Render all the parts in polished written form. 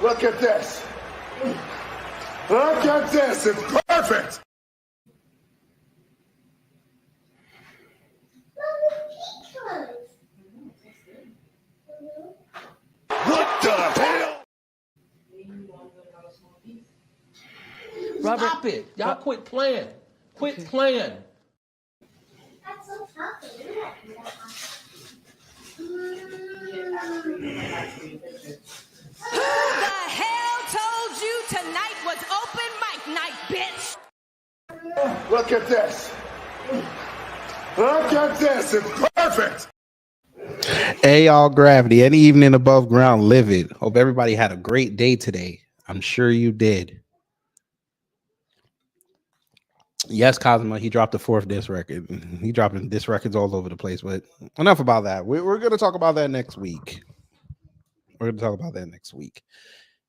Look at this. Look at this. It's perfect. What the hell? Robert, stop it. Y'all quit playing. Quit playing. That's so tough. Who the hell told you tonight was open mic night, bitch? Look at this. Look at this. It's perfect. Hey, y'all, Gravity. Any evening above ground, live it. Hope everybody had a great day today. I'm sure you did. Yes, Cosmo, he dropped the 4th disc record. He dropping disc records all over the place, but enough about that. We're going to talk about that next week.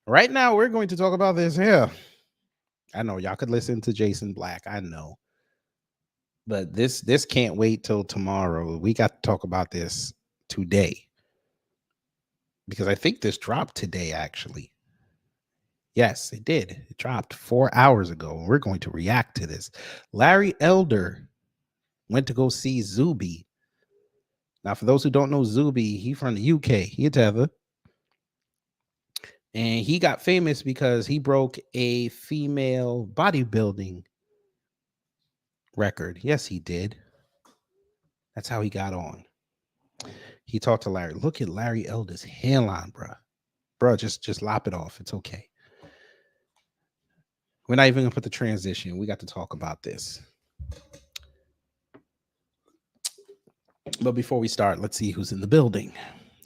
Right now, we're going to talk about this here. I know y'all could listen to Jason Black. I know. But this can't wait till tomorrow. We got to talk about this today. Because I think this dropped today, actually. Yes, it did. It dropped 4 hours ago. We're going to react to this. Larry Elder went to go see Zuby. Now, for those who don't know Zuby, he's from the UK. He a tether. And he got famous because he broke a female bodybuilding record. Yes, he did. That's how he got on. He talked to Larry. Look at Larry Elder's hairline, bro. Bro, just lop it off. It's okay. We're not even gonna put the transition. We got to talk about this. But before we start, let's see who's in the building.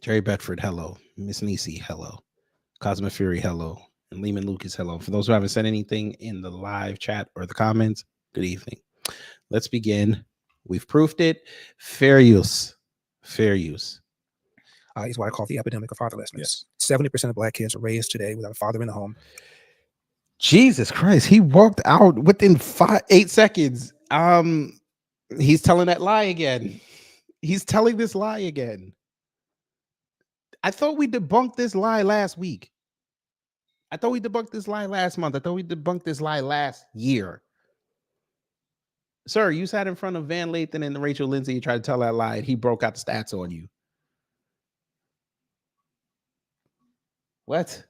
Jerry Bedford, hello. Miss Nisi, hello. Cosmo Fury, hello. And Lehman Lucas, hello. For those who haven't said anything in the live chat or the comments, good evening. Let's begin. We've proofed it. Fair use. Fair use. Is what I call the epidemic of fatherlessness. Yes. 70% of Black kids are raised today without a father in the home. Jesus Christ, he walked out within 8 seconds. He's telling that lie again. He's telling this lie again. I thought we debunked this lie last week. I thought we debunked this lie last month. I thought we debunked this lie last year. Sir, you sat in front of Van Lathan and Rachel Lindsay. You tried to tell that lie, and he broke out the stats on you. What?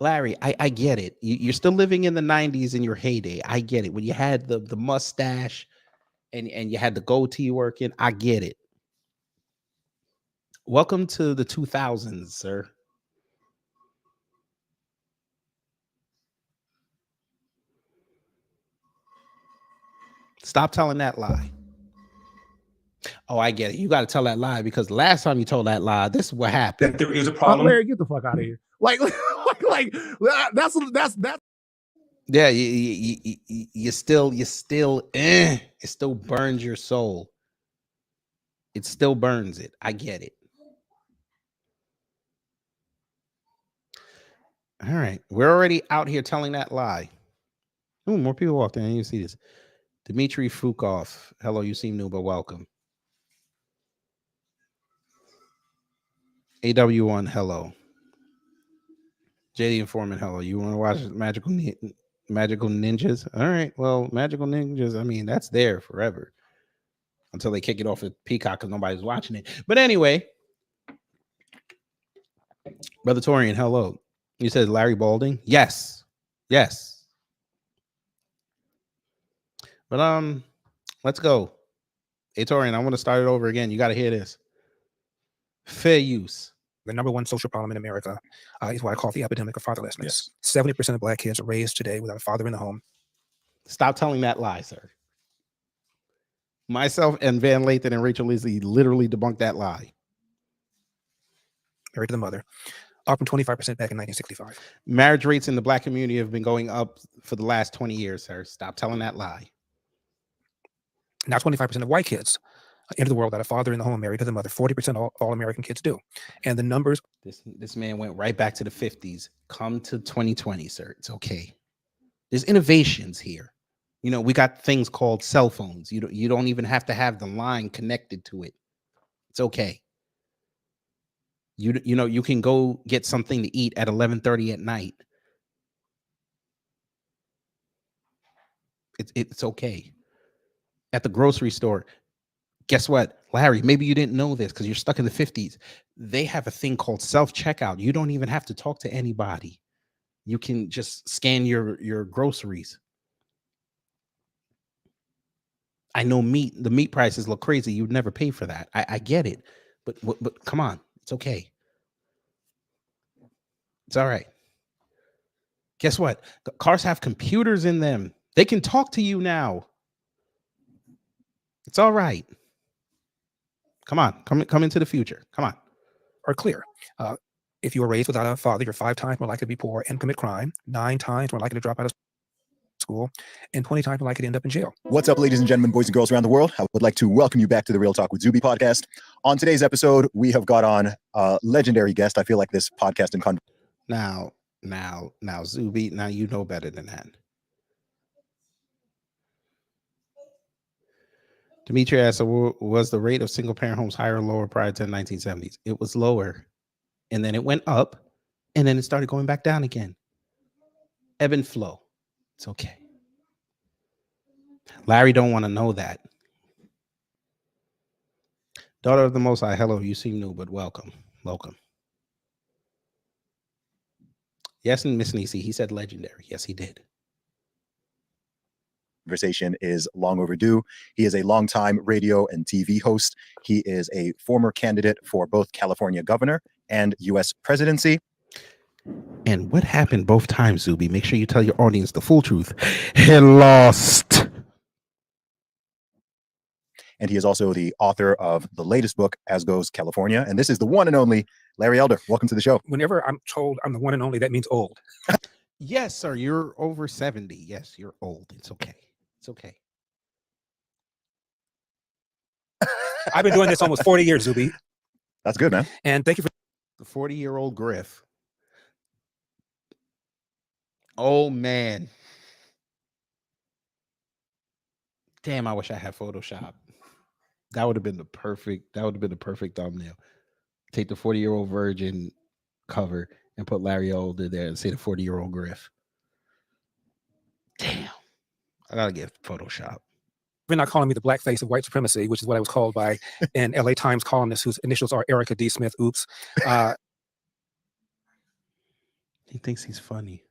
Larry, I get it. You're still living in the 90s in your heyday. I get it. When you had the mustache and you had the goatee working, I get it. Welcome to the 2000s, sir. Stop telling that lie. Oh, I get it. You got to tell that lie because last time you told that lie, this is what happened. That there is a problem. Larry, get the fuck out of here. Like that's. Yeah, you still, it still burns your soul. It still burns it. I get it. All right, we're already out here telling that lie. Ooh, more people walked in. You see this? Dmitry Fukov. Hello, you seem new, but welcome. AW1, hello. JD Informant, hello. You want to watch Magical Ninjas? All right. Well, Magical Ninjas, I mean, that's there forever until they kick it off at Peacock because nobody's watching it. But anyway, Brother Torian, hello. You said Larry Balding? Yes. Yes. But let's go. Hey, Torian, I want to start it over again. You got to hear this. Fair use. The number one social problem in America is what I call the epidemic of fatherlessness. 70% of Black kids are raised today without a father in the home. Stop telling that lie, sir. Myself and Van Lathan and Rachel Lindsay literally debunked that lie. Married to the mother. Up from 25% back in 1965. Marriage rates in the Black community have been going up for the last 20 years, sir. Stop telling that lie. Now 25% of white kids enter the world without a father in the home, married to the mother. 40% of all American kids do. And the numbers. This man went right back to the 50s. Come to 2020, sir. It's okay. There's innovations here. You know, we got things called cell phones. You don't even have to have the line connected to it. It's okay. You know, you can go get something to eat at 11:30 at night. It's okay. At the grocery store, guess what, Larry? Maybe you didn't know this because you're stuck in the 50s. They have a thing called self-checkout. You don't even have to talk to anybody. You can just scan your groceries. I know the meat prices look crazy. You'd never pay for that. I get it. But come on. It's okay. It's all right. Guess what? Cars have computers in them. They can talk to you now. It's all right. Come on. Come into the future. Come on. Are clear. If you were raised without a father, you're 5 times more likely to be poor and commit crime, 9 times more likely to drop out of school, and 20 times more likely to end up in jail. What's up, ladies and gentlemen, boys and girls around the world? I would like to welcome you back to the Real Talk with Zuby podcast. On today's episode, we have got on a legendary guest. I feel like this podcast and Now, Zuby, now you know better than that. Dimitri asked, was the rate of single-parent homes higher or lower prior to the 1970s? It was lower, and then it went up, and then it started going back down again. Ebb and flow. It's okay. Larry don't want to know that. Daughter of the Most High, hello, you seem new, but welcome. Yes, and Miss Nisi, he said legendary. Yes, he did. conversation is long overdue. He is a longtime radio and TV host. He is a former candidate for both California governor and U.S. presidency. And what happened both times, Zuby? Make sure you tell your audience the full truth. He lost. And he is also the author of the latest book, As Goes California. And this is the one and only Larry Elder. Welcome to the show. Whenever I'm told I'm the one and only, that means old. Yes, sir. You're over 70. Yes, you're old. It's okay. It's okay. I've been doing this almost 40 years, Zuby. That's good, man. And thank you for The 40-year-old Griff. Oh, man. Damn, I wish I had Photoshop. That would have been the perfect thumbnail. Take the 40-year-old virgin cover and put Larry Elder there and say the 40-year-old Griff. Damn. I gotta get Photoshop. They're not calling me the black face of white supremacy, which is what I was called by an LA Times columnist whose initials are Erica D. Smith. Oops. He thinks he's funny.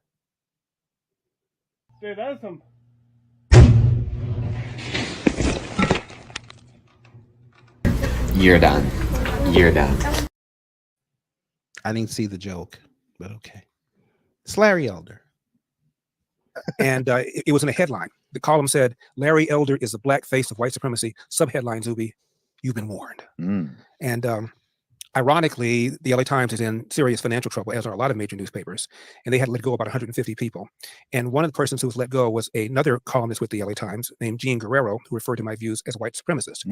Dude, that's some. You're done. I didn't see the joke, but okay. It's Larry Elder. And it was in a headline. The column said, Larry Elder is the black face of white supremacy. Subheadline, Zuby, you've been warned. And ironically, the LA Times is in serious financial trouble, as are a lot of major newspapers. And they had to let go about 150 people. And one of the persons who was let go was another columnist with the LA Times named Jean Guerrero, who referred to my views as white supremacist.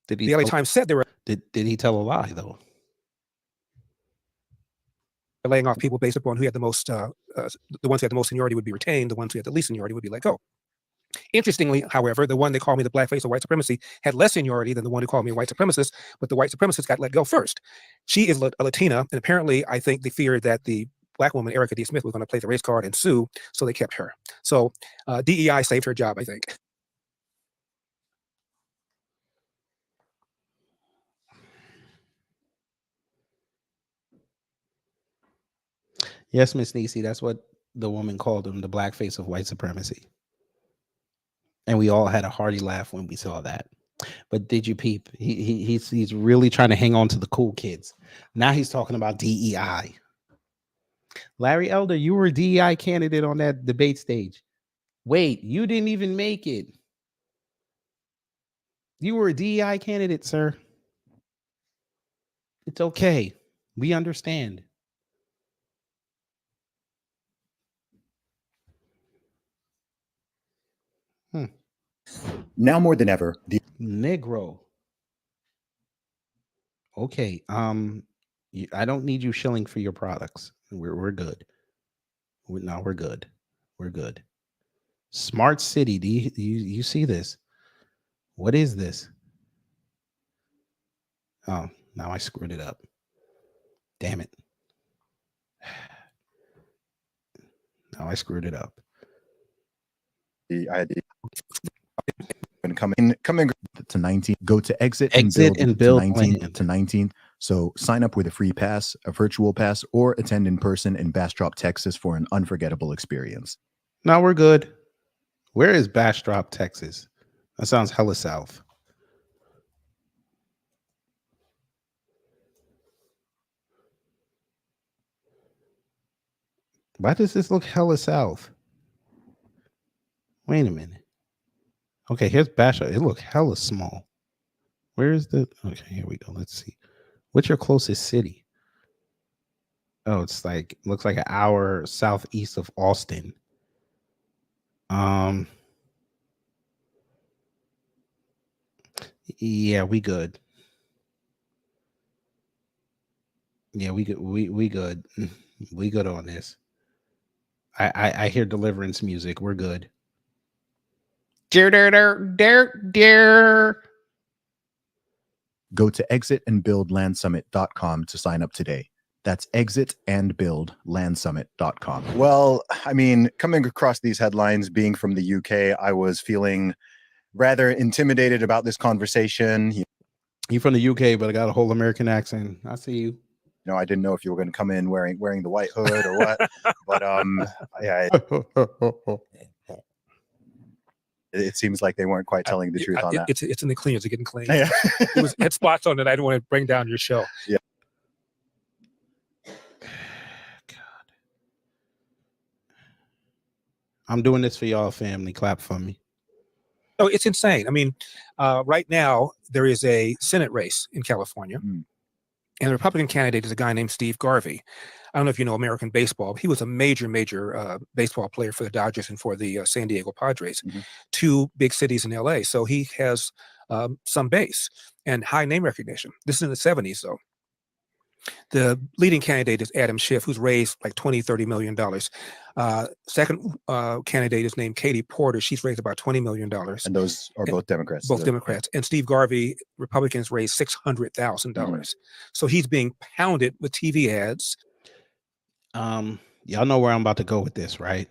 Did he The LA Times said they were did he tell a lie, though? laying off people based upon who had the most, the ones who had the most seniority would be retained, the ones who had the least seniority would be let go. Interestingly, however, the one they called me the blackface of white supremacy had less seniority than the one who called me a white supremacist, but the white supremacist got let go first. She is a Latina, and apparently I think they feared that the black woman, Erica D. Smith, was going to play the race card and sue, so they kept her. So DEI saved her job, I think. Yes, Miss Nisi, that's what the woman called him, the blackface of white supremacy. And we all had a hearty laugh when we saw that. But did you peep? He's really trying to hang on to the cool kids. Now he's talking about DEI. Larry Elder, you were a DEI candidate on that debate stage. Wait, you didn't even make it. You were a DEI candidate, sir. It's okay. We understand. Now more than ever, the Negro. Okay. I don't need you shilling for your products. We're good. We're good. We're good. Smart city. Do you see this? What is this? Oh, now I screwed it up. Damn it. Now I screwed it up. I had to come in to 19. Go to exit and build to 19th land. to 19th. So sign up with a free pass, a virtual pass, or attend in person in Bastrop, Texas for an unforgettable experience. No, we're good. Where is Bastrop, Texas? That sounds hella south. Why does this look hella south? Wait a minute. Okay, here's Bastrop. It look hella small. Where is the? Okay, here we go. Let's see. What's your closest city? Oh, it's like looks like an hour southeast of Austin. Yeah, we good. Yeah, we good. We good. We good on this. I hear deliverance music. We're good. Dear. Go to exitandbuildlandsummit.com to sign up today. That's exitandbuildlandsummit.com. Well, I mean, coming across these headlines, being from the UK, I was feeling rather intimidated about this conversation. You from the UK, but I got a whole American accent. I see you. You know, I didn't know if you were going to come in wearing the white hood or what, but yeah. It seems like they weren't quite telling the truth on that. It's in the cleaners. It's getting clean. Yeah. It had spots on it. I don't want to bring down your show. Yeah. God. I'm doing this for y'all, family. Clap for me. No, it's insane. I mean, right now there is a Senate race in California. And the Republican candidate is a guy named Steve Garvey. I don't know if you know American baseball. He was a major baseball player for the Dodgers and for the San Diego Padres, two big cities in LA. So he has some base and high name recognition. This is in the 70s, though. The leading candidate is Adam Schiff, who's raised like $20-30 million. Second candidate is named Katie Porter. She's raised about $20 million. And those are both Democrats. Both Democrats. And Steve Garvey, Republicans, raised $600,000. So he's being pounded with TV ads. Y'all know where I'm about to go with this, right?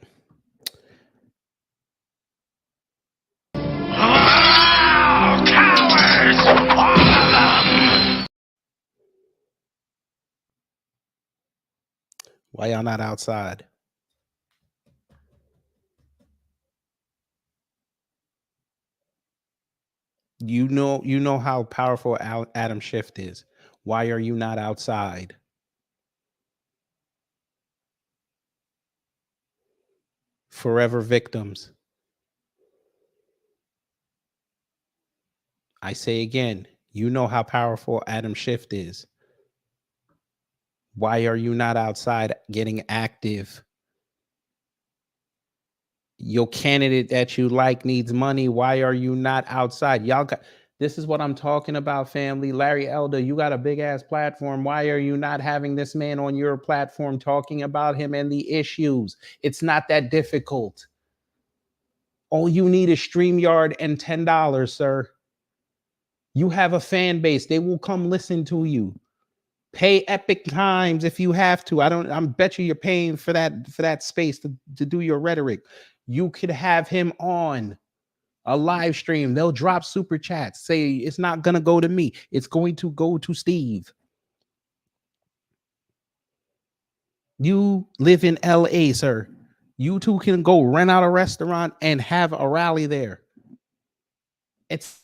Oh, cowards! All of them! Why y'all not outside? You know how powerful Adam Schiff is. Why are you not outside? Forever victims. I say again, you know how powerful Adam Schiff is. Why are you not outside getting active? Your candidate that you like needs money. Why are you not outside? Y'all got, this is what I'm talking about, family. Larry Elder, you got a big ass platform. Why are you not having this man on your platform talking about him and the issues? It's not that difficult. All you need is StreamYard and $10, sir. You have a fan base. They will come listen to you. Pay Epic Times if you have to. I'm bet you're paying for that space to do your rhetoric. You could have him on a live stream. They'll drop super chats. Say it's not gonna go to me. It's going to go to Steve. You live in LA, sir. You two can go rent out a restaurant and have a rally there. It's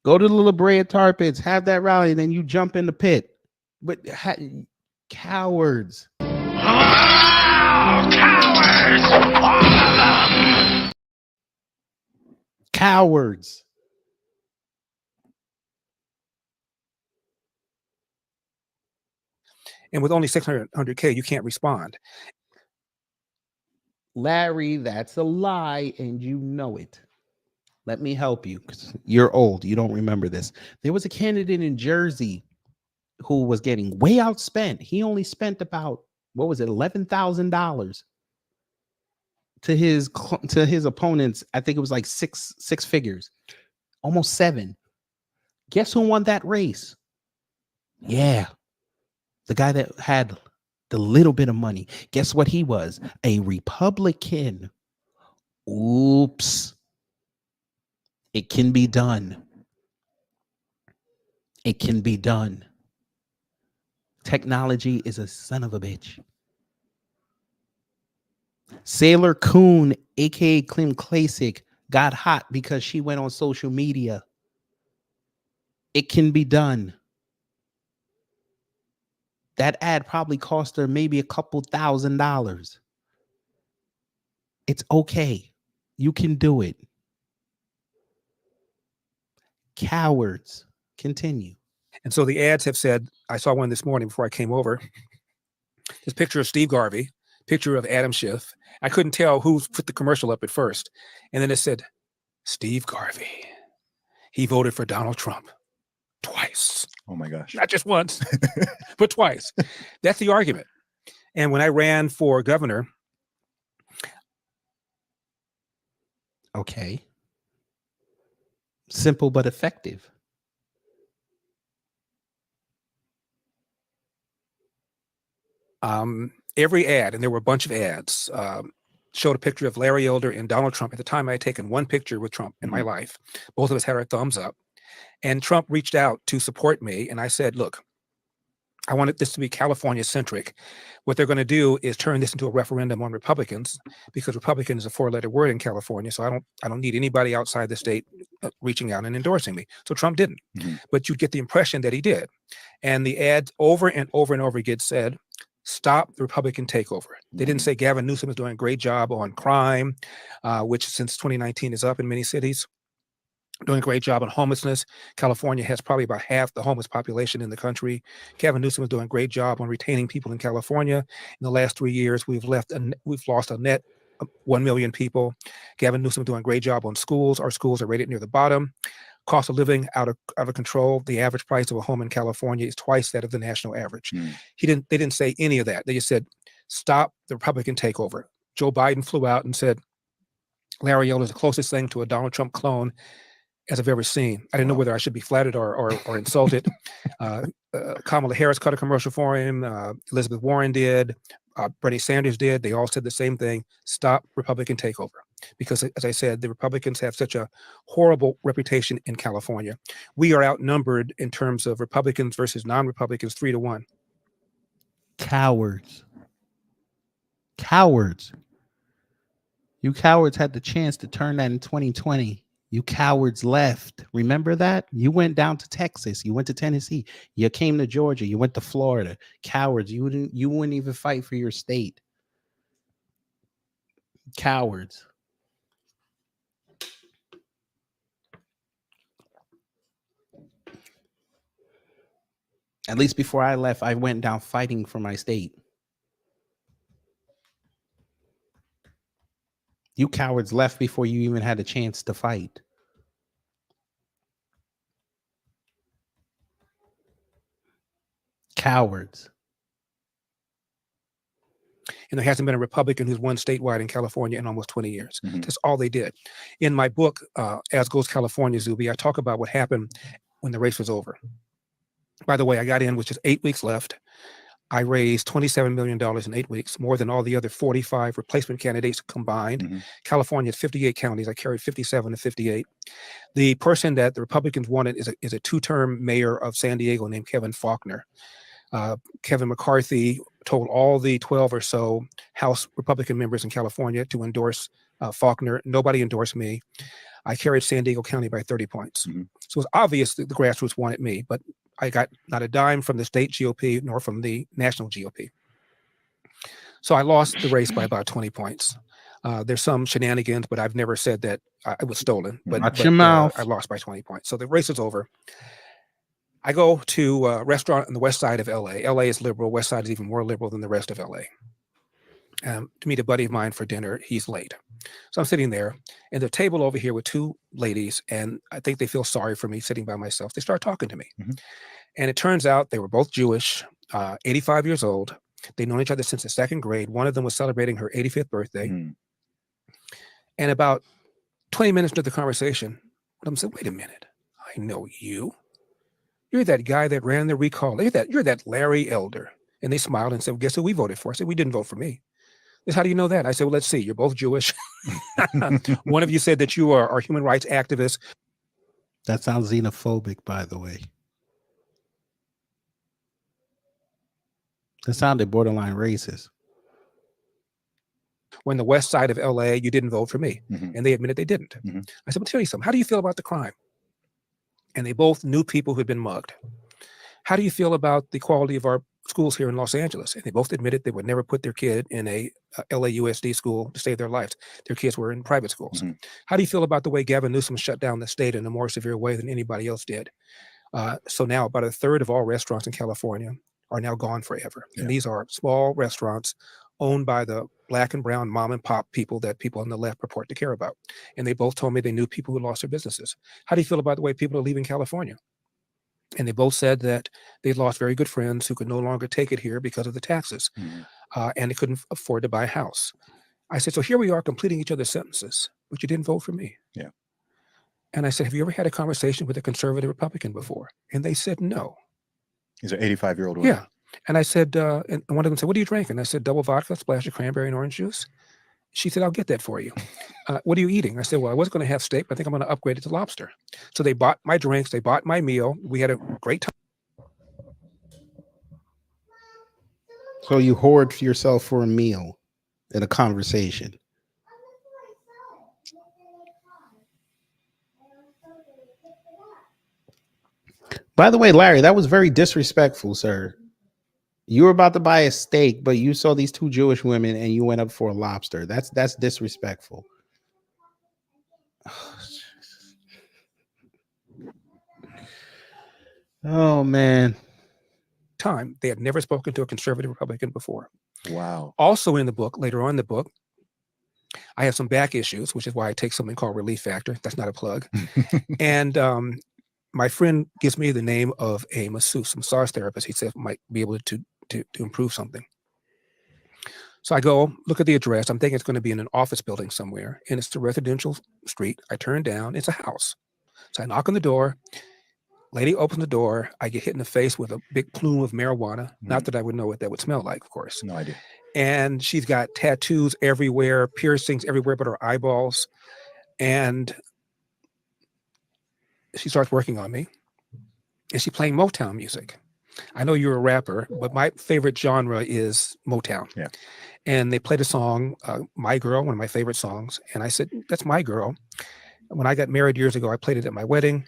go to the La Brea Tar Pits, have that rally, and then you jump in the pit. But cowards. Oh, cowards! All of them! Cowards. And with only 600K, you can't respond. Larry, that's a lie, and you know it. Let me help you, because you're old. You don't remember this. There was a candidate in Jersey who was getting way outspent. He only spent about, what was it, $11,000 to his opponents. I think it was like six figures, almost 7. Guess who won that race? Yeah, the guy that had the little bit of money. Guess what he was? A Republican. Oops. It can be done. It can be done. Technology is a son of a bitch. Sailor Coon, aka Clem Classic, got hot because she went on social media. It can be done. That ad probably cost her maybe a couple $1,000. It's okay. You can do it. Cowards. Continue. And so the ads have said, I saw one this morning before I came over. This picture of Steve Garvey, picture of Adam Schiff. I couldn't tell who put the commercial up at first. And then it said, Steve Garvey. He voted for Donald Trump twice. Oh my gosh. Not just once, but twice. That's the argument. And when I ran for governor. Okay. Simple but effective. Every ad, and there were a bunch of ads, showed a picture of Larry Elder and Donald Trump. At the time, I had taken one picture with Trump in my life. Both of us had our thumbs up. And Trump reached out to support me. And I said, look, I wanted this to be California-centric. What they're going to do is turn this into a referendum on Republicans, because Republican is a 4-letter word in California. So I don't need anybody outside the state reaching out and endorsing me. So Trump didn't. But you get the impression that he did. And the ads over and over and over again said, stop the Republican takeover. They didn't say Gavin Newsom is doing a great job on crime, which since 2019 is up in many cities. Doing a great job on homelessness. California has probably about half the homeless population in the country. Gavin Newsom is doing a great job on retaining people in California. In the last 3 years, we've lost a net 1 million people. Gavin Newsom is doing a great job on schools. Our schools are rated near the bottom. Cost of living out of control. The average price of a home in California is twice that of the national average. They didn't say any of that. They just said, stop the Republican takeover. Joe Biden flew out and said, Larry Elder is the closest thing to a Donald Trump clone as I've ever seen. I didn't know whether I should be flattered or insulted. Kamala Harris cut a commercial for him. Elizabeth Warren did. Bernie Sanders did. They all said the same thing. Stop Republican takeover. Because as I said, the Republicans have such a horrible reputation in California. We are outnumbered in terms of Republicans versus non-Republicans 3-1. Cowards. Cowards. You cowards had the chance to turn that in 2020. You cowards left. Remember that? You went down to Texas. You went to Tennessee. You came to Georgia. You went to Florida. Cowards. You wouldn't even fight for your state. Cowards. At least before I left, I went down fighting for my state. You cowards left before you even had a chance to fight. Cowards. And there hasn't been a Republican who's won statewide in California in almost 20 years. That's all they did. In my book, As Goes California, Zuby, I talk about what happened when the race was over. By the way, I got in with just 8 weeks left. I raised $27 million in 8 weeks, more than all the other 45 replacement candidates combined. California has 58 counties. I carried 57 to 58. The person that the Republicans wanted is a 2-term mayor of San Diego named Kevin Faulconer. Kevin McCarthy told all the 12 or so House Republican members in California to endorse Faulconer. Nobody endorsed me. I carried San Diego County by 30 points. So it's obvious that the grassroots wanted me, but I got not a dime from the state GOP nor from the national GOP. So I lost the race by about 20 points. There's some shenanigans, but I've never said that it was stolen. But your mouth. I lost by 20 points. So the race is over. I go to a restaurant on the west side of LA. LA is liberal. West side is even more liberal than the rest of LA. To meet a buddy of mine for dinner. He's late. So I'm sitting there, and the table over here with 2 ladies, and I think they feel sorry for me sitting by myself. They start talking to me. And it turns out they were both Jewish, 85 years old. They'd known each other since the 2nd grade. One of them was celebrating her 85th birthday. And about 20 minutes into the conversation, I'm saying, wait a minute, I know you. You're that guy that ran the recall. You're that Larry Elder. And they smiled and said, well, guess who we voted for? I said, we didn't vote for me. They said, how do you know that? I said, well, let's see. You're both Jewish. One of you said that you are human rights activists. That sounds xenophobic, by the way. That sounded borderline racist. When the west side of LA, you didn't vote for me. And they admitted they didn't. I said, well, tell you something. How do you feel about the crime? And they both knew people who'd been mugged. How do you feel about the quality of our schools here in Los Angeles? And they both admitted they would never put their kid in a LAUSD school to save their lives. Their kids were in private schools. How do you feel about the way Gavin Newsom shut down the state in a more severe way than anybody else did? So now about a third of all restaurants in California are now gone forever. And these are small restaurants owned by the Black and brown mom and pop people that people on the left purport to care about. And they both told me they knew people who lost their businesses. How do you feel about the way people are leaving California? And they both said that they lost very good friends who could no longer take it here because of the taxes, and they couldn't afford to buy a house. I said, so here we are completing each other's sentences, but you didn't vote for me. Yeah. And I said, have you ever had a conversation with a conservative Republican before? And they said, no. These are 85-year-old women. Yeah. And I said, and one of them said, what do you drink? And I said, double vodka, splash of cranberry and orange juice. She said, I'll get that for you. What are you eating? I said, well, I was going to have steak, but I think I'm going to upgrade it to lobster. So they bought my drinks. They bought my meal. We had a great time. So you hoard for yourself for a meal in a conversation. By the way, Larry, that was very disrespectful, sir. You were about to buy a steak, but you saw these two Jewish women and you went up for a lobster. That's disrespectful. Oh, man. Time. They had never spoken to a conservative Republican before. Wow. Also in the book, later on in the book, I have some back issues, which is why I take something called Relief Factor. That's not a plug. And my friend gives me the name of a masseuse, massage therapist. He said might be able to improve something. So I go look at the address. I'm thinking it's going to be in an office building somewhere, and it's a residential street. I turn down. It's a house. So I knock on the door. Lady opens the door. I get hit in the face with a big plume of marijuana. Not that I would know what that would smell like, of course. No idea. And she's got tattoos everywhere, piercings everywhere but her eyeballs. And she starts working on me. And she's playing Motown music. I know you're a rapper, but my favorite genre is Motown. Yeah. And they played a song, My Girl, one of my favorite songs. And I said, that's my girl. When I got married years ago, I played it at my wedding.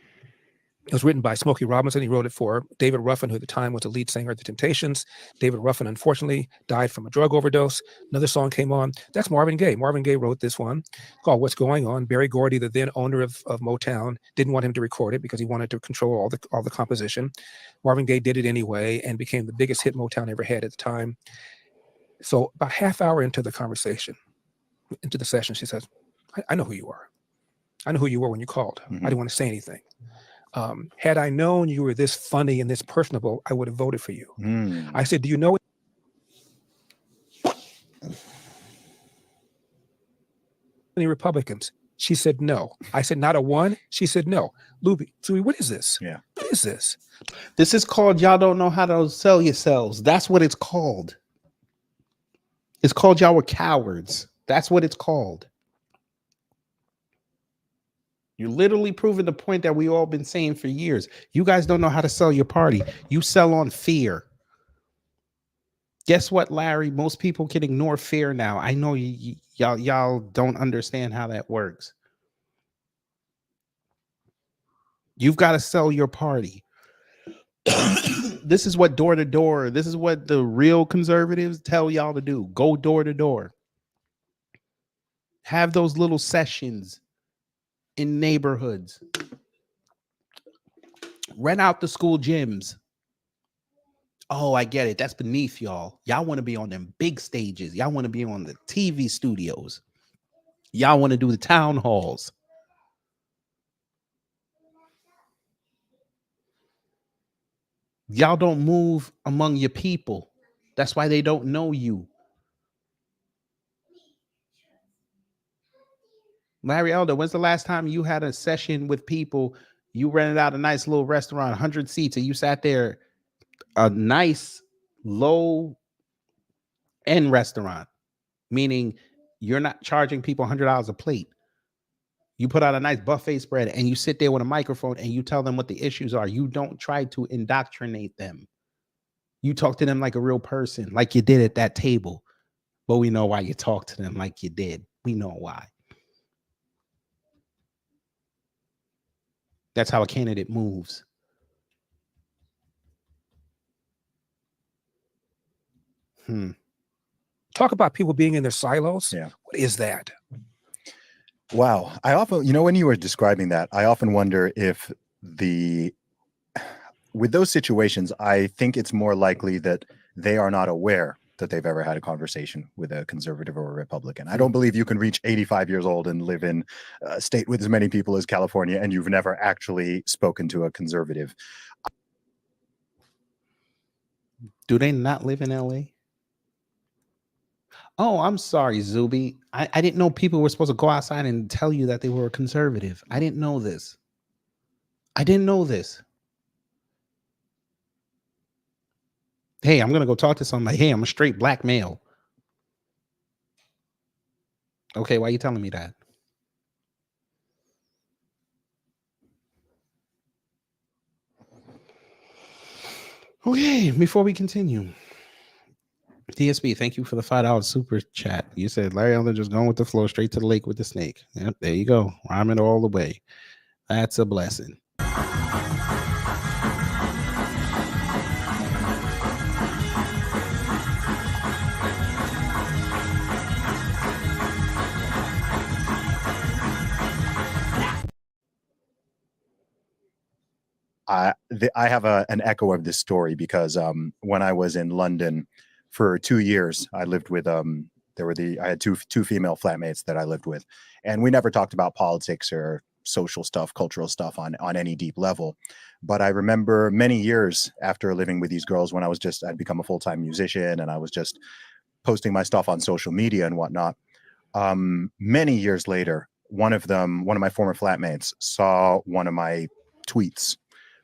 It was written by Smokey Robinson. He wrote it for David Ruffin, who at the time was the lead singer of The Temptations. David Ruffin, unfortunately, died from a drug overdose. Another song came on. That's Marvin Gaye. Marvin Gaye wrote this one called What's Going On. Berry Gordy, the then owner of Motown, didn't want him to record it because he wanted to control all the composition. Marvin Gaye did it anyway and became the biggest hit Motown ever had at the time. So about half hour into the conversation, into the session, she says, I know who you are. I know who you were when you called. I didn't want to say anything. Had I known you were this funny and this personable, I would have voted for you. I said, do you know any Republicans? She said, no. I said, not a one? She said, no. Zuby, what is this? Yeah. What is this? This is called y'all don't know how to sell yourselves. That's what it's called. It's called y'all were cowards. That's what it's called. You're literally proving the point that we all been saying for years. You guys don't know how to sell your party. You sell on fear. Guess what, Larry? Most people can ignore fear now. I know y'all don't understand how that works. You've got to sell your party. This is what door to door. This is what the real conservatives tell y'all to do. Go door to door. Have those little sessions in neighborhoods. Rent out the school gyms. Oh, I get it. That's beneath y'all. Y'all want to be on them big stages. Y'all want to be on the TV studios. Y'all want to do the town halls. Y'all don't move among your people. That's why they don't know you. Larry Elder, when's the last time you had a session with people? You rented out a nice little restaurant, 100 seats, and you sat there, a nice low end restaurant, meaning you're not charging people $100 a plate. You put out a nice buffet spread and you sit there with a microphone and you tell them what the issues are. You don't try to indoctrinate them. You talk to them like a real person, like you did at that table. But we know why you talk to them like you did. We know why. That's how a candidate moves. Talk about people being in their silos. Yeah. What is that? Wow. I often, when you were describing that, I often wonder if with those situations, I think it's more likely that they are not aware that they've ever had a conversation with a conservative or a Republican. I don't believe you can reach 85 years old and live in a state with as many people as California and you've never actually spoken to a conservative. Do they not live in LA? Oh, I'm sorry, Zuby. I didn't know people were supposed to go outside and tell you that they were a conservative. I didn't know this. Hey, I'm going to go talk to somebody. Hey, I'm a straight black male. Okay, why are you telling me that? Okay, before we continue, DSB, thank you for the $5 super chat. You said Larry Elder just going with the flow, straight to the lake with the snake. Yep, there you go. Rhyming all the way. That's a blessing. I have an echo of this story because when I was in London for 2 years, I lived with I had two female flatmates that I lived with, and we never talked about politics or social stuff, cultural stuff on any deep level. But I remember many years after living with these girls, when I'd become a full-time musician and I was just posting my stuff on social media and whatnot. Many years later, one of my former flatmates saw one of my tweets,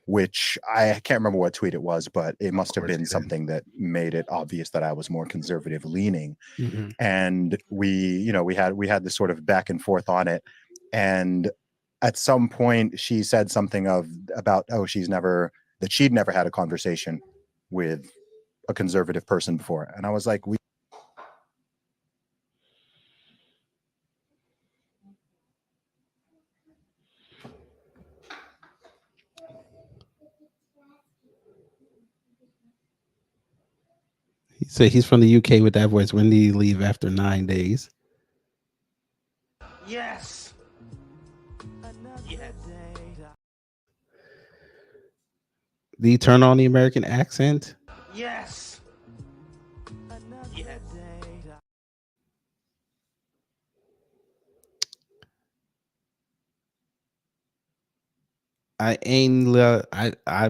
which I can't remember what tweet it was, but it must have been something that made it obvious that I was more conservative leaning. Mm-hmm. And we had this sort of back and forth on it. And at some point she said something about she'd never had a conversation with a conservative person before. And I was like, He said he's from the UK with that voice. When did he leave after 9 days? Yes. Did he turn on the American accent? Yes. Yes. I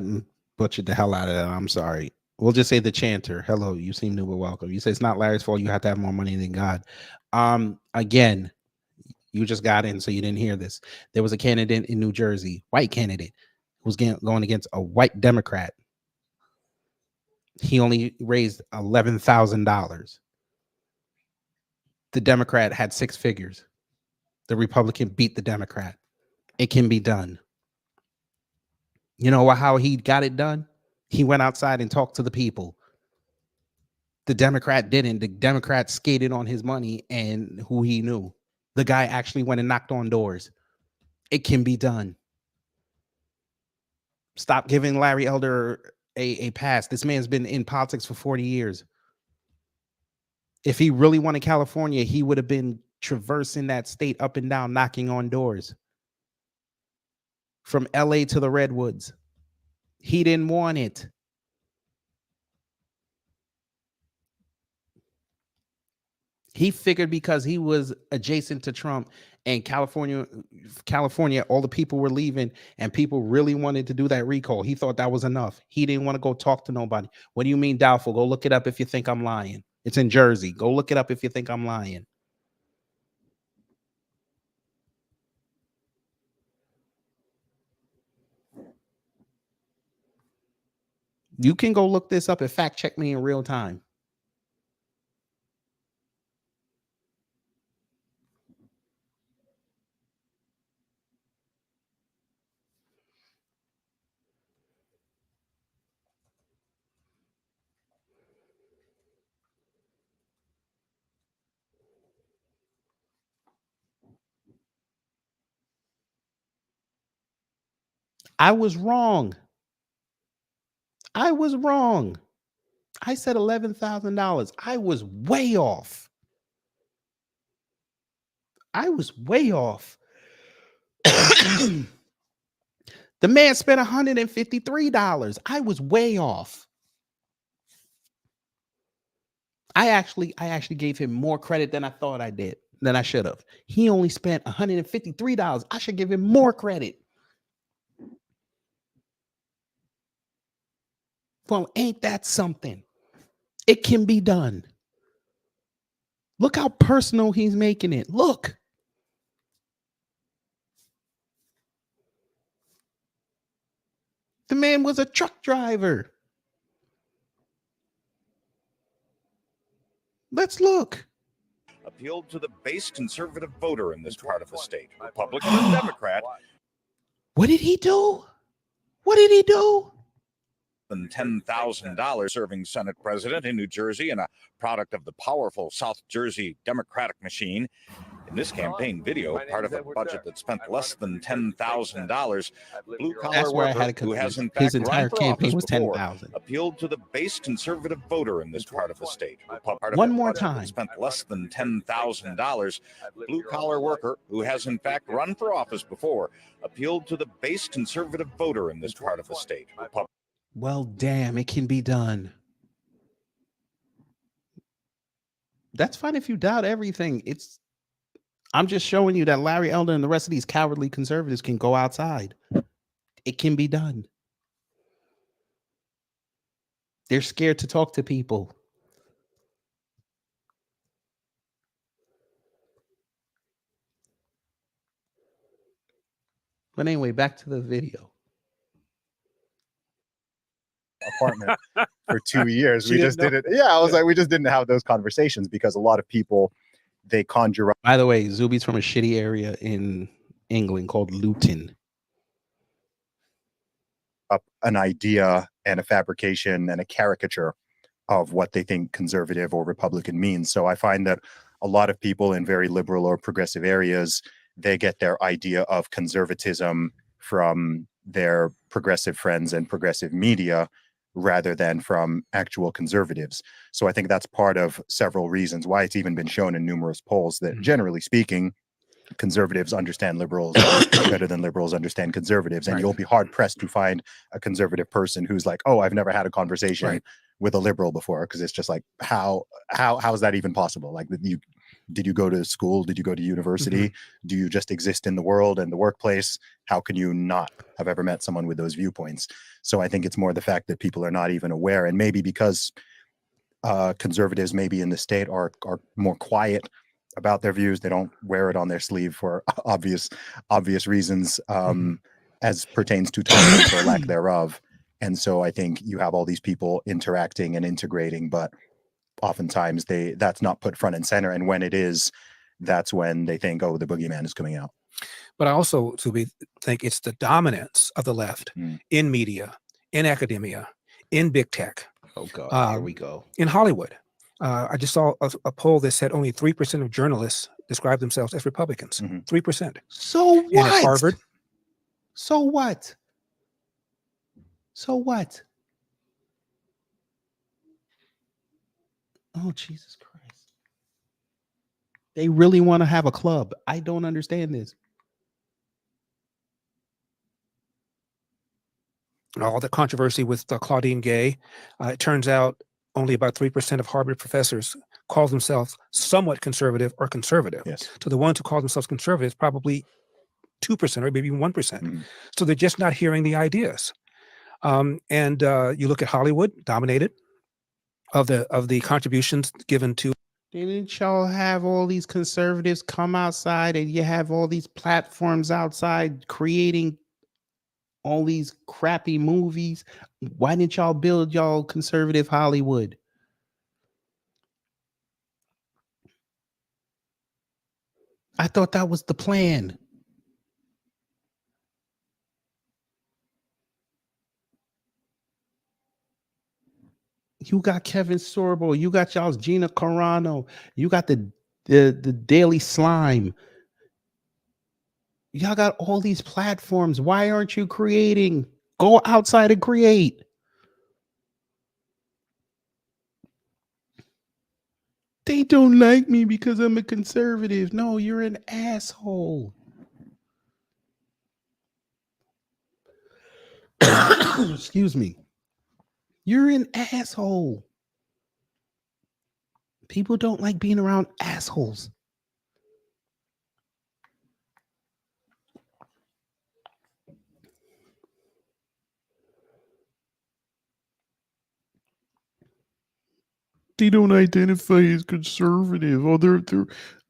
butchered the hell out of that. I'm sorry. We'll just say the chanter. Hello, you seem new but welcome. You say it's not Larry's fault. You have to have more money than God. Again, you just got in, so you didn't hear this. There was a candidate in New Jersey, white candidate, who was going against a white Democrat. He only raised $11,000. The Democrat had 6 figures. The Republican beat the Democrat. It can be done. You know how he got it done? He went outside and talked to the people. The Democrat didn't. The Democrat skated on his money and who he knew. The guy actually went and knocked on doors. It can be done. Stop giving Larry Elder a pass. This man's been in politics for 40 years. If he really wanted California, he would have been traversing that state up and down, knocking on doors. From LA to the Redwoods. He didn't want it. He figured because he was adjacent to Trump and California, all the people were leaving and people really wanted to do that recall. He thought that was enough. He didn't want to go talk to nobody. What do you mean doubtful? Go look it up if you think I'm lying. It's in Jersey. Go look it up if you think I'm lying. You can go look this up and fact check me in real time. I was wrong. I was wrong. I said $11,000. I was way off. I was way off. The man spent $153. I was way off. I actually gave him more credit than I thought I did, than I should have. He only spent $153. I should give him more credit. Well, ain't that something? It can be done. Look how personal he's making it. Look. The man was a truck driver. Let's look. Appealed to the base conservative voter in this part of the state, Republican and Democrat. What did he do? What did he do? And $10,000 serving Senate president in New Jersey and a product of the powerful South Jersey Democratic machine. In this campaign video, part of a budget that spent less than $10,000, blue-collar worker who has in fact his entire run for campaign office was before, $10,000. appealed to the base conservative voter in this part of the state. One more time. Spent less than $10,000, blue-collar worker who has in fact run for office before, appealed to the base conservative voter in this part of the state. Well, damn, it can be done. That's fine if you doubt everything. I'm just showing you that Larry Elder and the rest of these cowardly conservatives can go outside. It can be done. They're scared to talk to people. But anyway, back to the video. Apartment for 2 years. We just didn't. Yeah, I was like, we just didn't have those conversations because a lot of people, they conjure up. By the way, Zuby's from a shitty area in England called Luton. Up an idea and a fabrication and a caricature of what they think conservative or Republican means. So I find that a lot of people in very liberal or progressive areas, they get their idea of conservatism from their progressive friends and progressive media rather than from actual conservatives. So I think that's part of several reasons why it's even been shown in numerous polls that generally speaking, conservatives understand liberals better than liberals understand conservatives. And you'll be hard pressed to find a conservative person who's like, oh, I've never had a conversation with a liberal before. Cause it's just like, how is that even possible? Like did you go to school? Did you go to university? Do you just exist in the world and the workplace? How can you not have ever met someone with those viewpoints? So I think it's more the fact that people are not even aware, and maybe because conservatives maybe in the state are more quiet about their views. They don't wear it on their sleeve for obvious reasons, as pertains to tolerance or lack thereof. And so I think you have all these people interacting and integrating, but oftentimes that's not put front and center. And when it is, that's when they think, oh, the boogeyman is coming out. But I also, think it's the dominance of the left in media, in academia, in big tech. Oh, God, here we go. In Hollywood. I just saw a poll that said only 3% of journalists describe themselves as Republicans. 3%. So what? And at Harvard. So what? So what? Oh, Jesus Christ. They really want to have a club. I don't understand this. All the controversy with Claudine Gay. It turns out only about 3% of Harvard professors call themselves somewhat conservative or conservative. Yes. So the ones who call themselves conservative, probably 2% or maybe even 1%. So they're just not hearing the ideas. And you look at Hollywood, dominated of the contributions given to. Didn't y'all have all these conservatives come outside and you have all these platforms outside creating all these crappy movies. Why didn't y'all build y'all conservative Hollywood? I thought that was the plan. You got Kevin Sorbo, you got y'all's Gina Carano, you got the Daily Slime. Y'all got all these platforms. Why aren't you creating? Go outside and create. They don't like me because I'm a conservative. No, you're an asshole. Excuse me. You're an asshole. People don't like being around assholes. They don't identify as conservative. Oh,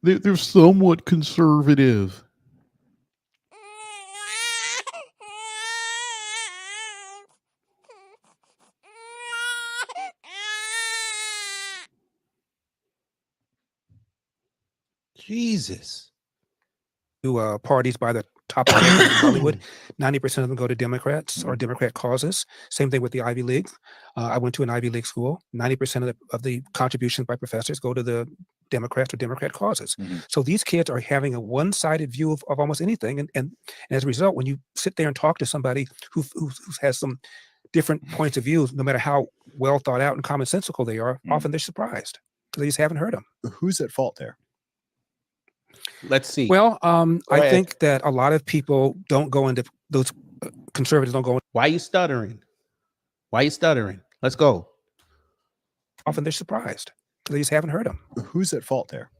they're somewhat conservative. Jesus. To parties by the top of the head in Hollywood. 90% of them go to Democrats or Democrat causes. Same thing with the Ivy League. I went to an Ivy League school. 90% of the contributions by professors go to the Democrats or Democrat causes. So these kids are having a one-sided view of almost anything. And as a result, when you sit there and talk to somebody who has some different points of view, no matter how well thought out and commonsensical they are, often they're surprised because they just haven't heard them. Who's at fault there? Let's see. Well, I think that a lot of people don't go into those conservatives don't go. Why are you stuttering? Why are you stuttering? Let's go. Often they're surprised because they just haven't heard them. Who's at fault there?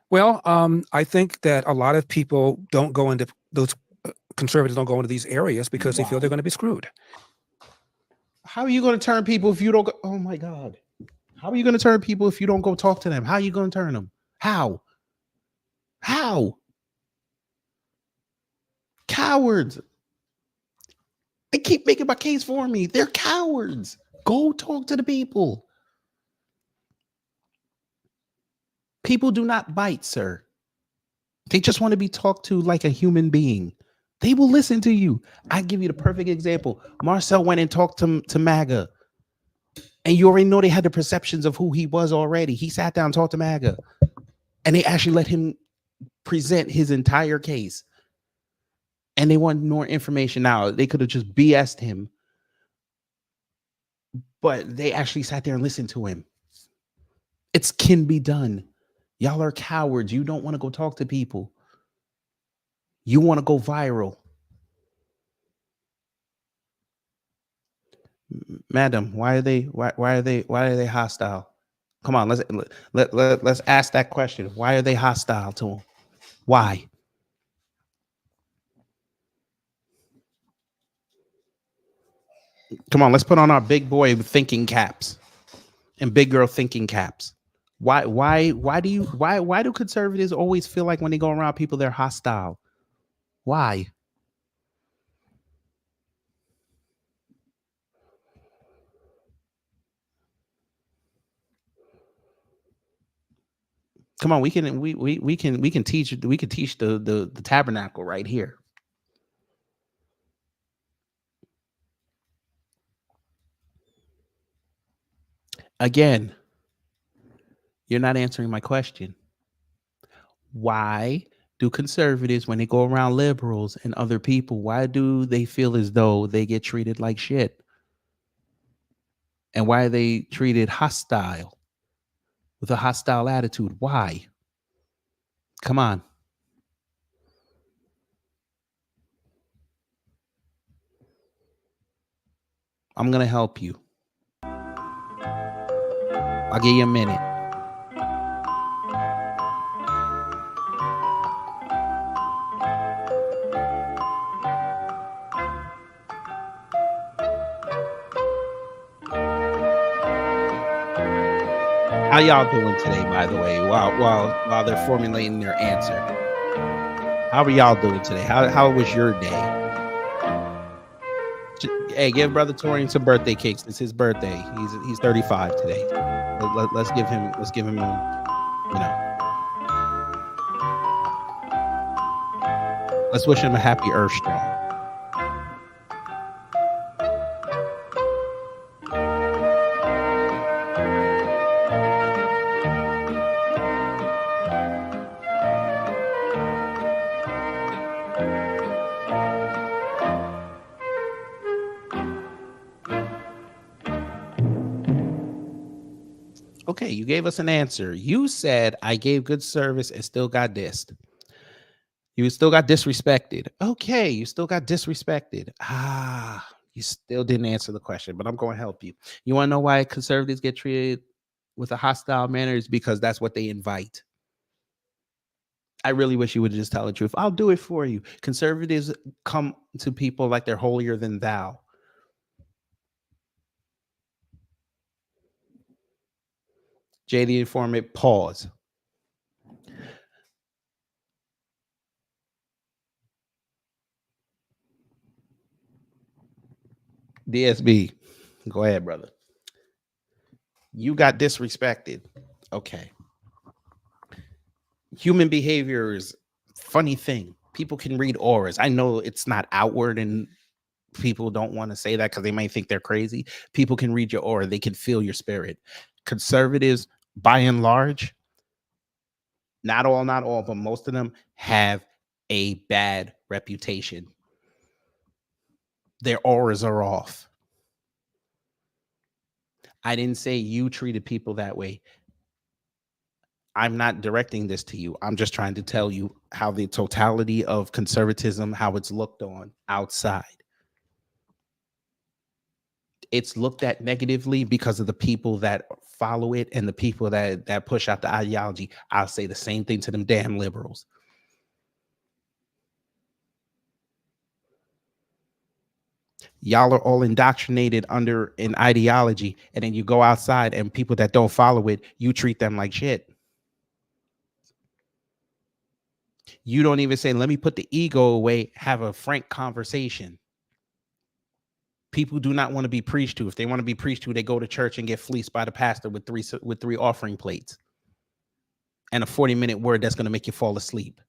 Well, I think that a lot of people don't go into those conservatives don't go into these areas because they feel they're going to be screwed. How are you going to turn people if you don't go? Oh my God. How are you going to turn people if you don't go talk to them? How are you going to turn them? How? Cowards. They keep making my case for me. They're cowards. Go talk to the people. People do not bite, sir. They just want to be talked to like a human being. They will listen to you. I give you the perfect example. Marcel went and talked to MAGA. And you already know they had the perceptions of who he was already. He sat down and talked to MAGA. And they actually let him present his entire case. And they want more information now. They could have just BS'd him. But they actually sat there and listened to him. It can be done. Y'all are cowards. You don't want to go talk to people. You want to go viral. Madam, why are they hostile? Come on, let's ask that question. Why are they hostile to him? Why? Come on, let's put on our big boy thinking caps and big girl thinking caps. Why do conservatives always feel like when they go around people they're hostile? Why? Come on, we can teach the tabernacle right here. Again, you're not answering my question. Why do conservatives, when they go around liberals and other people, why do they feel as though they get treated like shit? And why are they treated hostile? With a hostile attitude? Why? Come on. I'm going to help you. I'll give you a minute. How y'all doing today, by the way, while they're formulating their answer? How are y'all doing today? How was your day? Hey, give Brother Torian some birthday cakes. It's his birthday. He's 35 today. Let's give him let's wish him a happy Earth Strong. Okay, you gave us an answer. You said I gave good service and still got dissed. You still got disrespected. Okay, you still got disrespected. You still didn't answer the question, but I'm going to help you. You want to know why conservatives get treated with a hostile manner? Is because that's what they invite. I really wish you would just tell the truth. I'll do it for you. Conservatives come to people like they're holier than thou. Jay the Informant, pause. DSB, go ahead, brother. You got disrespected. Okay. Human behavior is a funny thing. People can read auras. I know it's not outward and people don't want to say that because they might think they're crazy. People can read your aura. They can feel your spirit. Conservatives, by and large, not all, but most of them have a bad reputation. Their auras are off. I didn't say you treated people that way. I'm not directing this to you. I'm just trying to tell you how the totality of conservatism, how it's looked on outside. It's looked at negatively because of the people that follow it and the people that push out the ideology. I'll say the same thing to them damn liberals. Y'all are all indoctrinated under an ideology, and then you go outside and people that don't follow it, you treat them like shit. You don't even say, let me put the ego away, have a frank conversation. People do not want to be preached to. If they want to be preached to, they go to church and get fleeced by the pastor with three offering plates and a 40-minute word that's going to make you fall asleep.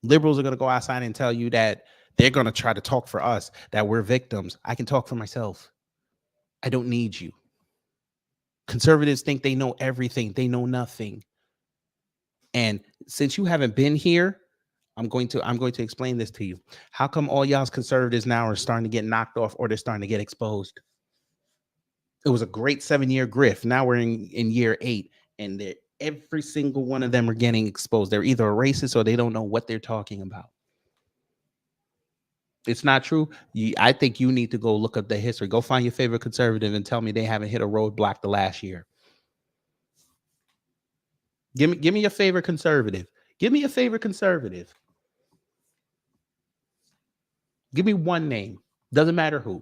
Liberals are going to go outside and tell you that they're going to try to talk for us, that we're victims. I can talk for myself. I don't need you. Conservatives think they know everything. They know nothing. And since you haven't been here, I'm going to explain this to you. How come all y'all's conservatives now are starting to get knocked off or they're starting to get exposed? It was a great 7-year grift. Now we're in year 8, and every single one of them are getting exposed. They're either a racist or they don't know what they're talking about. It's not true. I think you need to go look up the history. Go find your favorite conservative and tell me they haven't hit a roadblock the last year. Give me your favorite conservative. Give me a favorite conservative. Give me one name. Doesn't matter who.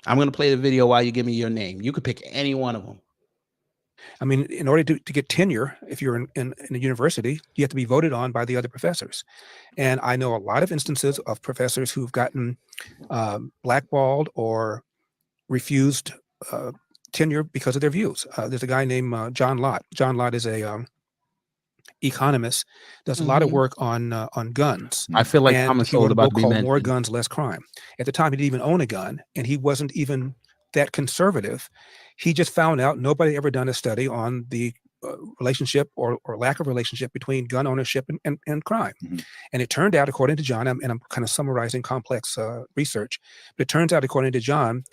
I'm going to play the video while you give me your name. You could pick any one of them. I mean, in order to get tenure, if you're in a university, you have to be voted on by the other professors. And I know a lot of instances of professors who've gotten blackballed or refused tenure because of their views. There's a guy named John Lott. John Lott is a economist, does a lot of work on guns. I feel like and Thomas he wrote a about book to be called mentioned. More Guns, Less Crime. At the time, he didn't even own a gun, and he wasn't even that conservative. He just found out nobody ever done a study on the relationship or lack of relationship between gun ownership and crime. And it turned out, according to John, and I'm kind of summarizing complex research, but it turns out, according to John,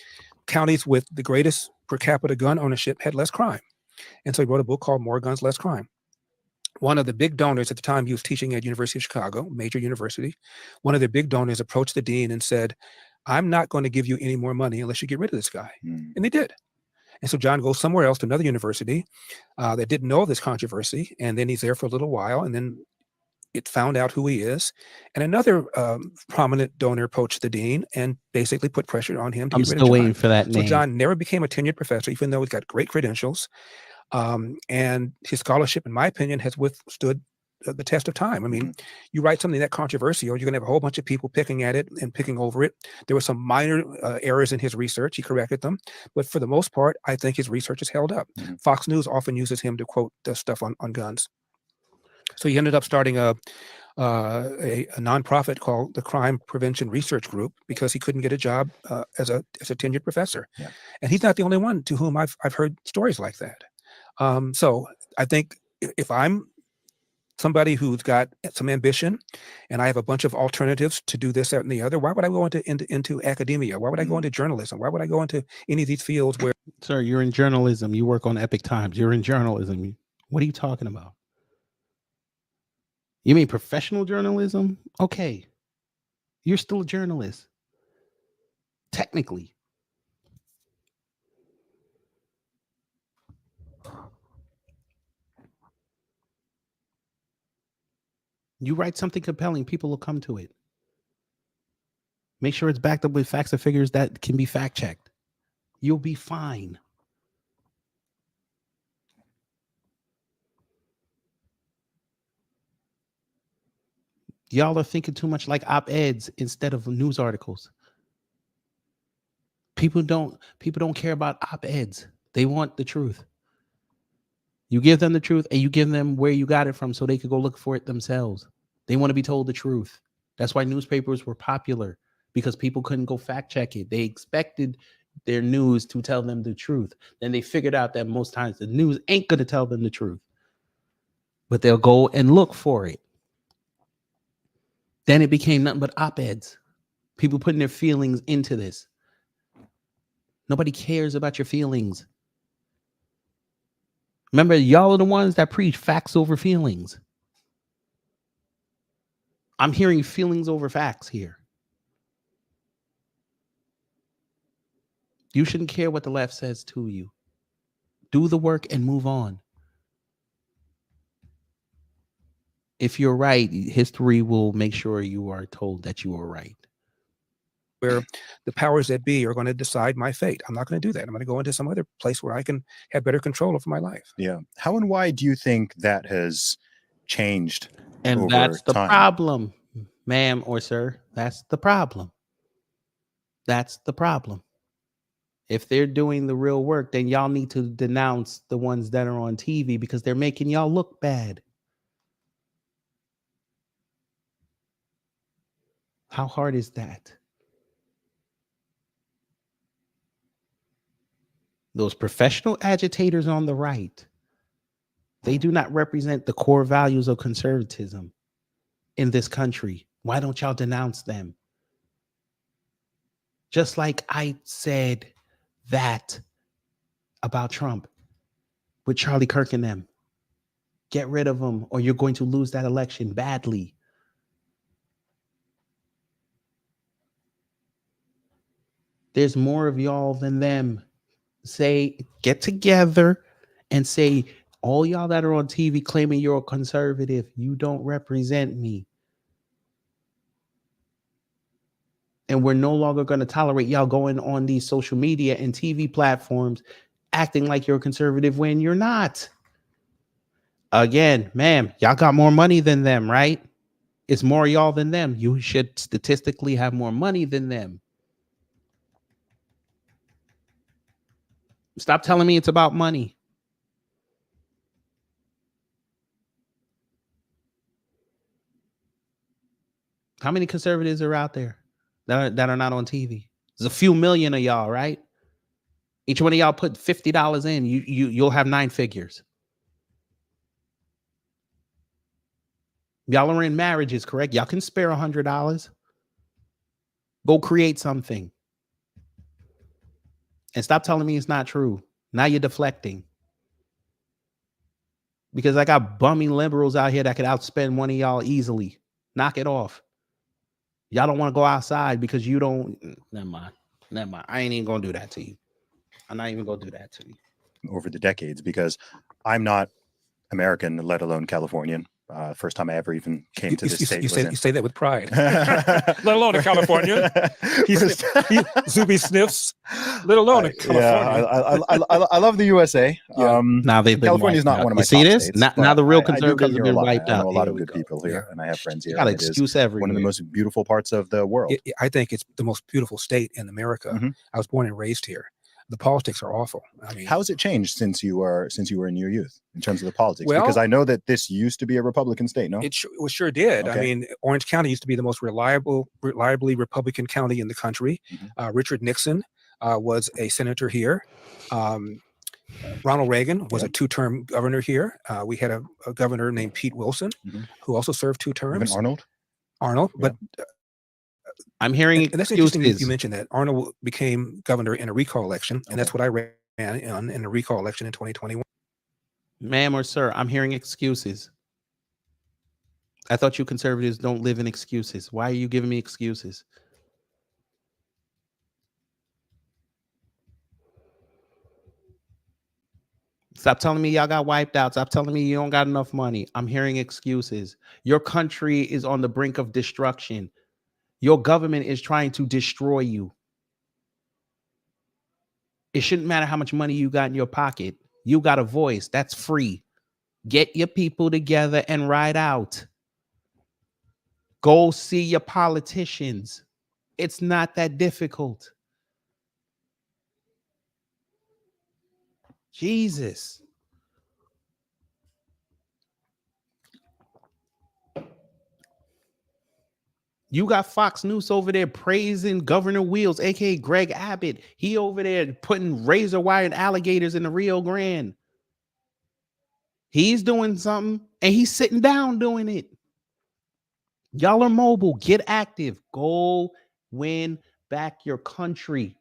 counties with the greatest per capita gun ownership had less crime. And so he wrote a book called More Guns, Less Crime. One of the big donors at the time, he was teaching at University of Chicago, major university. One of the big donors approached the dean and said, I'm not going to give you any more money unless you get rid of this guy. And they did. And so John goes somewhere else to another university that didn't know of this controversy. And then he's there for a little while. And then it found out who he is. And another prominent donor approached the dean and basically put pressure on him to I'm get rid of still John. waiting for that name. So John never became a tenured professor, even though he's got great credentials. And his scholarship, in my opinion, has withstood the test of time. I mean, you write something that controversial, you're going to have a whole bunch of people picking at it and picking over it. There were some minor errors in his research. He corrected them. But for the most part, I think his research has held up. Fox News often uses him to quote stuff on guns. So he ended up starting a nonprofit called the Crime Prevention Research Group because he couldn't get a job as a tenured professor. Yeah. And he's not the only one to whom I've heard stories like that. So I think if I'm somebody who's got some ambition and I have a bunch of alternatives to do this, that, and the other, why would I go into academia? Why would I go into journalism? Why would I go into any of these fields where... Sir, you're in journalism. You work on Epic Times. You're in journalism. What are you talking about? You mean professional journalism? Okay. You're still a journalist. Technically. You write something compelling, people will come to it. Make sure it's backed up with facts and figures that can be fact checked. You'll be fine. Y'all are thinking too much like op-eds instead of news articles. People don't care about op-eds. They want the truth. You give them the truth and you give them where you got it from so they could go look for it themselves. They want to be told the truth. That's why newspapers were popular, because people couldn't go fact check it. They expected their news to tell them the truth. Then they figured out that most times the news ain't going to tell them the truth, but they'll go and look for it. Then it became nothing but op-eds. People putting their feelings into this. Nobody cares about your feelings. Remember, y'all are the ones that preach facts over feelings. I'm hearing feelings over facts here. You shouldn't care what the left says to you. Do the work and move on. If you're right, history will make sure you are told that you are right. Where the powers that be are going to decide my fate. I'm not going to do that. I'm going to go into some other place where I can have better control over my life. Yeah. How and why do you think that has changed? And that's the problem, ma'am or sir. That's the problem. That's the problem. If they're doing the real work, then y'all need to denounce the ones that are on TV because they're making y'all look bad. How hard is that? Those professional agitators on the right, they do not represent the core values of conservatism in this country. Why don't y'all denounce them? Just like I said that about Trump with Charlie Kirk and them. Get rid of them or you're going to lose that election badly. There's more of y'all than them. Say, get together and say, all y'all that are on TV claiming you're a conservative, you don't represent me. And we're no longer going to tolerate y'all going on these social media and TV platforms acting like you're a conservative when you're not. Again, ma'am, y'all got more money than them, right? It's more y'all than them. You should statistically have more money than them. Stop telling me it's about money. How many conservatives are out there that are not on TV? There's a few million of y'all, right? Each one of y'all put $50 in, you'll have 9 figures. Y'all are in marriages, correct? Y'all can spare $100. Go create something. And stop telling me it's not true. Now you're deflecting. Because I got bummy liberals out here that could outspend one of y'all easily. Knock it off. Y'all don't want to go outside because you don't. Never mind. I ain't even going to do that to you. I'm not even going to do that to you. Over the decades, because I'm not American, let alone Californian. First time I ever even came to this state. You say that with pride, let alone in California. Zuby sniffs, let alone in California. I love the USA. Yeah. Now they've been California is wiped not out. one of You my see top this? states. Now but the real I do come conservatives here have a been lot. wiped I know out. a lot Here of we good go. people here, and I have friends here. You got an and it is excuse everywhere. one of the most beautiful parts of the world. I think it's the most beautiful state in America. Mhm. I was born and raised here. The politics are awful. I mean, How has it changed since you were in your youth in terms of the politics? Well, because I know that this used to be a Republican state. No, it sure did. I Okay. mean, Orange County used to be the most reliably Republican county in the country. Mhm. Richard Nixon was a senator here. Ronald Reagan was a two-term governor here. We had a governor named Pete Wilson, Mhm. who also served 2 terms. Even Arnold. Yeah. But I'm hearing and that's interesting that excuses. you mentioned that. Arnold became governor in a recall election, and that's what I ran in a recall election in 2021. Ma'am or sir, I'm hearing excuses. I thought you conservatives don't live in excuses. Why are you giving me excuses? Stop telling me y'all got wiped out. Stop telling me you don't got enough money. I'm hearing excuses. Your country is on the brink of destruction. Your government is trying to destroy you. It shouldn't matter how much money you got in your pocket. You got a voice. That's free. Get your people together and ride out. Go see your politicians. It's not that difficult. Jesus. You got Fox News over there praising Governor Wheels, aka Greg Abbott. He over there putting razor wired alligators in the Rio Grande. He's doing something and he's sitting down doing it. Y'all are mobile. Get active. Go win back your country.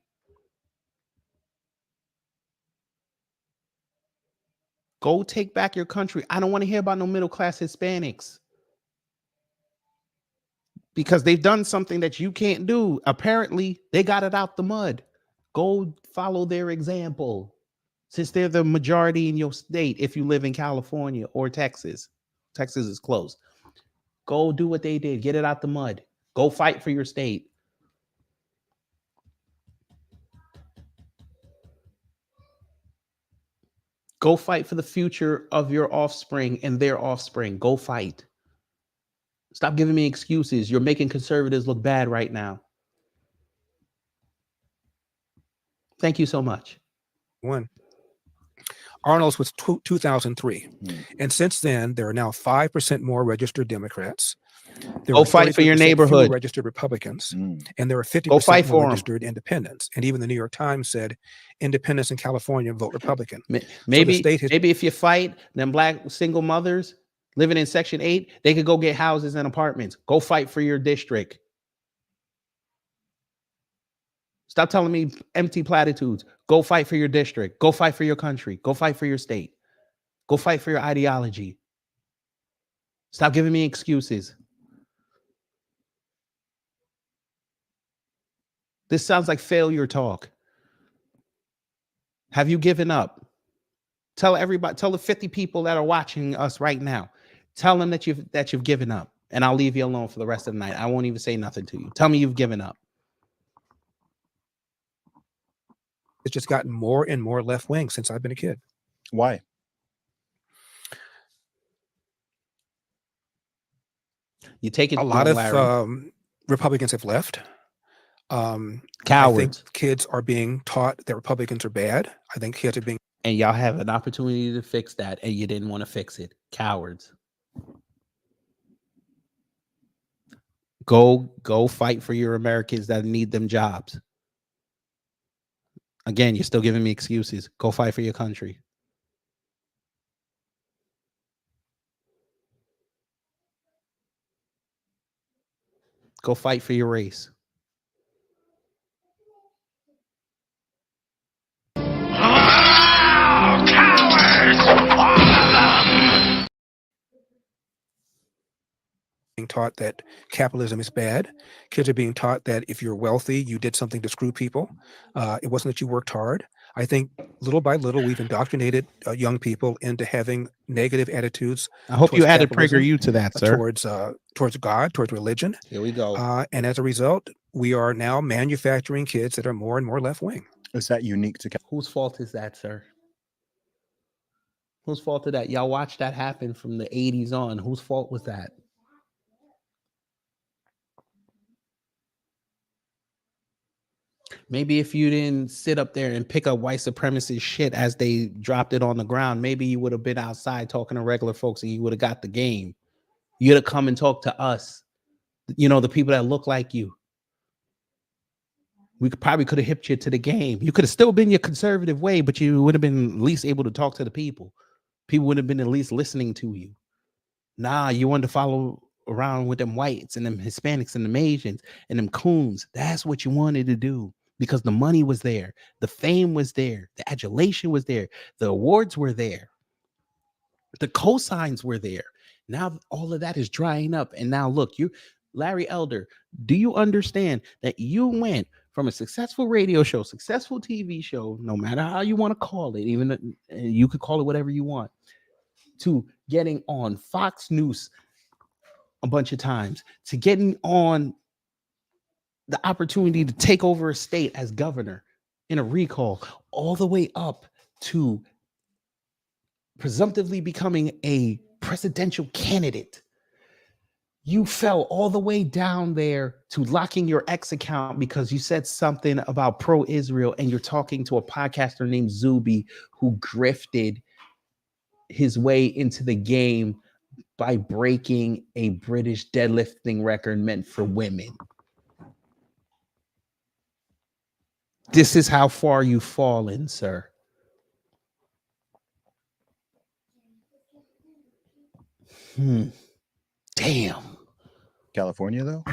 Go take back your country. I don't want to hear about no middle class Hispanics. Because they've done something that you can't do. Apparently, they got it out the mud. Go follow their example. Since they're the majority in your state, if you live in California or Texas. Texas is close. Go do what they did. Get it out the mud. Go fight for your state. Go fight for the future of your offspring and their offspring. Go fight. Stop giving me excuses. You're making conservatives look bad right now. Thank you so much. Arnold's was 2003. And since then, there are now 5% more registered Democrats. There Go are fight for your 33% fewer neighborhood. registered Republicans. Mm. And there are 50% Go fight more for 'em. registered independents. And even the New York Times said independents in California vote Republican. Maybe, state has- maybe if you fight them black single mothers living in Section 8, they could go get houses and apartments. Go fight for your district. Stop telling me empty platitudes. Go fight for your district. Go fight for your country. Go fight for your state. Go fight for your ideology. Stop giving me excuses. This sounds like failure talk. Have you given up? Tell everybody, tell the 50 people that are watching us right now. Tell them that you've given up, and I'll leave you alone for the rest of the night. I won't even say nothing to you. Tell me you've given up. It's just gotten more and more left wing since I've been a kid. Why? You take it. A lot of Larry. Republicans have left. I Cowards. think kids are being taught that Republicans are bad. I think kids are being. And y'all have an opportunity to fix that, and you didn't want to fix it. Cowards. Go fight for your Americans that need them jobs. Again, you're still giving me excuses. Go fight for your country. Go fight for your race. Being taught that capitalism is bad. Kids are being taught that if you're wealthy, you did something to screw people. It wasn't that you worked hard. I think little by little we've indoctrinated young people into having negative attitudes. I hope you towards added capitalism, PragerU to that, sir. towards God, towards religion. Here we go. And as a result, we are now manufacturing kids that are more and more left wing. Is that unique to Whose fault is that, sir? Whose fault is that? Y'all watched that happen from the 80s on. Whose fault was that? Maybe if you didn't sit up there and pick up white supremacist shit as they dropped it on the ground, maybe you would have been outside talking to regular folks and you would have got the game. You'd have come and talked to us, you know, the people that look like you. We probably could have hipped you to the game. You could have still been your conservative way, but you would have been at least able to talk to the people. People would have been at least listening to you. Nah, you wanted to follow around with them whites and them Hispanics and them Asians and them coons. That's what you wanted to do because the money was there. The fame was there. The adulation was there. The awards were there. The cosigns were there. Now all of that is drying up. And now look, Larry Elder, do you understand that you went from a successful radio show, successful TV show, no matter how you want to call it, even you could call it whatever you want, to getting on Fox News a bunch of times, to getting on the opportunity to take over a state as governor in a recall, all the way up to presumptively becoming a presidential candidate. You fell all the way down there to locking your ex account because you said something about pro-Israel and you're talking to a podcaster named Zuby who grifted his way into the game by breaking a British deadlifting record meant for women. This is how far you've fallen, sir. Damn. California, though?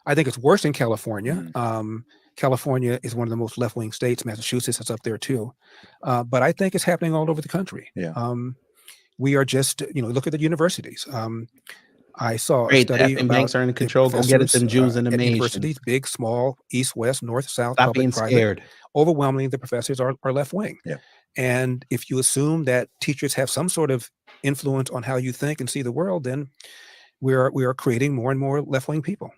I think it's worse in California. California is one of the most left-wing states. Massachusetts is up there too. But I think it's happening all over the country. Yeah. We are just, look at the universities. I saw Great, a study the about banks are in control. Go get it, them Jews in the nation. Universities, big, small, east, west, north, south, Stop public, being private. scared. Overwhelmingly, the professors are left-wing. Yeah. And if you assume that teachers have some sort of influence on how you think and see the world, then we are creating more and more left-wing people.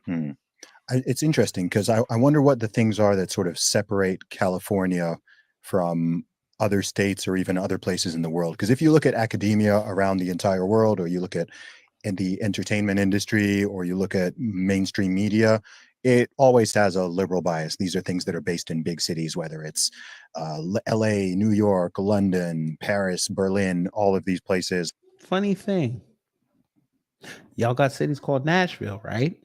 It's interesting because I wonder what the things are that sort of separate California from other states or even other places in the world. Because if you look at academia around the entire world, or you look at in the entertainment industry, or you look at mainstream media, it always has a liberal bias. These are things that are based in big cities, whether it's LA, New York, London, Paris, Berlin, all of these places. Funny thing, y'all got cities called Nashville, right?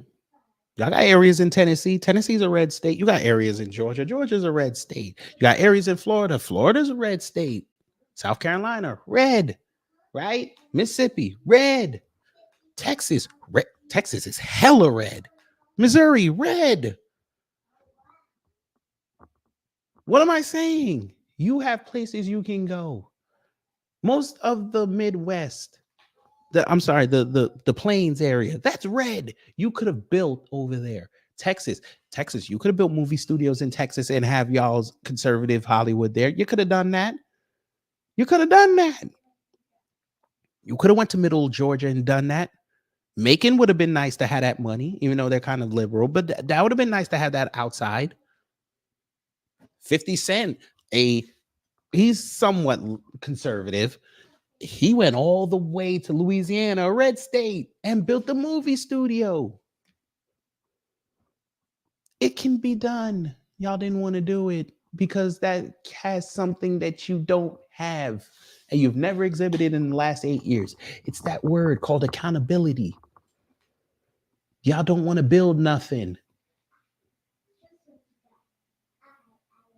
Y'all got areas in Tennessee. Tennessee's a red state. You got areas in Georgia. Georgia's a red state. You got areas in Florida. Florida's a red state. South Carolina, red, right? Mississippi, red. Texas, red. Texas is hella red. Missouri, red. What am I saying? You have places you can go. Most of the Midwest, the Plains area, that's red. You could have built over there. Texas, you could have built movie studios in Texas and have y'all's conservative Hollywood there. You could have done that. You could have done that. You could have went to middle Georgia and done that. Macon would have been nice to have that money, even though they're kind of liberal, but that would have been nice to have that outside. 50 Cent, he's somewhat conservative. He went all the way to Louisiana, a red state, and built a movie studio. It can be done. Y'all didn't want to do it because that has something that you don't have and you've never exhibited in the last 8 years. It's that word called accountability. Y'all don't want to build nothing.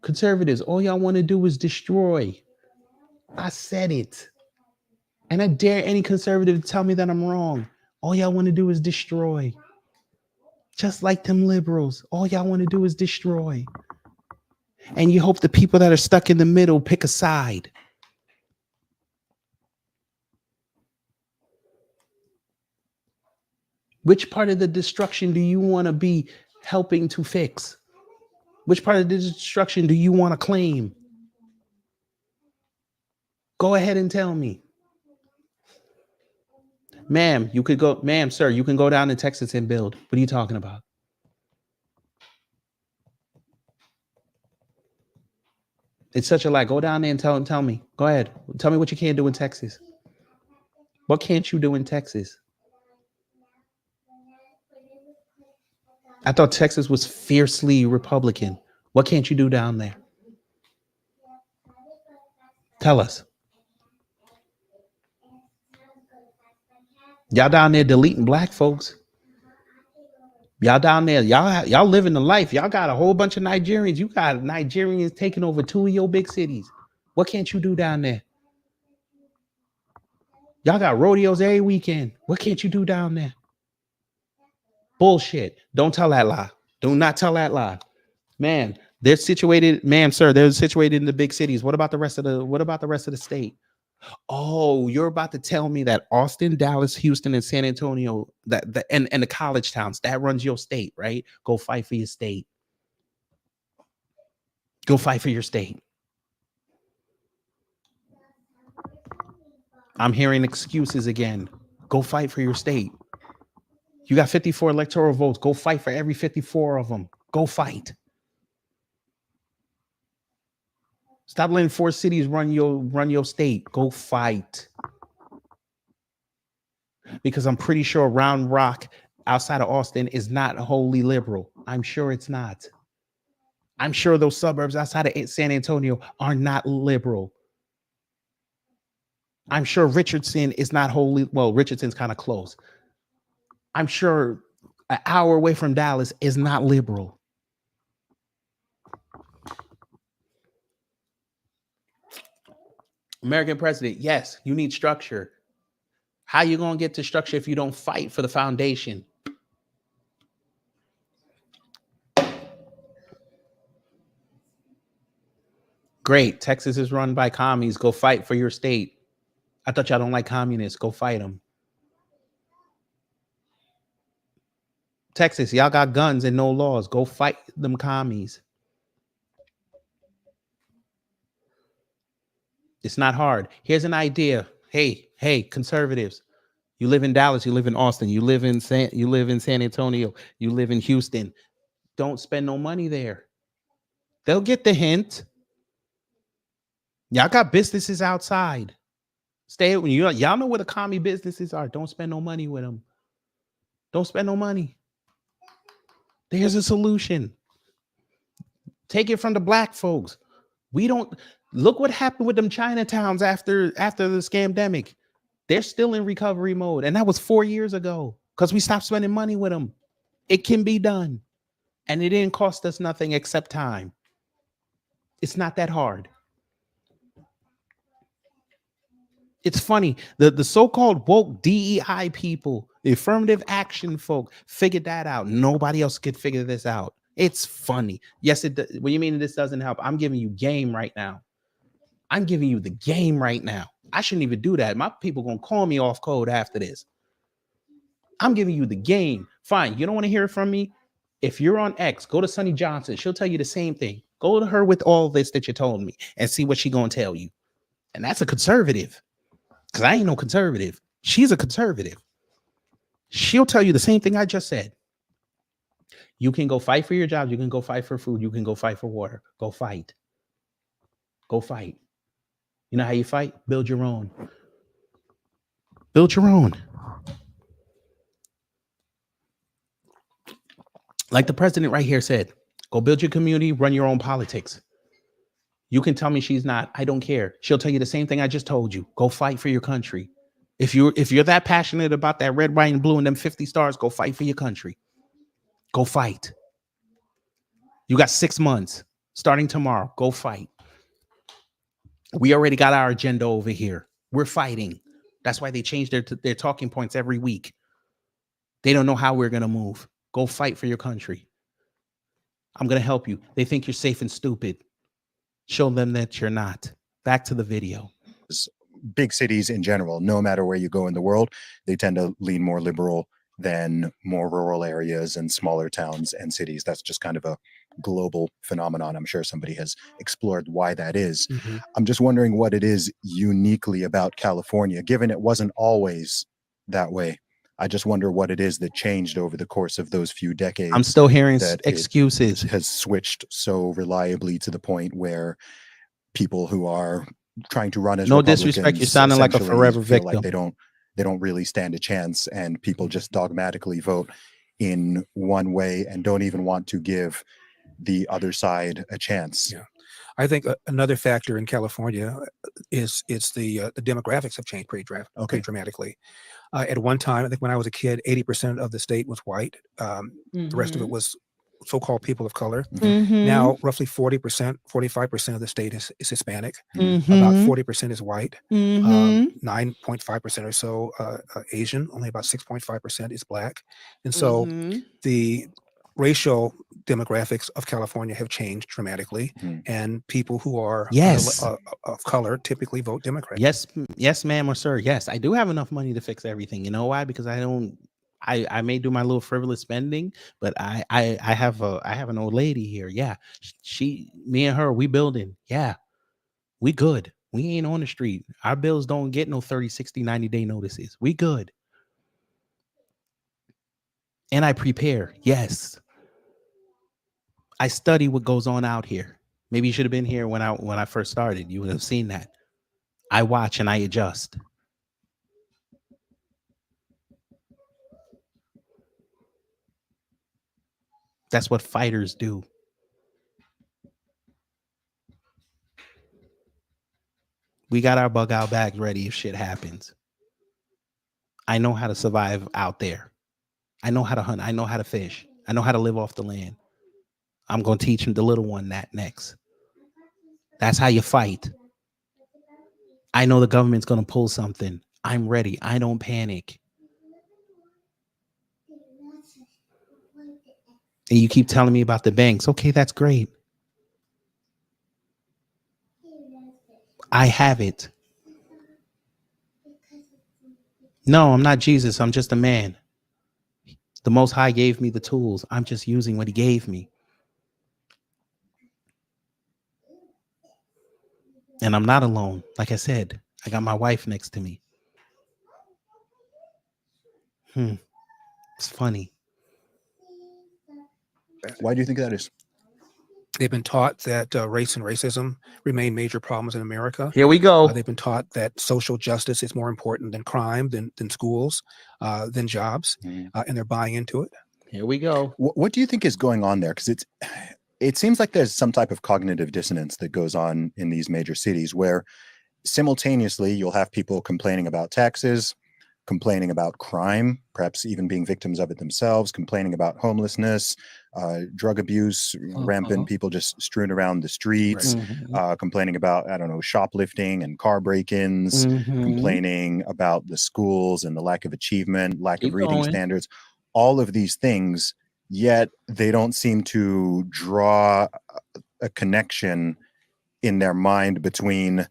Conservatives, all y'all want to do is destroy. I said it. And I dare any conservative to tell me that I'm wrong. All y'all want to do is destroy. Just like them liberals, all y'all want to do is destroy. And you hope the people that are stuck in the middle pick a side. Which part of the destruction do you want to be helping to fix? Which part of the destruction do you want to claim? Go ahead and tell me. Ma'am, you could go, ma'am, sir, you can go down to Texas and build. What are you talking about? It's such a lie. Go down there and tell me. Go ahead. Tell me what you can't do in Texas. What can't you do in Texas? I thought Texas was fiercely Republican. What can't you do down there? Tell us. Y'all down there deleting black folks. Y'all down there, y'all living the life. Y'all got a whole bunch of Nigerians. You got Nigerians taking over 2 of your big cities. What can't you do down there? Y'all got rodeos every weekend. What can't you do down there? Bullshit. Don't tell that lie. Do not tell that lie. Man, they're situated, ma'am, sir, they're situated in the big cities. What about the rest of the state? Oh, you're about to tell me that Austin, Dallas, Houston, and San Antonio, and the college towns, that runs your state, right? Go fight for your state. Go fight for your state. I'm hearing excuses again. Go fight for your state. You got 54 electoral votes. Go fight for every 54 of them. Go fight. Stop letting 4 cities run your state. Go fight. Because I'm pretty sure Round Rock outside of Austin is not wholly liberal. I'm sure it's not. I'm sure those suburbs outside of San Antonio are not liberal. I'm sure Richardson is not wholly, well, Richardson's kind of close. I'm sure an hour away from Dallas is not liberal. American president, yes, you need structure. How you going to get to structure if you don't fight for the foundation? Great. Texas is run by commies. Go fight for your state. I thought y'all don't like communists. Go fight them. Texas, y'all got guns and no laws. Go fight them commies. It's not hard. Here's an idea. Hey, conservatives. You live in Dallas, you live in Austin, you live in San Antonio, you live in Houston. Don't spend no money there. They'll get the hint. Y'all got businesses outside. Stay when y'all know where the commie businesses are. Don't spend no money with them. Don't spend no money. There's a solution. Take it from the black folks. We don't look what happened with them Chinatowns after the scamdemic. They're still in recovery mode. And that was 4 years ago because we stopped spending money with them. It can be done. And it didn't cost us nothing except time. It's not that hard. It's funny. The so-called woke DEI people, the affirmative action folk, figured that out. Nobody else could figure this out. It's funny. Yes, it does. What do you mean this doesn't help? I'm giving you game right now. I'm giving you the game right now. I shouldn't even do that. My people gonna call me off code after this. I'm giving you the game. Fine. You don't want to hear it from me? If you're on X, go to Sunny Johnson. She'll tell you the same thing. Go to her with all this that you told me and see what she gonna tell you. And that's a conservative. Because I ain't no conservative. She's a conservative. She'll tell you the same thing I just said. You can go fight for your job. You can go fight for food. You can go fight for water. Go fight. Go fight. You know how you fight? Build your own. Build your own. Like the president right here said, go build your community, run your own politics. You can tell me she's not. I don't care. She'll tell you the same thing I just told you. Go fight for your country. If you're that passionate about that red, white, and blue and them 50 stars, go fight for your country. Go fight. You got 6 months starting tomorrow. Go fight. We already got our agenda over here. We're fighting. That's why they change their talking points every week. They don't know how we're going to move. Go fight for your country. I'm going to help you. They think you're safe and stupid. Show them that you're not. Back to the video. Big cities in general, no matter where you go in the world, they tend to lean more liberal than more rural areas and smaller towns and cities. That's just kind of a global phenomenon. I'm sure somebody has explored why that is. Mhm. I'm just wondering what it is uniquely about California, given it wasn't always that way. I just wonder what it is that changed over the course of those few decades. I'm still hearing that excuses. it has switched so reliably to the point where people who are trying to run as No disrespect, you're Republicans sounding like a essentially forever feel like victim. they don't really stand a chance, and people just dogmatically vote in one way and don't even want to give the other side a chance. Yeah. I think another factor in California is the demographics have changed pretty dramatically. At one time, I think when I was a kid, 80% of the state was white. The rest of it was so-called people of color. Now, roughly 40%, 45% of the state is Hispanic. About 40% is white. 9.5% or so Asian. Only about 6.5% is black. And so the racial demographics of California have changed dramatically, and people who are of color typically vote Democrat. Yes, ma'am or sir. Yes, I do have enough money to fix everything. You know why? Because I may do my little frivolous spending, but I have an old lady here. Yeah, me and her, we building. Yeah, we good. We ain't on the street. Our bills don't get no 30, 60, 90-day notices. We good. And I prepare. Yes. I study what goes on out here. Maybe you should have been here when I first started. You would have seen that. I watch and I adjust. That's what fighters do. We got our bug out bags ready if shit happens. I know how to survive out there. I know how to hunt. I know how to fish. I know how to live off the land. I'm going to teach the little one that next. That's how you fight. I know the government's going to pull something. I'm ready. I don't panic. And you keep telling me about the banks. Okay, that's great. I have it. No, I'm not Jesus. I'm just a man. The Most High gave me the tools. I'm just using what he gave me. And I'm not alone. Like I said, I got my wife next to me. It's funny. Why do you think that is? They've been taught that race and racism remain major problems in America. Here we go. They've been taught that social justice is more important than crime, than schools, than jobs, and they're buying into it. Here we go. What do you think is going on there? Because it seems like there's some type of cognitive dissonance that goes on in these major cities where simultaneously you'll have people complaining about taxes, complaining about crime, perhaps even being victims of it themselves, complaining about homelessness, drug abuse, rampant, people just strewn around the streets, complaining about, I don't know, shoplifting and car break-ins, complaining about the schools and the lack of achievement, lack of reading standards, all of these things, yet they don't seem to draw a connection in their mind between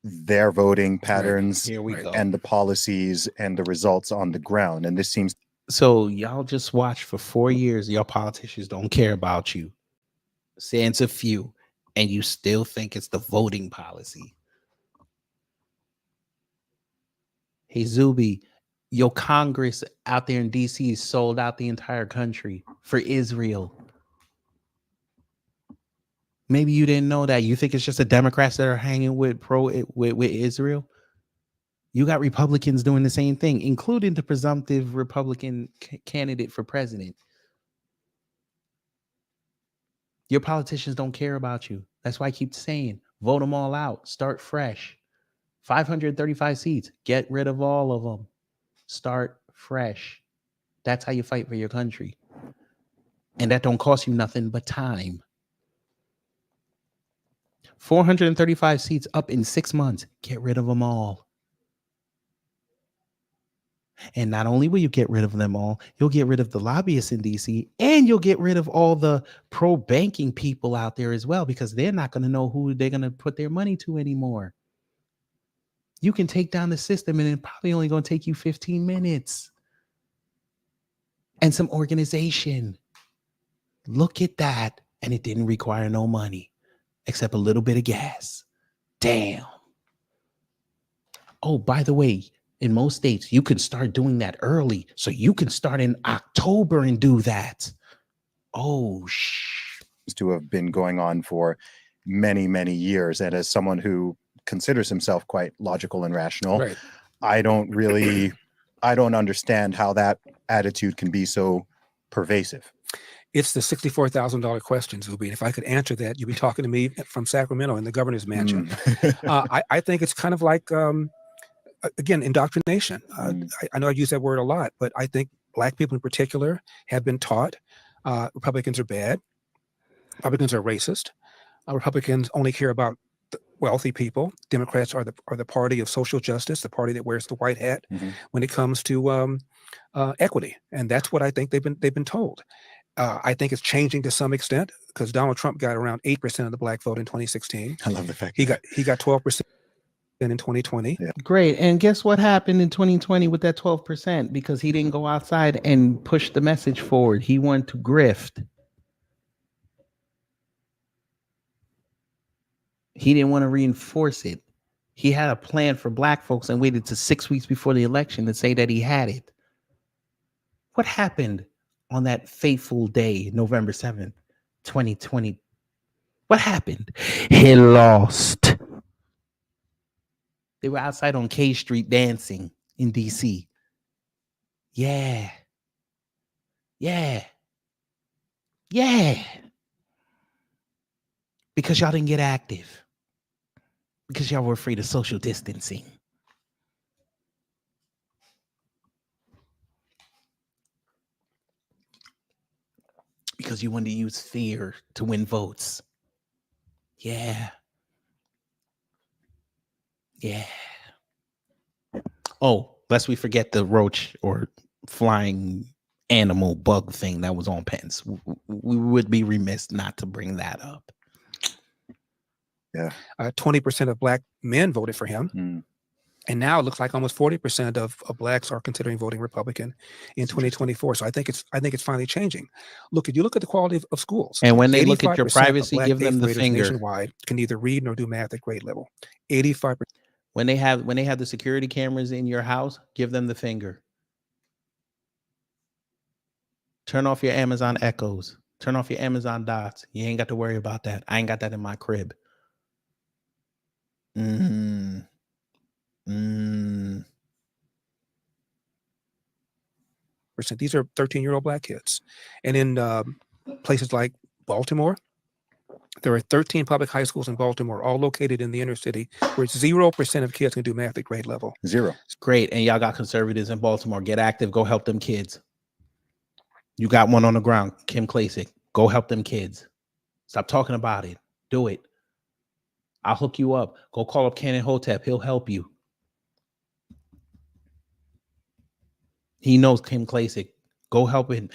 their voting patterns and the policies and the results on the ground. And this seems so y'all just watch for 4 years. Your politicians don't care about you. Sans a few, and you still think it's the voting policy. Hey, Zuby, your Congress out there in DC sold out the entire country for Israel. Maybe you didn't know that. You think it's just the Democrats that are hanging with Israel? You got Republicans doing the same thing, including the presumptive Republican candidate for president. Your politicians don't care about you. That's why I keep saying, vote them all out. Start fresh. 535 seats. Get rid of all of them. Start fresh. That's how you fight for your country. And that don't cost you nothing but time. 435 seats up in 6 months. Get rid of them all. And not only will you get rid of them all, you'll get rid of the lobbyists in DC, and you'll get rid of all the pro-banking people out there as well, because they're not going to know who they're going to put their money to anymore. You can take down the system, and it's probably only going to take you 15 minutes. and some organization. Look at that. And it didn't require no money except a little bit of gas. Damn. Oh, by the way, in most states, you can start doing that early. So you can start in October and do that. Oh, to have been going on for many, many years. And as someone who considers himself quite logical and rational, Right. I don't understand how that attitude can be so pervasive. It's the $64,000 question, Zuby. And if I could answer that, you'd be talking to me from Sacramento in the governor's mansion. I think it's kind of like, again, indoctrination. I know I use that word a lot, but I think Black people in particular have been taught Republicans are bad. Republicans are racist. Republicans only care about the wealthy people. Democrats are the party of social justice, the party that wears the white hat when it comes to equity, and that's what I think they've been told. I think it's changing to some extent because Donald Trump got around 8% of the Black vote in 2016. I love the fact he got 12% in 2020. Yeah. great. And guess what happened in 2020 with that 12%? Because he didn't go outside and push the message forward. He wanted to grift. He didn't want to reinforce it. He had a plan for Black folks and waited to 6 weeks before the election to say that he had it. What happened on that fateful day, November 7th, 2020? What happened? He lost. They were outside on K Street dancing in DC. Yeah. Yeah. Yeah. Because y'all didn't get active. Because y'all were afraid of social distancing. Because you wanted to use fear to win votes. Yeah. Yeah. Oh, lest we forget the roach or flying animal bug thing that was on Pence. We would be remiss not to bring that up. Yeah. 20% of Black men voted for him. And now it looks like almost 40% of Blacks are considering voting Republican in 2024. So I think it's finally changing. Look at the quality of schools. And when they look at your 85% of privacy, Black give them eighth the graders finger. nationwide can neither read nor do math at grade level. 85%. When they have the security cameras in your house, give them the finger. Turn off your Amazon Echoes. Turn off your Amazon Dots. You ain't got to worry about that. I ain't got that in my crib. These are 13-year-old Black kids. And in places like Baltimore, there are 13 public high schools in Baltimore, all located in the inner city, where 0% of kids can do math at grade level. Zero. It's great. And y'all got conservatives in Baltimore. Get active. Go help them kids. You got one on the ground, Kim Klacik. Go help them kids. Stop talking about it. Do it. I'll hook you up. Go call up Canon Hotep. He'll help you. He knows Kim Klacik. Go help him.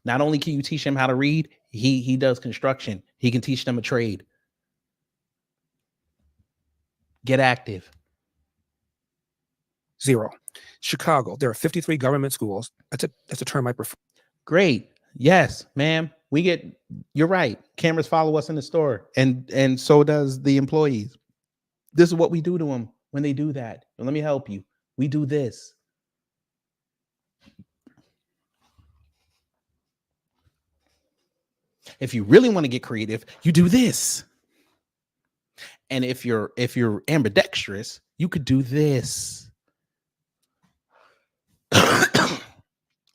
Not only can you teach him how to read, he does construction. He can teach them a trade. Get active. 0. Chicago, there are 53 government schools. That's a term I prefer. Great. Yes, ma'am. You're right. Cameras follow us in the store, and so does the employees. This is what we do to them when they do that. Let me help you. We do this. If you really want to get creative, you do this. And if you're ambidextrous, you could do this.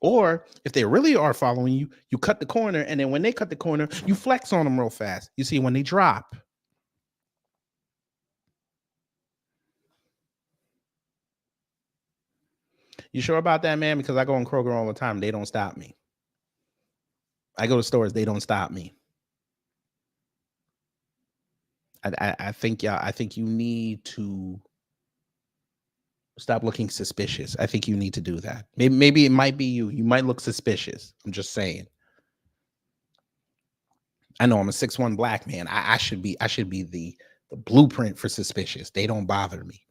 Or if they really are following you, you cut the corner, and then when they cut the corner, you flex on them real fast. You see when they drop. You sure about that, man? Because I go in Kroger all the time. They don't stop me. I go to stores. They don't stop me. I think you need to stop looking suspicious. I think you need to do that. Maybe it might be you. You might look suspicious. I'm just saying. I know I'm a 6'1" Black man. I should be the blueprint for suspicious. They don't bother me.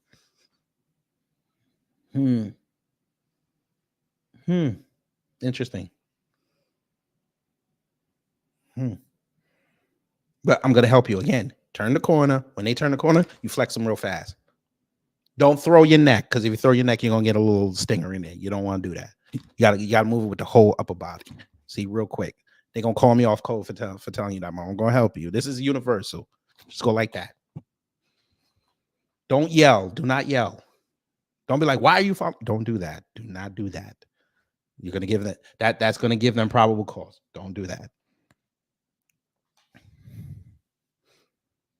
Interesting. But I'm going to help you again. Turn the corner. When they turn the corner, you flex them real fast. Don't throw your neck, because if you throw your neck, you're going to get a little stinger in there. You don't want to do that. You gotta move it with the whole upper body. See, real quick. They're going to call me off code for telling you that. I'm going to help you. This is universal. Just go like that. Don't yell. Do not yell. Don't be like, why are you following? Don't do that. Do not do that. You're going to give that's going to give them probable cause. Don't do that.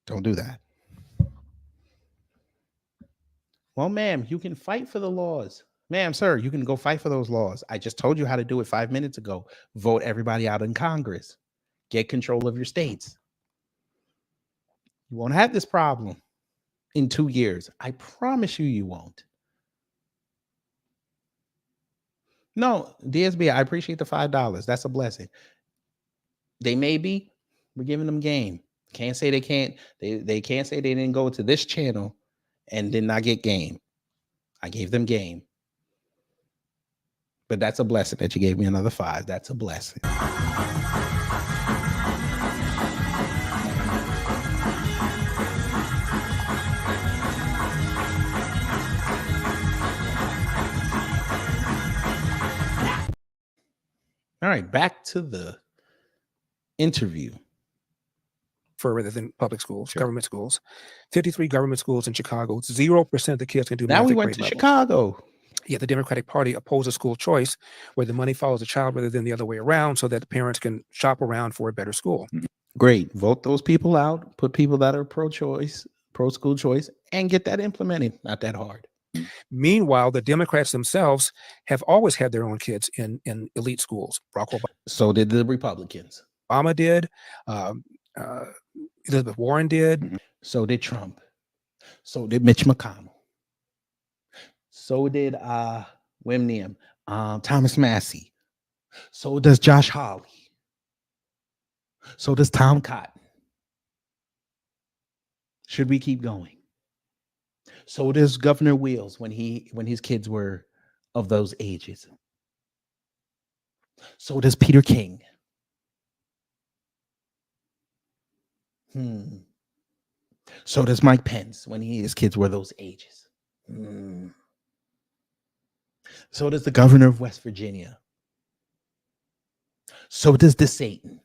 Don't do that. Well, ma'am, you can fight for the laws. Ma'am, sir, you can go fight for those laws. I just told you how to do it 5 minutes ago. Vote everybody out in Congress. Get control of your states. You won't have this problem in 2 years. I promise you, you won't. No, DSB, I appreciate the $5. That's a blessing. They may be. We're giving them game. Can't say they can't. They can't say they didn't go to this channel and did not get game. I gave them game. But that's a blessing that you gave me another 5. That's a blessing. All right, back to the interview. Rather than public schools, government schools. 53 government schools in Chicago. 0% of the kids can do math. Now we went to Chicago. Yet the Democratic Party opposes school choice, where the money follows the child rather than the other way around, so that the parents can shop around for a better school. Great. Vote those people out. Put people that are pro-choice, pro-school choice, and get that implemented. Not that hard. Meanwhile, the Democrats themselves have always had their own kids in elite schools. Barack Obama. So did the Republicans. Obama did. Elizabeth Warren did. So did Trump. So did Mitch McConnell. So did Wim Neum, Thomas Massey. So does Josh Hawley. So does Tom Cotton. Should we keep going? So does Governor Wheels when his kids were of those ages. So does Peter King. So does Mike Pence when his kids were those ages. So does the governor of West Virginia. So does DeSatan.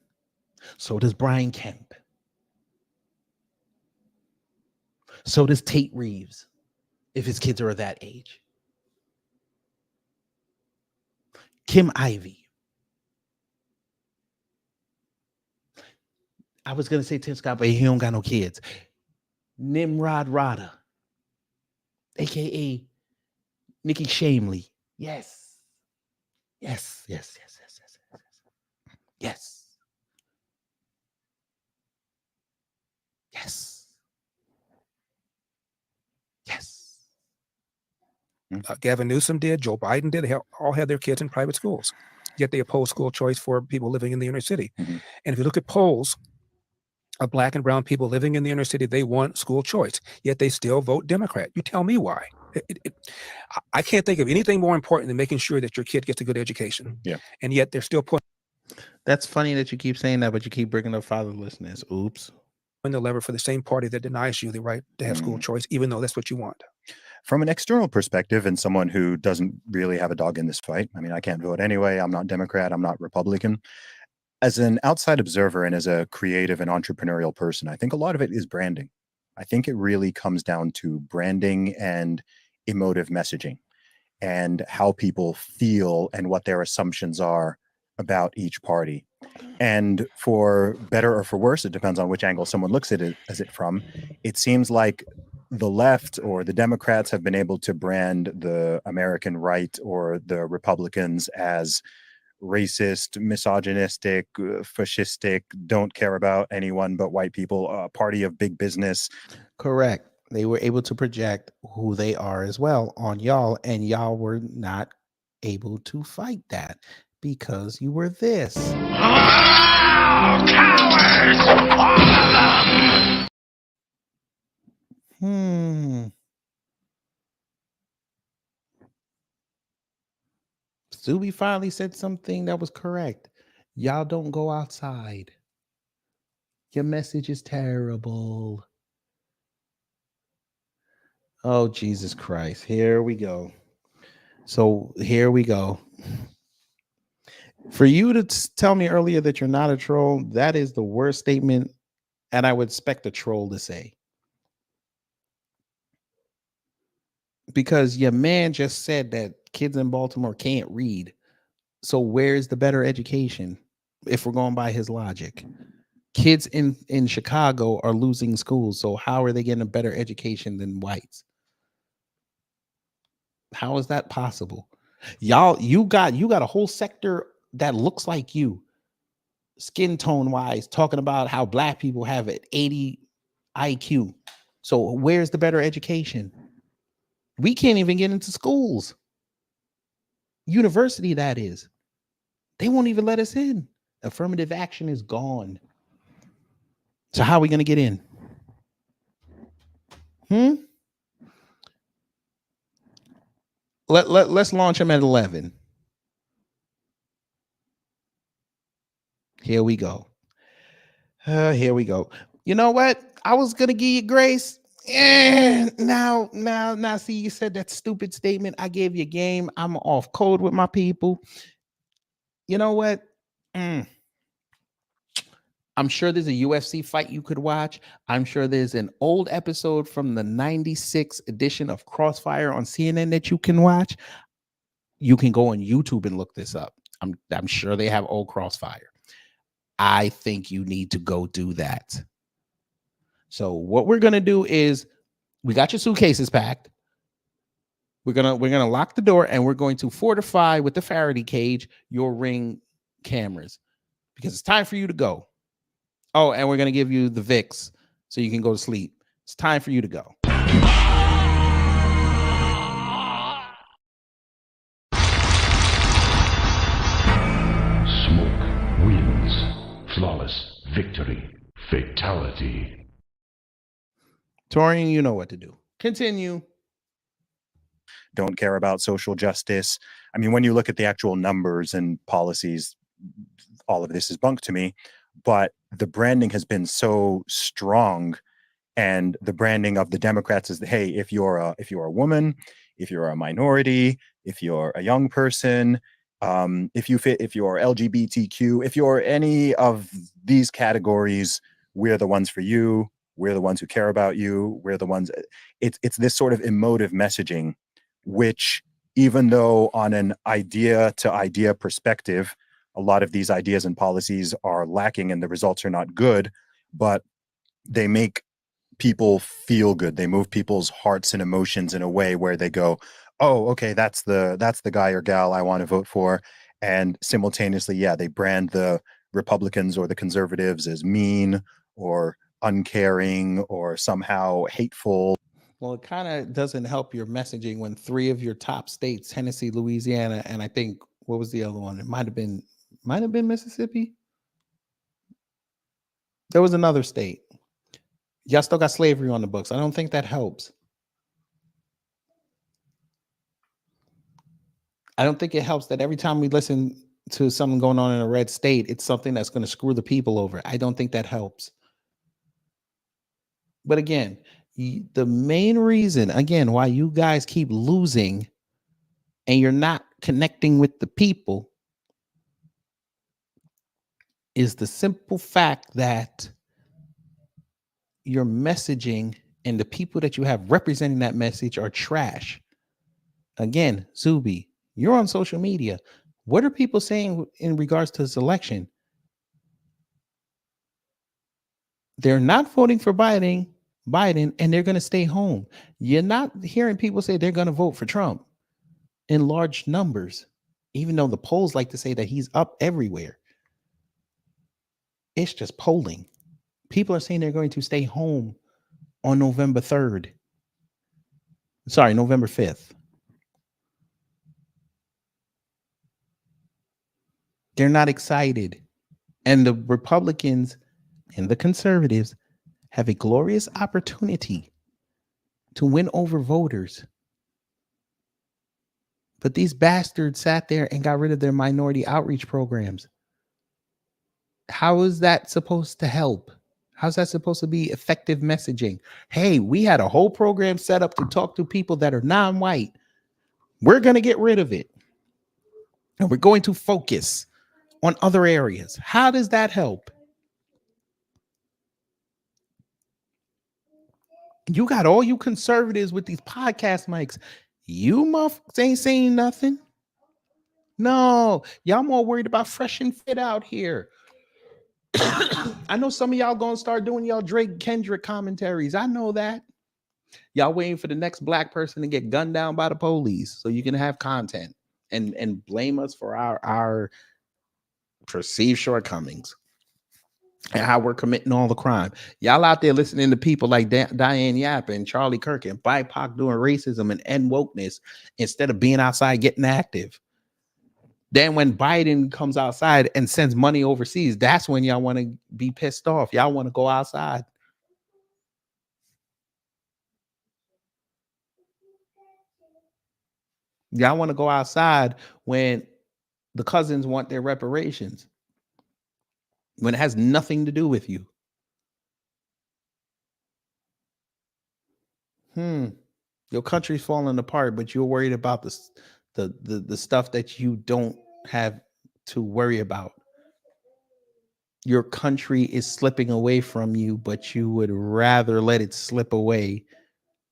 So does Brian Kemp. So does Tate Reeves, if his kids are of that age. Kim Ivey. I was going to say Tim Scott, but he don't got no kids. Nimrod Rada, a.k.a. Nikki Shamley. Yes. Yes, yes, yes, yes, yes, yes. Yes. Yes. Yes. Gavin Newsom did. Joe Biden did. They all had their kids in private schools. Yet they oppose school choice for people living in the inner city. And if you look at polls of Black and brown people living in the inner city, they want school choice. Yet they still vote Democrat. You tell me why. I can't think of anything more important than making sure that your kid gets a good education. Yeah. And yet they're still putting. That's funny that you keep saying that, but you keep bringing up fatherlessness. Oops. The lever for the same party that denies you the right to have school choice, even though that's what you want. From an external perspective, and someone who doesn't really have a dog in this fight, I mean, I can't vote anyway. I'm not Democrat. I'm not Republican. As an outside observer and as a creative and entrepreneurial person, I think a lot of it is branding. I think it really comes down to branding and emotive messaging and how people feel and what their assumptions are about each party. And for better or for worse, it depends on which angle someone looks at it from. It seems like the left or the Democrats have been able to brand the American right or the Republicans as racist, misogynistic, fascistic, don't care about anyone but white people, a party of big business. Correct. They were able to project who they are as well on y'all, and y'all were not able to fight that because you were this. Oh, cowards! All of them! Zuby finally said something that was correct. Y'all don't go outside. Your message is terrible. Oh, Jesus Christ. Here we go. So here we go. For you to tell me earlier that you're not a troll, that is the worst statement, and I would expect a troll to say. Because your man just said that kids in Baltimore can't read. So where's the better education if we're going by his logic? Kids in Chicago are losing schools. So how are they getting a better education than whites? How is that possible? Y'all, you got a whole sector that looks like you, skin tone wise, talking about how black people have an 80 IQ. So where's the better education? We can't even get into schools. University, that is. They won't even let us in. Affirmative action is gone. So how are we going to get in? Let's launch them at 11. Here we go. Here we go. You know what? I was going to give you grace. Now, see, you said that stupid statement. I gave you a game. I'm off code with my people. You know what? I'm sure there's a UFC fight you could watch. I'm sure there's an old episode from the 96 edition of Crossfire on CNN that you can watch. You can go on YouTube and look this up. I'm sure they have old Crossfire. I think you need to go do that. So what we're going to do is we got your suitcases packed. We're going to lock the door and we're going to fortify with the Faraday cage your Ring cameras because it's time for you to go. Oh, and we're going to give you the Vicks so you can go to sleep. It's time for you to go. Smoke wins. Flawless victory. Fatality. Torian, you know what to do. Continue. Don't care about social justice. I mean, when you look at the actual numbers and policies, all of this is bunk to me, but the branding has been so strong, and the branding of the Democrats is, hey, if you're a woman, if you're a minority, if you're a young person, if you're LGBTQ, if you're any of these categories, we're the ones for you. We're the ones who care about you. We're the ones. It's this sort of emotive messaging, which, even though on an idea to idea perspective, a lot of these ideas and policies are lacking and the results are not good, but they make people feel good. They move people's hearts and emotions in a way where they go, oh, okay, that's the guy or gal I want to vote for. And simultaneously, yeah, they brand the Republicans or the conservatives as mean or uncaring or somehow hateful. Well, it kind of doesn't help your messaging when 3 of your top states, Tennessee, Louisiana, and I think, what was the other one? It might have been Mississippi. There was another state. Y'all still got slavery on the books. I don't think that helps. I don't think it helps that every time we listen to something going on in a red state, it's something that's going to screw the people over. I don't think that helps. But again, the main reason, again, why you guys keep losing and you're not connecting with the people is the simple fact that your messaging and the people that you have representing that message are trash. Again, Zuby, you're on social media. What are people saying in regards to this election? They're not voting for Biden, and they're going to stay home. You're not hearing people say they're going to vote for Trump in large numbers, even though the polls like to say that he's up everywhere. It's just polling. People are saying they're going to stay home on November 3rd. Sorry, November 5th. They're not excited. And the Republicans and the conservatives have a glorious opportunity to win over voters. But these bastards sat there and got rid of their minority outreach programs. How is that supposed to help? How's that supposed to be effective messaging? Hey, we had a whole program set up to talk to people that are non-white. We're going to get rid of it. And we're going to focus on other areas. How does that help? You got all you conservatives with these podcast mics. You motherfuckers ain't saying nothing. No, y'all more worried about fresh and fit out here. I know some of y'all gonna start doing y'all Drake Kendrick commentaries. I know that. Y'all waiting for the next black person to get gunned down by the police so you can have content and blame us for our perceived shortcomings and how we're committing all the crime. Y'all out there listening to people like Diane Yap and Charlie Kirk and BIPOC doing racism and end wokeness instead of being outside getting active. Then when Biden comes outside and sends money overseas, that's when y'all want to be pissed off. Y'all want to go outside. Y'all want to go outside when the cousins want their reparations, when it has nothing to do with you. Your country's falling apart, but you're worried about the stuff that you don't have to worry about. Your country is slipping away from you, but you would rather let it slip away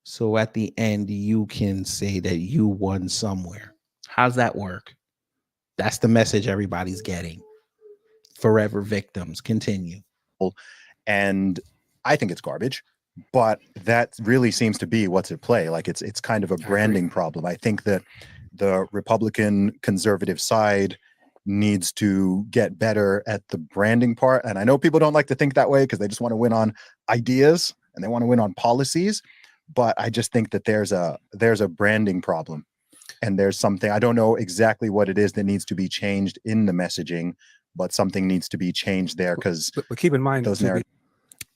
so at the end you can say that you won somewhere. How's that work? That's the message everybody's getting. Forever victims. Continue. And I think it's garbage, but that really seems to be what's at play. Like it's kind of a branding problem. I think that the Republican conservative side needs to get better at the branding part. And I know people don't like to think that way because they just want to win on ideas and they want to win on policies. But I just think that there's a branding problem. And there's something, I don't know exactly what it is that needs to be changed in the messaging, but something needs to be changed there because but keep in mind, those narratives.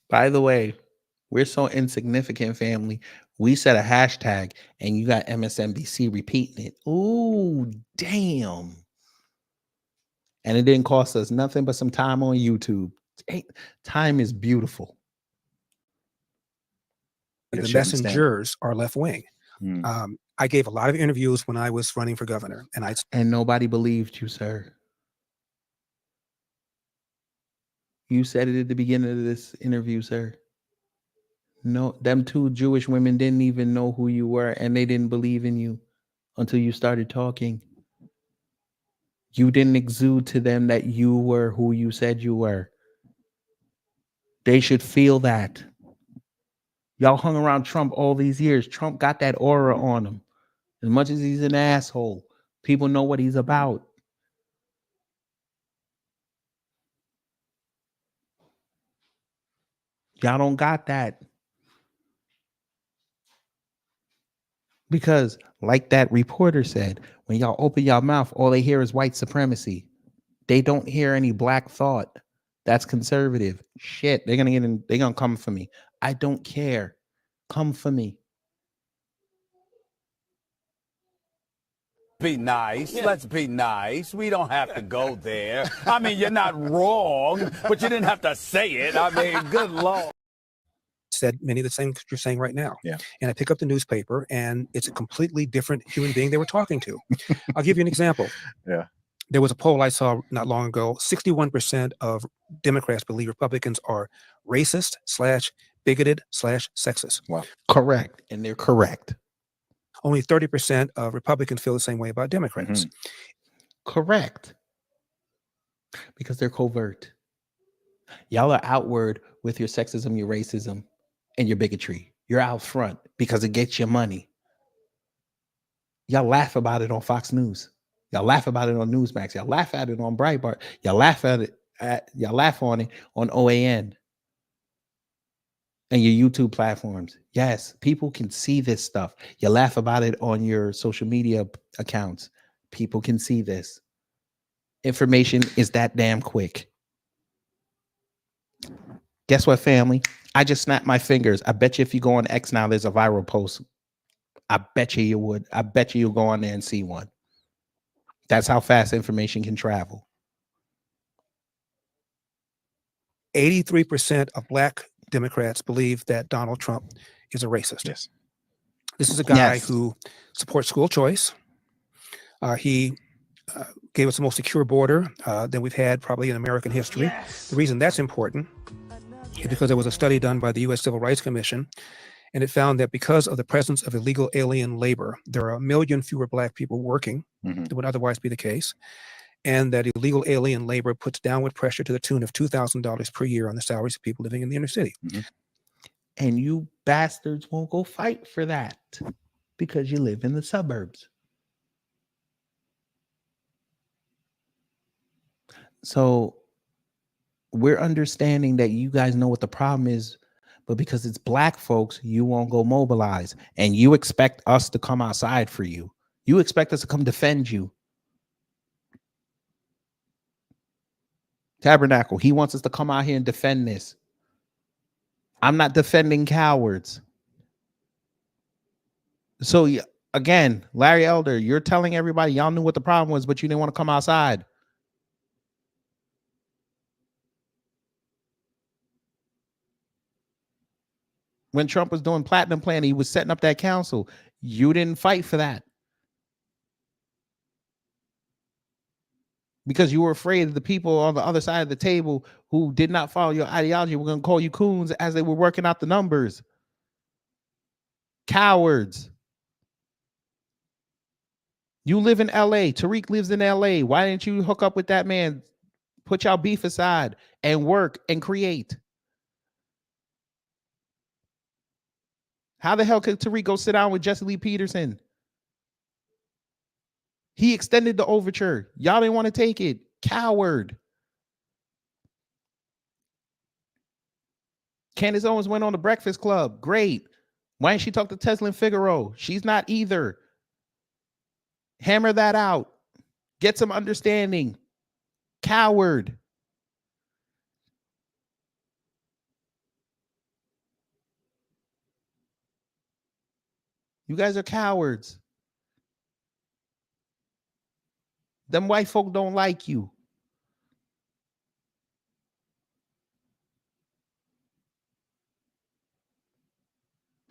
By the way, we're so insignificant, family. We set a hashtag and you got MSNBC repeating it. Ooh, damn. And it didn't cost us nothing but some time on YouTube. Time is beautiful. The messengers are left wing. I gave a lot of interviews when I was running for governor, and nobody believed you, sir. You said it at the beginning of this interview, sir. No, them two Jewish women didn't even know who you were, and they didn't believe in you until you started talking. You didn't exude to them that you were who you said you were. They should feel that. Y'all hung around Trump all these years. Trump got that aura on him. As much as he's an asshole, people know what he's about. Y'all don't got that. Because like that reporter said, when y'all open y'all mouth, all they hear is white supremacy. They don't hear any black thought. That's conservative. Shit, they're gonna come for me. I don't care. Come for me. Be nice. Yeah. Let's be nice. We don't have to go there. I mean, you're not wrong, but you didn't have to say it. I mean, good Lord. Said many of the things you're saying right now. Yeah. And I pick up the newspaper and it's a completely different human being they were talking to. I'll give you an example. Yeah. There was a poll I saw not long ago. 61% of Democrats believe Republicans are racist / bigoted / sexist. Wow. Correct. And they're correct. Only 30% of Republicans feel the same way about Democrats. Mm-hmm. Correct. Because they're covert. Y'all are outward with your sexism, your racism, and your bigotry. You're out front because it gets you money. Y'all laugh about it on Fox News. Y'all laugh about it on Newsmax. Y'all laugh at it on Breitbart. Y'all laugh on it on OAN and your YouTube platforms. Yes, people can see this stuff. You laugh about it on your social media accounts. People can see this. Information is that damn quick. Guess what, family? I just snapped my fingers. I bet you if you go on X now, there's a viral post. I bet you would. I bet you'll go on there and see one. That's how fast information can travel. 83% of black Democrats believe that Donald Trump is a racist. Yes. This is a guy Yes. who supports school choice. He gave us the most secure border than we've had probably in American history. Yes. The reason that's important is because there was a study done by the U.S. Civil Rights Commission, and it found that because of the presence of illegal alien labor, there are 1 million fewer black people working than would otherwise be the case, and that illegal alien labor puts downward pressure to the tune of $2,000 per year on the salaries of people living in the inner city. And you bastards won't go fight for that because you live in the suburbs. So we're understanding that you guys know what the problem is, but because it's black folks, you won't go mobilize. And you expect us to come outside for you. You expect us to come defend you. Tabernacle, he wants us to come out here and defend this. I'm not defending cowards. So again, Larry Elder, you're telling everybody y'all knew what the problem was, but you didn't want to come outside. When Trump was doing platinum plan, he was setting up that council. You didn't fight for that because you were afraid of the people on the other side of the table who did not follow your ideology were going to call you coons as they were working out the numbers. Cowards. You live in LA. Tariq lives in LA. Why didn't you hook up with that man? Put y'all beef aside and work and create. How the hell could Tariq go sit down with Jesse Lee Peterson? He extended the overture. Y'all didn't want to take it. Coward. Candace Owens went on the Breakfast Club. Great. Why didn't she talk to Teslin Figaro? She's not either. Hammer that out. Get some understanding. Coward. You guys are cowards. Them white folk don't like you.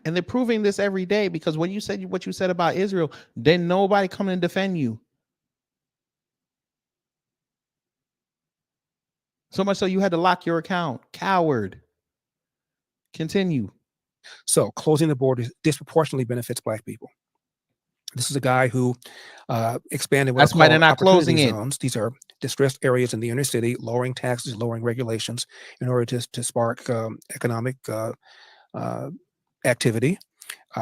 And they're proving this every day because when you said what you said about Israel, then nobody come and defend you. So much so you had to lock your account. Coward. Continue. So closing the border disproportionately benefits black people. This is a guy who expanded what That's are why they're called not opportunity closing it. zones. These are distressed areas in the inner city, lowering taxes, lowering regulations in order to spark economic activity.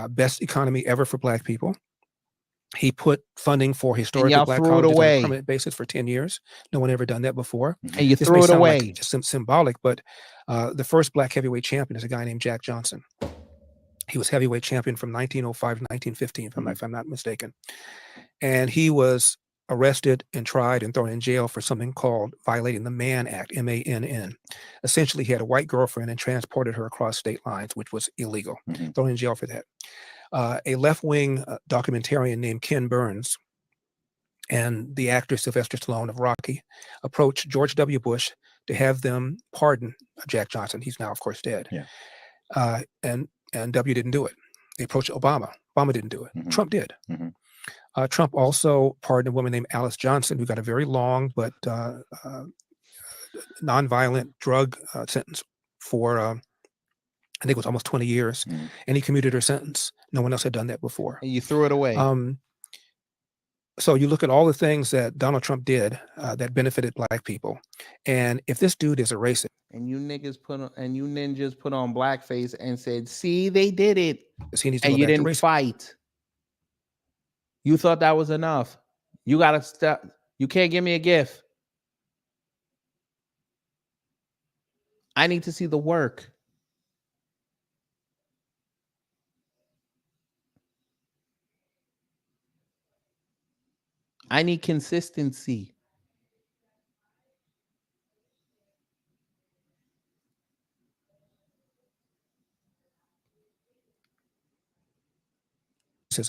Best economy ever for black people. He put funding for historically y'all black threw it colleges on away. a permanent basis for 10 years. No one ever done that before. And you This threw may it sound away. like just symbolic, but the first black heavyweight champion is a guy named Jack Johnson. He was heavyweight champion from 1905 to 1915, if I'm not mistaken. And he was arrested and tried and thrown in jail for something called violating the Mann Act, M-A-N-N. Essentially, he had a white girlfriend and transported her across state lines, which was illegal. Thrown in jail for that. A left-wing documentarian named Ken Burns and the actor Sylvester Stallone of Rocky approached George W. Bush to have them pardon Jack Johnson. He's now, of course, dead. And W didn't do it. They approached Obama. Obama didn't do it. Trump did. Trump also pardoned a woman named Alice Johnson, who got a very long but nonviolent drug sentence for, I think it was almost 20 years. And he commuted her sentence. No one else had done that before. And you threw it away. So you look at all the things that Donald Trump did that benefited black people. And if this dude is a racist, and you niggas and you ninjas put on blackface and said, see, they did it. he needs to And go you back to didn't fight. You thought that was enough. You gotta stop. You can't give me a gift. I need to see the work. I need consistency.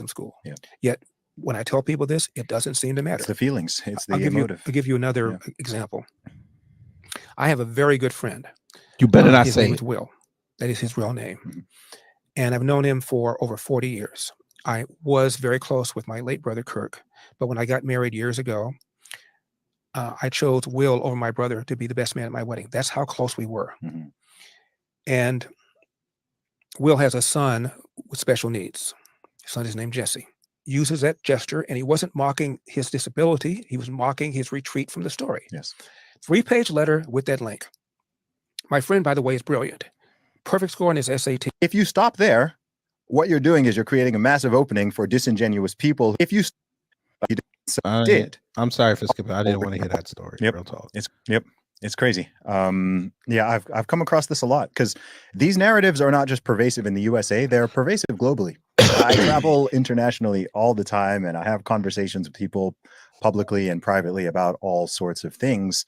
School. Yet when I tell people this, it doesn't seem to matter. It's the feelings. It's the I'll emotive. I'll give you another example. I have a very good friend. You better not his say name it. is Will. That is his real name. Mm-hmm. And I've known him for over 40 years. I was very close with my late brother, Kirk. But when I got married years ago, I chose Will over my brother to be the best man at my wedding. That's how close we were. Mm-hmm. And Will has a son with special needs. His son is named Jesse. Uses that gesture, and he wasn't mocking his disability. He was mocking his retreat from the story. Yes. 3-page letter with that link. My friend, by the way, is brilliant. Perfect score on his SAT. If you stop there, what you're doing is you're creating a massive opening for disingenuous people. If you did. I'm sorry for skipping. I didn't want to hear that story. Yep. Real talk. It's crazy. Yeah, I've come across this a lot because these narratives are not just pervasive in the USA, they're pervasive globally. I travel internationally all the time, and I have conversations with people publicly and privately about all sorts of things.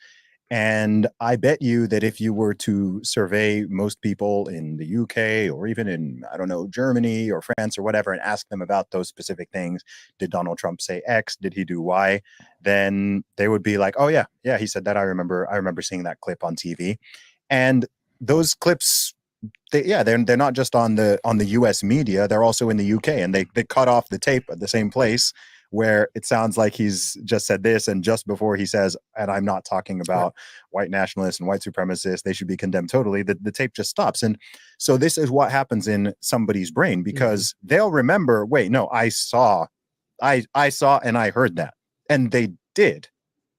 And I bet you that if you were to survey most people in the UK or even in, I don't know, Germany or France or whatever, and ask them about those specific things, did Donald Trump say X? Did he do Y? Then they would be like, oh yeah, he said that. I remember seeing that clip on TV. And those clips, they're not just on the US media, they're also in the UK, and they cut off the tape at the same place where it sounds like he's just said this, and just before he says, and I'm not talking about white nationalists and white supremacists, they should be condemned totally, the tape just stops. And so this is what happens in somebody's brain, because they'll remember, wait, no, I saw and I heard that. And they did.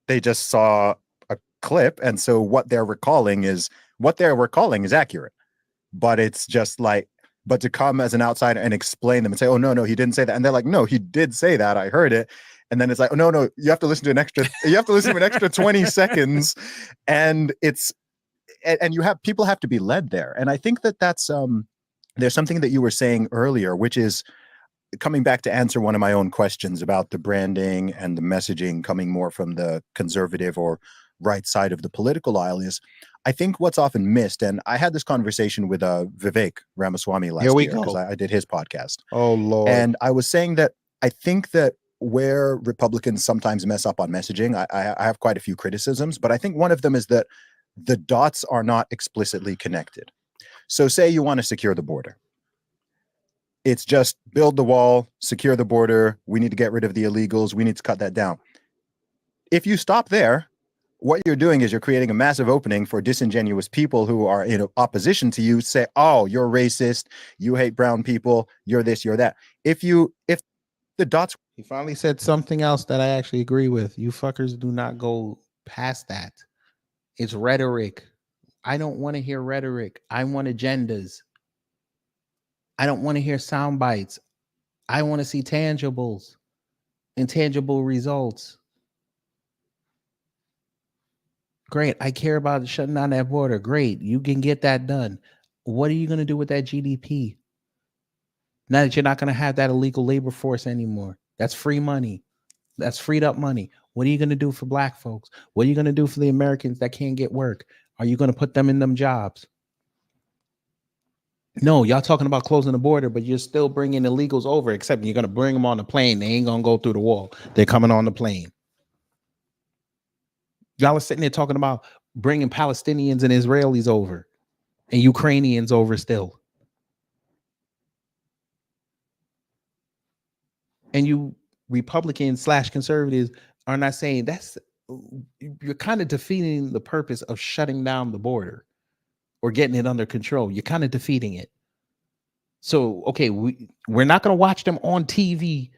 They just saw a clip, and so what they're recalling is accurate. But it's just like, but to come as an outsider and explain them and say, oh, no, he didn't say that. And they're like, no, he did say that. I heard it. And then it's like, oh, no, you have to listen to an extra 20 seconds. And people have to be led there. And I think that's, there's something that you were saying earlier, which is coming back to answer one of my own questions about the branding and the messaging coming more from the conservative or right side of the political aisle is, I think what's often missed, and I had this conversation with Vivek Ramaswamy last year because I did his podcast. Oh, Lord. And I was saying that I think that where Republicans sometimes mess up on messaging, I have quite a few criticisms, but I think one of them is that the dots are not explicitly connected. So say you want to secure the border. It's just build the wall, secure the border. We need to get rid of the illegals. We need to cut that down. If you stop there, what you're doing is you're creating a massive opening for disingenuous people who are in opposition to you, say, oh, you're racist, you hate brown people, you're this, you're that. If the dots. He finally said something else that I actually agree with. You fuckers do not go past that. It's rhetoric. I don't want to hear rhetoric. I want agendas. I don't want to hear sound bites. I want to see tangibles, intangible results. Great. I care about shutting down that border. Great. You can get that done. What are you going to do with that GDP? Now that you're not going to have that illegal labor force anymore. That's free money. That's freed up money. What are you going to do for black folks? What are you going to do for the Americans that can't get work? Are you going to put them in them jobs? No, y'all talking about closing the border, but you're still bringing illegals over, except you're going to bring them on the plane. They ain't going to go through the wall. They're coming on the plane. Y'all are sitting there talking about bringing Palestinians and Israelis over and Ukrainians over still. And you Republicans / conservatives are not saying you're kind of defeating the purpose of shutting down the border or getting it under control. You're kind of defeating it. So, okay, we're not going to watch them on TV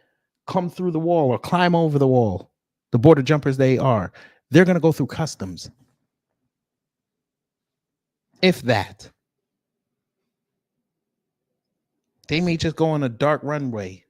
come through the wall or climb over the wall. The border jumpers they are. They're going to go through customs. If that. They may just go on a dark runway.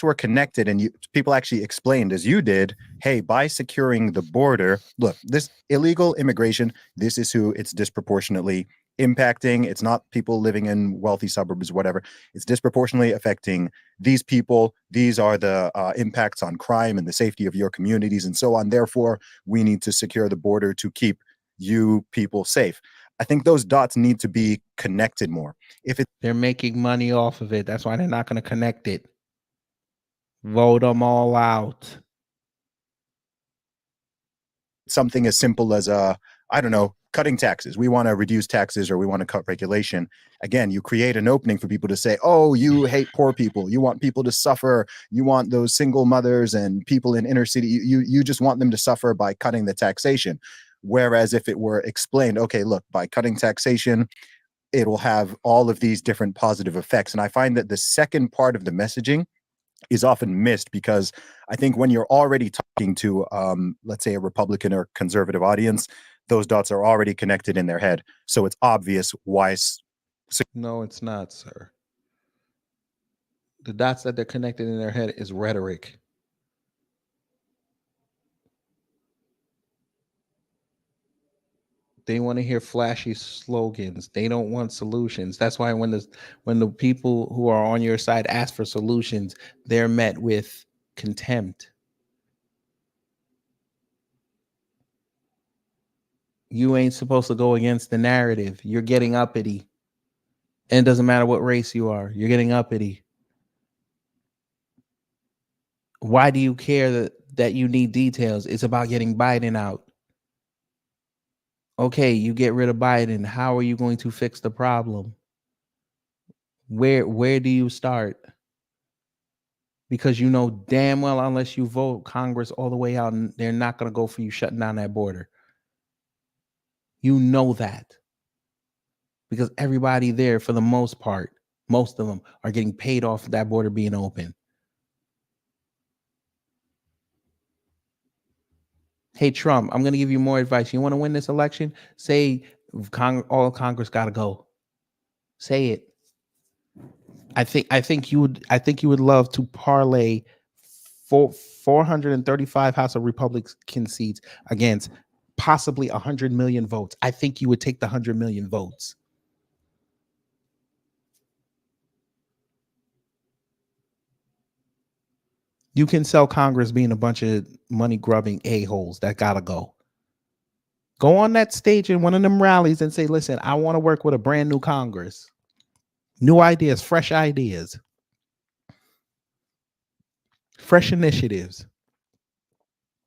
Were connected, and people actually explained, as you did, hey, by securing the border, look, this illegal immigration, this is who it's disproportionately impacting. It's not people living in wealthy suburbs, whatever. It's disproportionately affecting these people. These are the impacts on crime and the safety of your communities and so on. Therefore, we need to secure the border to keep you people safe. I think those dots need to be connected more. If They're making money off of it. That's why they're not going to connect it. Vote them all out. something as simple as I don't know, cutting taxes. We want to reduce taxes or we want to cut regulation. Again, you create an opening for people to say, oh, you hate poor people. You want people to suffer. You want those single mothers and people in inner city. You just want them to suffer by cutting the taxation. Whereas if it were explained, okay, look, by cutting taxation, it will have all of these different positive effects. And I find that the second part of the messaging is often missed because I think when you're already talking to, let's say, a Republican or conservative audience, those dots are already connected in their head. So it's obvious why. No, it's not, sir. The dots that they're connected in their head is rhetoric. They want to hear flashy slogans. They don't want solutions. That's why when the people who are on your side ask for solutions, they're met with contempt. You ain't supposed to go against the narrative. You're getting uppity. And it doesn't matter what race you are. You're getting uppity. Why do you care that you need details? It's about getting Biden out. Okay, you get rid of Biden. How are you going to fix the problem? Where do you start? Because you know damn well unless you vote Congress all the way out, and they're not going to go for you shutting down that border. You know that. Because everybody there, for the most part, most of them are getting paid off that border being open. Hey, Trump, I'm going to give you more advice. You want to win this election? Say all Congress got to go. Say it. I think you would love to parlay 435 House of Republican seats against possibly 100 million votes. I think you would take the 100 million votes. You can sell Congress being a bunch of money grubbing a-holes that gotta go. Go on that stage in one of them rallies and say, listen, I want to work with a brand new Congress. New ideas, fresh initiatives.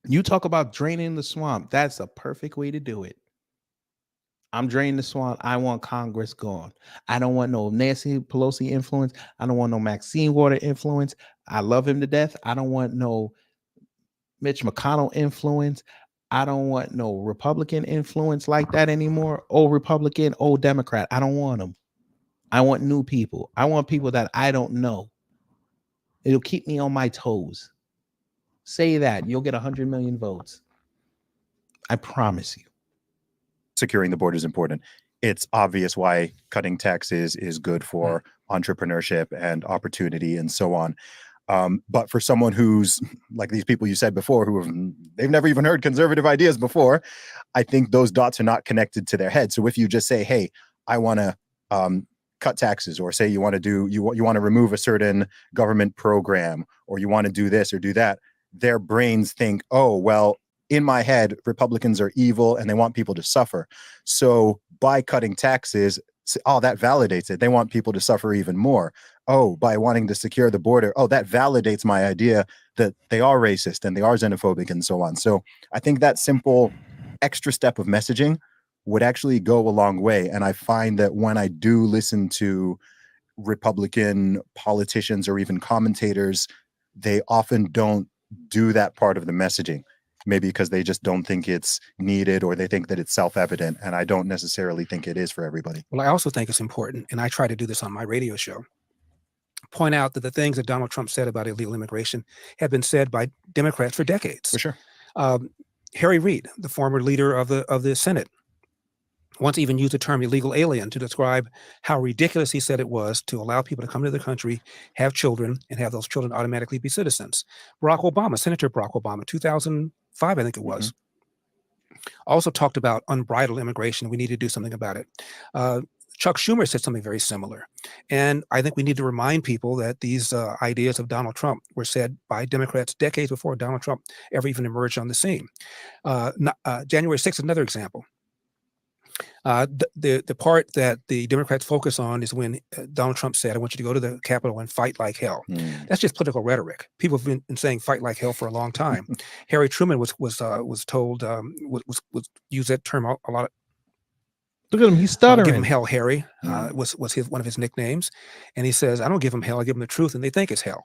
You talk about draining the swamp. That's a perfect way to do it. I'm draining the swamp. I want Congress gone. I don't want no Nancy Pelosi influence. I don't want no Maxine Waters influence. I love him to death. I don't want no Mitch McConnell influence. I don't want no Republican influence like that anymore. Old Republican, old Democrat. I don't want them. I want new people. I want people that I don't know. It'll keep me on my toes. Say that. You'll get 100 million votes. I promise you. Securing the border is important. It's obvious why cutting taxes is good for entrepreneurship and opportunity and so on. But for someone who's like these people you said before, they've never even heard conservative ideas before, I think those dots are not connected to their head. So if you just say, hey, I want to cut taxes, or say you want to remove a certain government program, or you want to do this or do that, their brains think, oh, well, in my head, Republicans are evil and they want people to suffer. So by cutting taxes, oh, that validates it. They want people to suffer even more. Oh, by wanting to secure the border, oh, that validates my idea that they are racist and they are xenophobic and so on. So I think that simple extra step of messaging would actually go a long way. And I find that when I do listen to Republican politicians or even commentators, they often don't do that part of the messaging. Maybe because they just don't think it's needed, or they think that it's self-evident. And I don't necessarily think it is for everybody. Well, I also think it's important, and I try to do this on my radio show, point out that the things that Donald Trump said about illegal immigration have been said by Democrats for decades. For sure. Harry Reid, the former leader of the Senate, once even used the term illegal alien to describe how ridiculous he said it was to allow people to come to the country, have children, and have those children automatically be citizens. Barack Obama, Senator Barack Obama, 2005, I think it was, also talked about unbridled immigration. We need to do something about it. Chuck Schumer said something very similar. And I think we need to remind people that these ideas of Donald Trump were said by Democrats decades before Donald Trump ever even emerged on the scene. January 6th, another example. The part that the Democrats focus on is when Donald Trump said, "I want you to go to the Capitol and fight like hell." That's just political rhetoric. People have been saying "fight like hell" for a long time. Harry Truman was told was used that term a lot. Look at him, he's Give stuttering. him hell, Harry, was one of his nicknames. And he says, I don't give him hell, I give him the truth, and they think it's hell.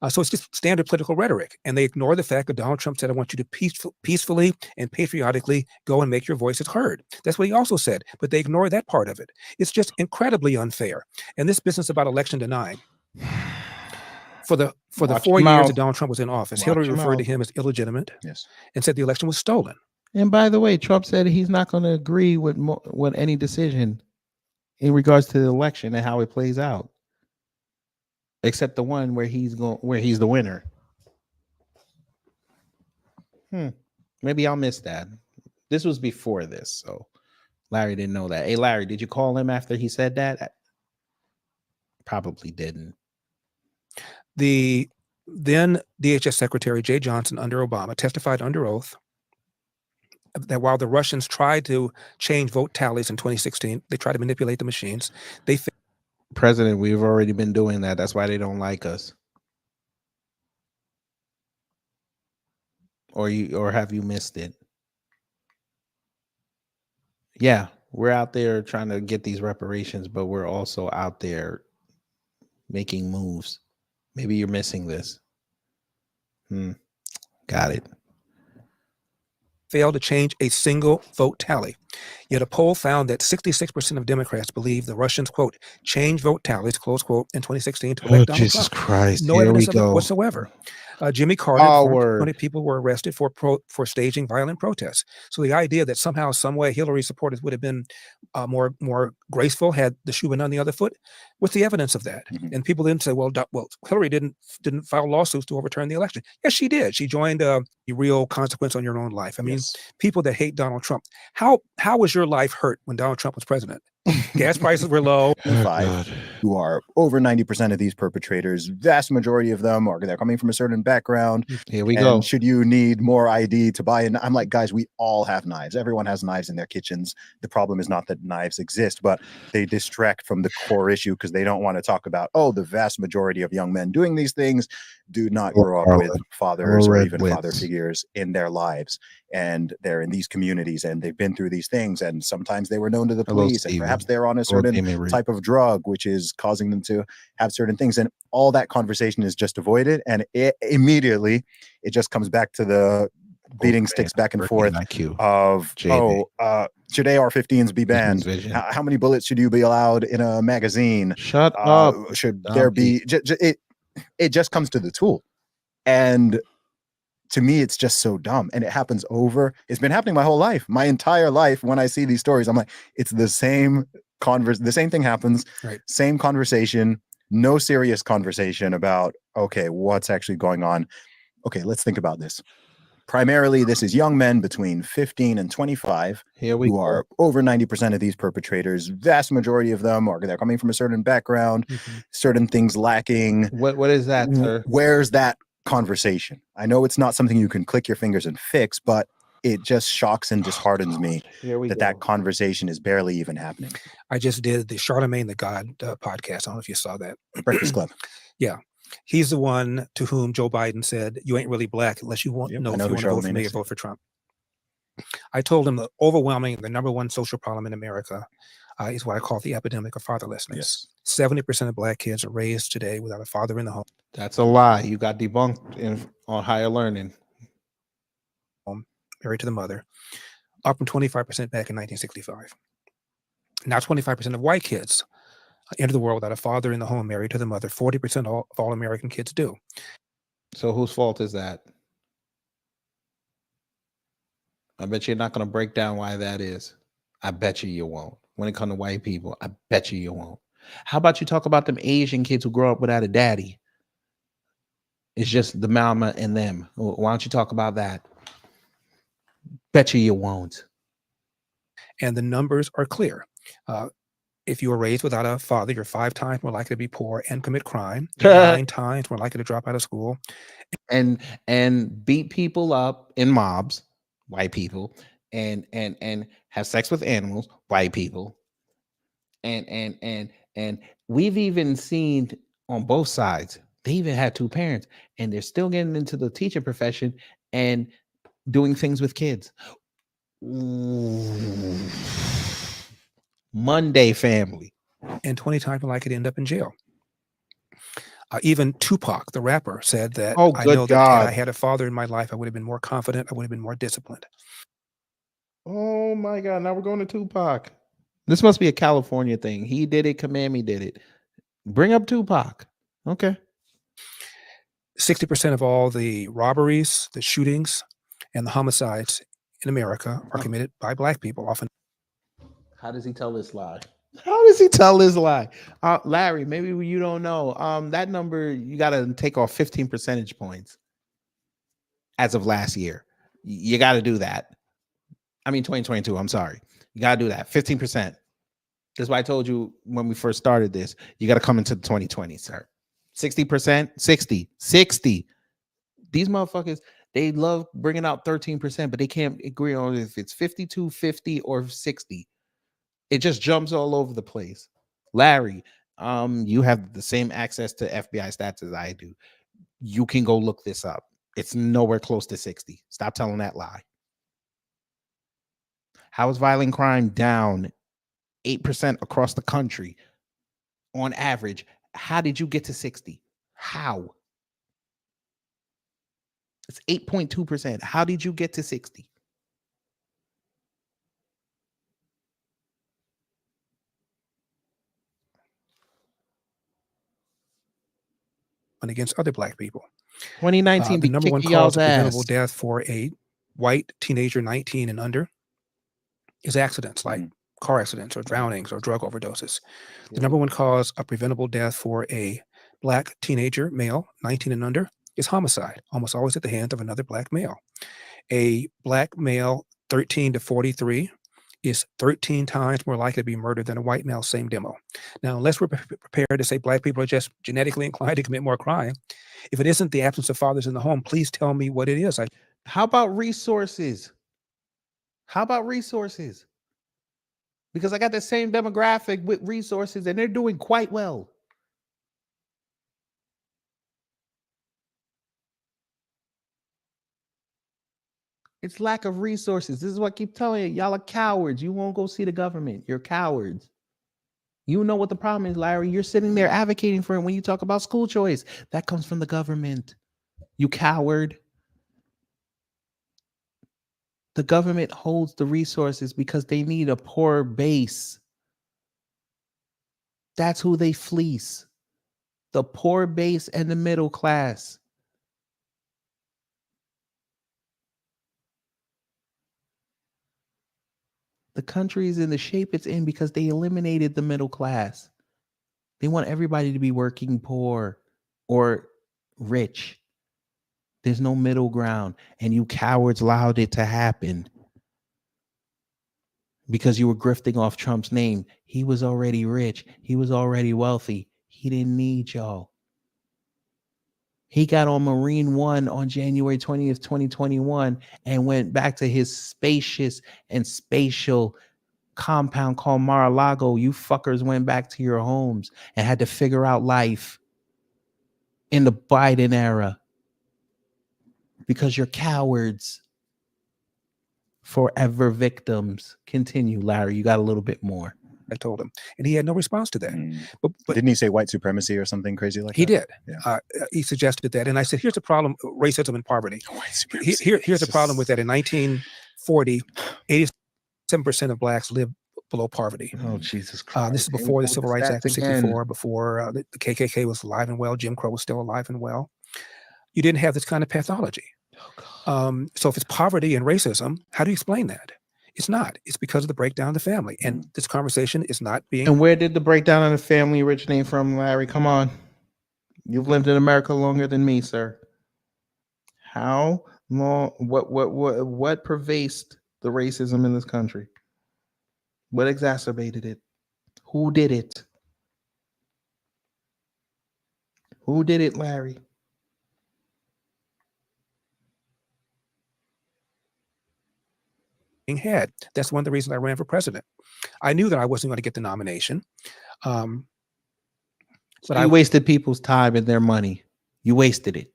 So it's just standard political rhetoric. And they ignore the fact that Donald Trump said, I want you to peacefully and patriotically go and make your voices heard. That's what he also said, but they ignore that part of it. It's just incredibly unfair. And this business about election denying. For the 4 years that Donald Trump was in office, Hillary referred to him as illegitimate, and said the election was stolen. And by the way, Trump said he's not going to agree with any decision in regards to the election and how it plays out, except the one where he's the winner. Maybe I'll miss that. This was before this, so Larry didn't know that. Hey, Larry, did you call him after he said that? Probably didn't. The then DHS Secretary Jay Johnson under Obama testified under oath that while the Russians tried to change vote tallies in 2016, they tried to manipulate the machines. President, we've already been doing that. That's why they don't like us. Or have you missed it? Yeah, we're out there trying to get these reparations, but we're also out there making moves. Maybe you're missing this. Got it. Failed to change a single vote tally. Yet a poll found that 66% of Democrats believe the Russians, quote, changed vote tallies, close quote, in 2016 to elect Donald Jesus Trump. Christ. No Here evidence we of it go. whatsoever. Jimmy Carter, 20 people were arrested for staging violent protests. So the idea that somehow, some way, Hillary supporters would have been more graceful had the shoe been on the other foot. What's the evidence of that? And people then say, well, Hillary didn't file lawsuits to overturn the election. Yes, she did. She joined a real consequence on your own life. I mean, people that hate Donald Trump. How was your life hurt when Donald Trump was president? Gas prices were low. Who are over 90% of these perpetrators, vast majority of them they're coming from a certain background. Here we go. Should you need more ID to buy? And I'm like, guys, we all have knives. Everyone has knives in their kitchens. The problem is not that knives exist, but they distract from the core issue because they don't want to talk about, the vast majority of young men doing these things do not grow up with fathers or even father figures in their lives. And they're in these communities and they've been through these things. And sometimes they were known to the police and perhaps they're on a certain type of drug, which is causing them to have certain things. And all that conversation is just avoided. And immediately it just comes back to the beating sticks back and forth of, should AR-15s be banned? How many bullets should you be allowed in a magazine? Shut up. Should there be, it just comes to the tool. And to me, it's just so dumb. And it happens it's been happening my whole life, my entire life. When I see these stories, I'm like, it's the same the same thing happens, same conversation, no serious conversation about, okay, what's actually going on? Okay, let's think about this. Primarily, this is young men between 15 and 25 who are over 90% of these perpetrators. Vast majority of them they're coming from a certain background, certain things lacking. What is that, sir? Where's that conversation? I know it's not something you can click your fingers and fix, but it just shocks and disheartens me that conversation is barely even happening. I just did the Charlemagne the God podcast. I don't know if you saw that. Breakfast Club. Yeah. He's the one to whom Joe Biden said, you ain't really black unless you want to know if you want to vote for me or vote for Trump. I told him the number one social problem in America is what I call the epidemic of fatherlessness. 70% of black kids are raised today without a father in the home. That's a lie. You got debunked on Higher Learning. Married to the mother, up from 25% back in 1965. Now 25% of white kids enter the world without a father in the home, married to the mother. 40% of all American kids do. So whose fault is that? I bet you're not going to break down why that is. I bet you won't. When it comes to white people, I bet you won't. How about you talk about them Asian kids who grow up without a daddy? It's just the mama and them. Why don't you talk about that? Bet you won't. And the numbers are clear. If you were raised without a father, you're 5 times more likely to be poor and commit crime. You're 9 times more likely to drop out of school. And beat people up in mobs, white people, and have sex with animals, white people, and we've even seen on both sides. They even had two parents, and they're still getting into the teaching profession and doing things with kids. Ooh. Monday family. And 20 times I could end up in jail. Even Tupac, the rapper, said that Oh, I good know that had I God. had a father in my life, I would have been more confident. I would have been more disciplined. Oh my God. Now we're going to Tupac. This must be a California thing. He did it. Kamami did it. Bring up Tupac. Okay. 60% of all the robberies, the shootings, and the homicides in America are committed by Black people, often. How does he tell this lie? How does he tell this lie? Larry, maybe you don't know. That number, you got to take off 15 percentage points as of last year. You got to do that. I mean, 2022. I'm sorry. You got to do that. 15%. That's why I told you when we first started this, you got to come into the 2020, sir. 60%, 60. These motherfuckers, they love bringing out 13%, but they can't agree on if it's 52, 50, or 60. It just jumps all over the place. Larry, you have the same access to FBI stats as I do. You can go look this up. It's nowhere close to 60. Stop telling that lie. How is violent crime down 8% across the country on average? How did you get to 60? How? It's 8.2%. How did you get to 60? And against other Black people. 2019 the be number one kicking cause y'all's of preventable ass. death for a white teenager 19 and under is accidents like car accidents or drownings or drug overdoses. The number one cause of preventable death for a Black teenager male 19 and under is homicide, almost always at the hands of another Black male. A Black male 13 to 43 is 13 times more likely to be murdered than a white male, same demo. Now, unless we're prepared to say Black people are just genetically inclined to commit more crime, if it isn't the absence of fathers in the home, please tell me what it is. How about resources? How about resources? Because I got the same demographic with resources and they're doing quite well. It's lack of resources. This is what I keep telling you. Y'all are cowards. You won't go see the government. You're cowards. You know what the problem is, Larry. You're sitting there advocating for it when you talk about school choice. That comes from the government. You coward. The government holds the resources because they need a poor base. That's who they fleece. The poor base and the middle class. The country is in the shape it's in because they eliminated the middle class. They want everybody to be working poor or rich. There's no middle ground. And you cowards allowed it to happen because you were grifting off Trump's name. He was already rich. He was already wealthy. He didn't need y'all. He got on Marine One on January 20th, 2021, and went back to his spacious and spatial compound called Mar-a-Lago. You fuckers went back to your homes and had to figure out life in the Biden era because you're cowards. Forever victims. Continue, Larry. You got a little bit more. I told him, and he had no response to that. But didn't he say white supremacy or something crazy like he that? He did. He suggested that, and I said, "Here's the problem: racism and poverty. Here's the problem with that. In 1940, 87% of Blacks lived below poverty. Oh, Jesus Christ! This is before the Civil Rights Act of '64, before the KKK was alive and well, Jim Crow was still alive and well. You didn't have this kind of pathology. So if it's poverty and racism, how do you explain that? It's not. It's because of the breakdown of the family. And this conversation is not being... And where did the breakdown of the family originate from, Larry? Come on. You've lived in America longer than me, sir. How long, what pervased the racism in this country? What exacerbated it? Who did it? Who did it, Larry? had. That's one of the reasons I ran for president. I knew that I wasn't going to get the nomination. But I wasted people's time and their money. You wasted it.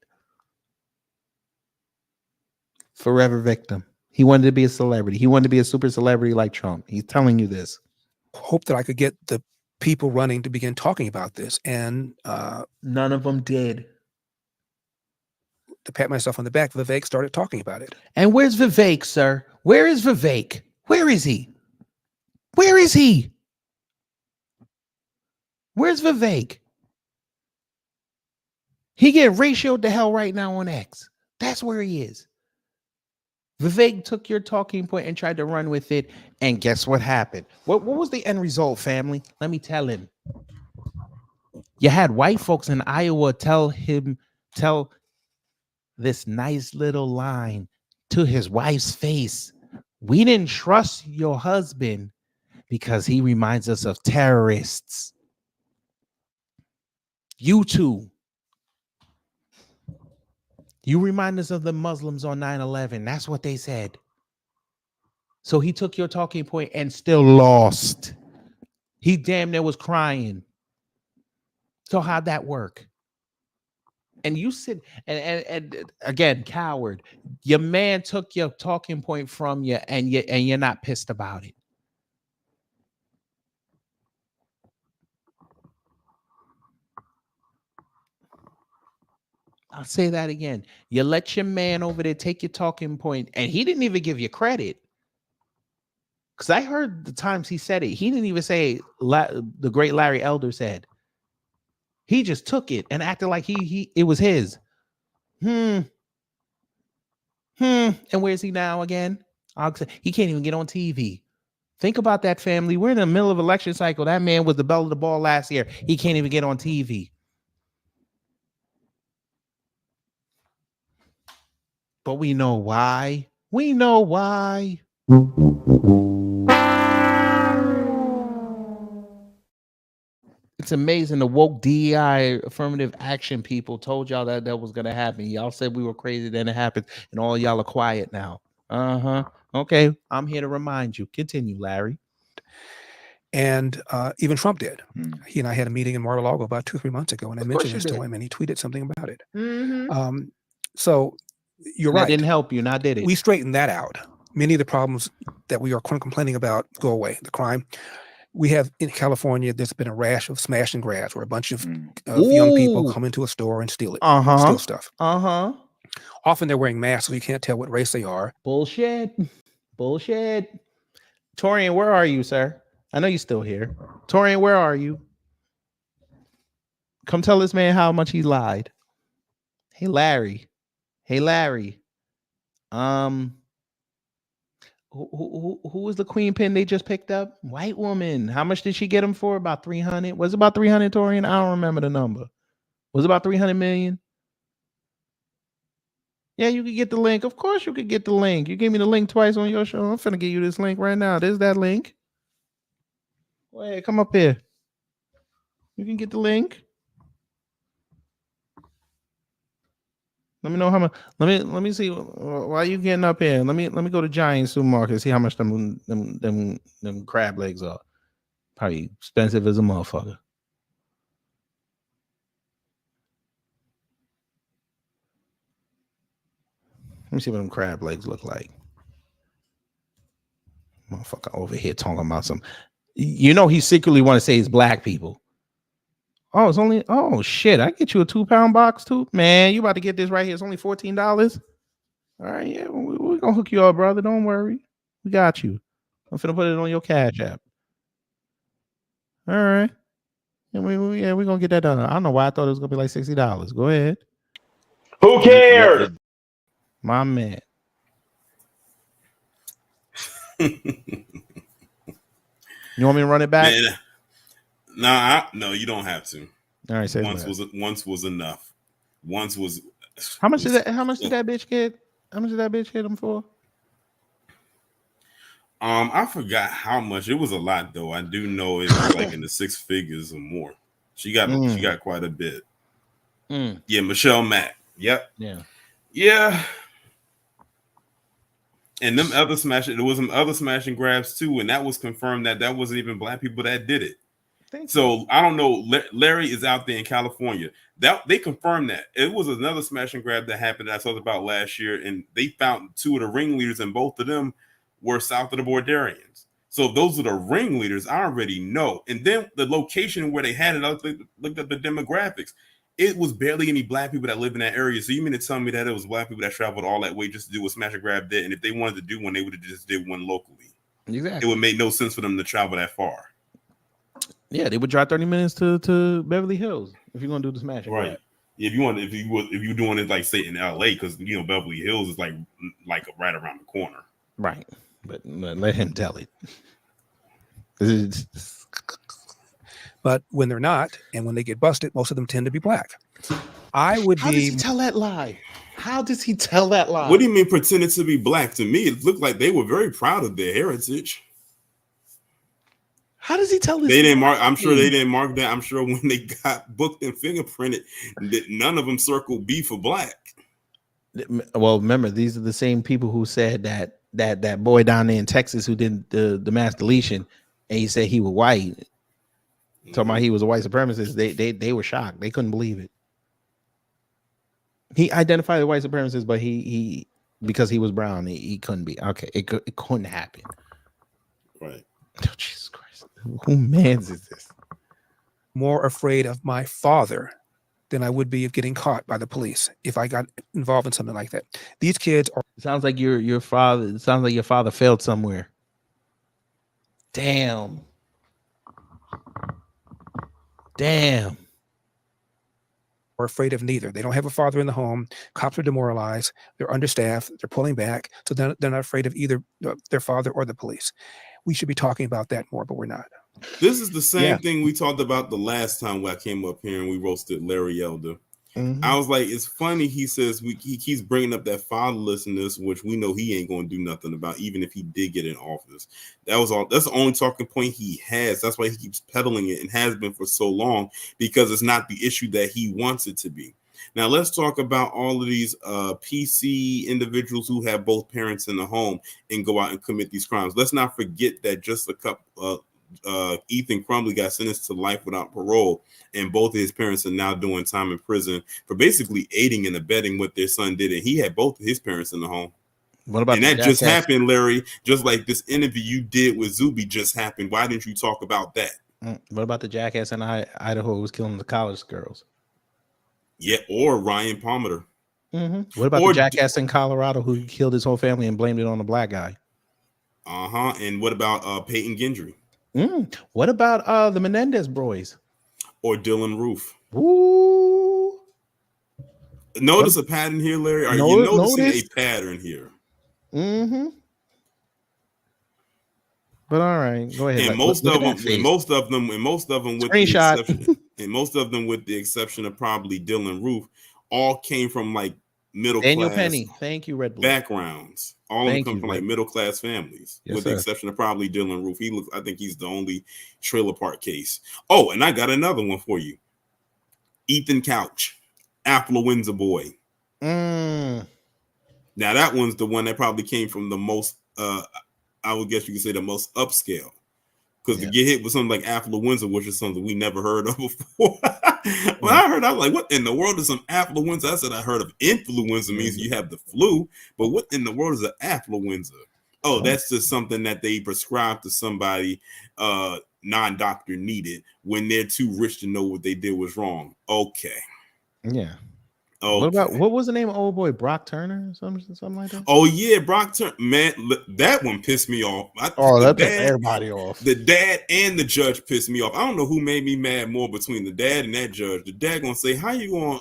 Forever victim. He wanted to be a celebrity. He wanted to be a super celebrity like Trump. He's telling you this. Hope that I could get the people running to begin talking about this. And none of them did. To pat myself on the back, Vivek started talking about it. And where's Vivek, sir? Where is Vivek? Where is he? Where is he? Where's Vivek? He getting ratioed to hell right now on X. That's where he is. Vivek took your talking point and tried to run with it. And guess what happened? What was the end result, family? Let me tell him. You had white folks in Iowa tell this nice little line to his wife's face. We didn't trust your husband because he reminds us of terrorists. You too. You remind us of the Muslims on 9/11. That's what they said. So he took your talking point and still lost. He damn near was crying. So how'd that work? And you sit and again, coward. Your man took your talking point from you, and you're not pissed about it. I'll say that again. You let your man over there take your talking point, and he didn't even give you credit. Because I heard the times he said it. He didn't even say the great Larry Elder said. He just took it and acted like it was his. And where's he now again? He can't even get on TV. Think about that, family. We're in the middle of election cycle. That man was the belle of the ball last year. He can't even get on TV. But we know why. We know why. It's amazing the woke DEI affirmative action people told y'all that was going to happen. Y'all said we were crazy, then it happened, and all y'all are quiet now. Okay, I'm here to remind you. Continue, Larry. And even Trump did. He and I had a meeting in Mar-a-Lago about 2-3 months ago, and I mentioned this to him, and he tweeted something about it. So you're right. That didn't help you, now did it? We straightened that out. Many of the problems that we are complaining about go away. The crime. We have in California, there's been a rash of smash and grabs where a bunch of young people come into a store and steal it. Steal stuff. Often they're wearing masks, so you can't tell what race they are. Bullshit. Torian, where are you, sir? I know you're still here. Torian, where are you? Come tell this man how much he lied. Hey, Larry. Who was the queen pin they just picked up? White woman. How much did she get him for? About 300. Was it about 300, Torian? I don't remember the number. Was it about 300 million? Yeah, you could get the link. Of course you could get the link. You gave me the link twice on your show. I'm finna give you this link right now. There's that link. Wait, come up here. You can get the link. Let me know how much. Let me see. Why are you getting up here? Let me go to Giant Supermarket and see how much them crab legs are. Probably expensive as a motherfucker. Let me see what them crab legs look like. Motherfucker over here talking about some. You know he secretly want to say it's black people. Oh, it's only. Oh shit! I get you a 2-pound box too, man. You about to get this right here? It's only $14. All right, yeah, we're gonna hook you up, brother. Don't worry, we got you. I'm finna put it on your Cash App. All right, and we're gonna get that done. I don't know why I thought it was gonna be like $60. Go ahead. Who cares? My man. You want me to run it back? No, you don't have to. All right, say once was enough. Once was. How much did that bitch get? How much did that bitch hit him for? I forgot how much. It was a lot though. I do know it was like in the 6 figures or more. She got quite a bit. Yeah, Michelle Mack. Yep. Yeah. Yeah. And them other smashing, there was some other smashing grabs too, and that was confirmed that wasn't even black people that did it. So I don't know. Larry is out there in California. That they confirmed that it was another smash and grab that happened that I talked about last year, and they found two of the ringleaders, and both of them were south of the Bordarians. So if those are the ringleaders, I already know. And then the location where they had it, I looked up the demographics. It was barely any black people that live in that area. So you mean to tell me that it was black people that traveled all that way just to do a smash and grab there? And if they wanted to do one, they would have just did one locally. Exactly. It would make no sense for them to travel that far. Yeah, they would drive 30 minutes to Beverly Hills if you're gonna do the smash. Right. If you're doing it like say in LA, because Beverly Hills is like right around the corner. Right. But let him tell it. But when they're not, and when they get busted, most of them tend to be black. How does he tell that lie? How does he tell that lie? What do you mean pretended to be black? To me, it looked like they were very proud of their heritage. How does he tell this? They didn't mark. I'm sure they didn't mark that. I'm sure when they got booked and fingerprinted, that none of them circled B for black. Well, remember, these are the same people who said that boy down there in Texas who did the mass deletion, and he said he was white. Talking about he was a white supremacist. They were shocked. They couldn't believe it. He identified the white supremacist, but he because he was brown, he couldn't be. Okay, it couldn't happen. Right. Oh, Jesus Christ. Who mans is this? More afraid of my father than I would be of getting caught by the police if I got involved in something like that. These kids are. It sounds like your father. It sounds like your father failed somewhere. Damn. Are afraid of neither. They don't have a father in the home. Cops are demoralized. They're understaffed. They're pulling back. So they're not afraid of either their father or the police. We should be talking about that more, but we're not. This is the same thing we talked about the last time I came up here and we roasted Larry Elder. Mm-hmm. I was like, it's funny. He says he keeps bringing up that fatherlessness, which we know he ain't going to do nothing about, even if he did get in office. That's the only talking point he has. That's why he keeps peddling it and has been for so long, because it's not the issue that he wants it to be. Now, let's talk about all of these PC individuals who have both parents in the home and go out and commit these crimes. Let's not forget that just a couple. Ethan Crumbley got sentenced to life without parole, and both of his parents are now doing time in prison for basically aiding and abetting what their son did, and he had both of his parents in the home. What about that just happened, Larry? Just like this interview you did with Zuby just happened. Why didn't you talk about that? What about the jackass in Idaho who was killing the college girls? Yeah, or Ryan Palmer. Mm-hmm. What about the jackass in Colorado who killed his whole family and blamed it on the black guy? And what about Peyton Gendry? What about the Menendez boys? Or Dylan Roof? Ooh. Notice a pattern here, Larry? Are you noticing a pattern here? Mm-hmm. But all right, go ahead. And most of them with the exception of probably Dylan Roof, all came from like middle Daniel class. Penny. Thank you, Red Bull. Backgrounds. All of them come from like middle class families, yes, with the exception of probably Dylan Roof. I think he's the only trailer park case. Oh, and I got another one for you. Ethan Couch, affluenza boy. Now that one's the one that probably came from the most I would guess you could say the most upscale, because to get hit with something like affluenza, which is something we never heard of before. When I heard, I was like, what in the world is some affluenza? I said I heard of influenza means you have the flu, but what in the world is an affluenza? Oh, that's just something that they prescribe to somebody non-doctor needed when they're too rich to know what they did was wrong. Okay. Yeah. Okay. What was the name of old boy? Brock Turner or something like that? Oh yeah, Brock Turner. Man, that one pissed me off. That pissed everybody off. The dad and the judge pissed me off. I don't know who made me mad more between the dad and that judge. The dad gonna say, how you gonna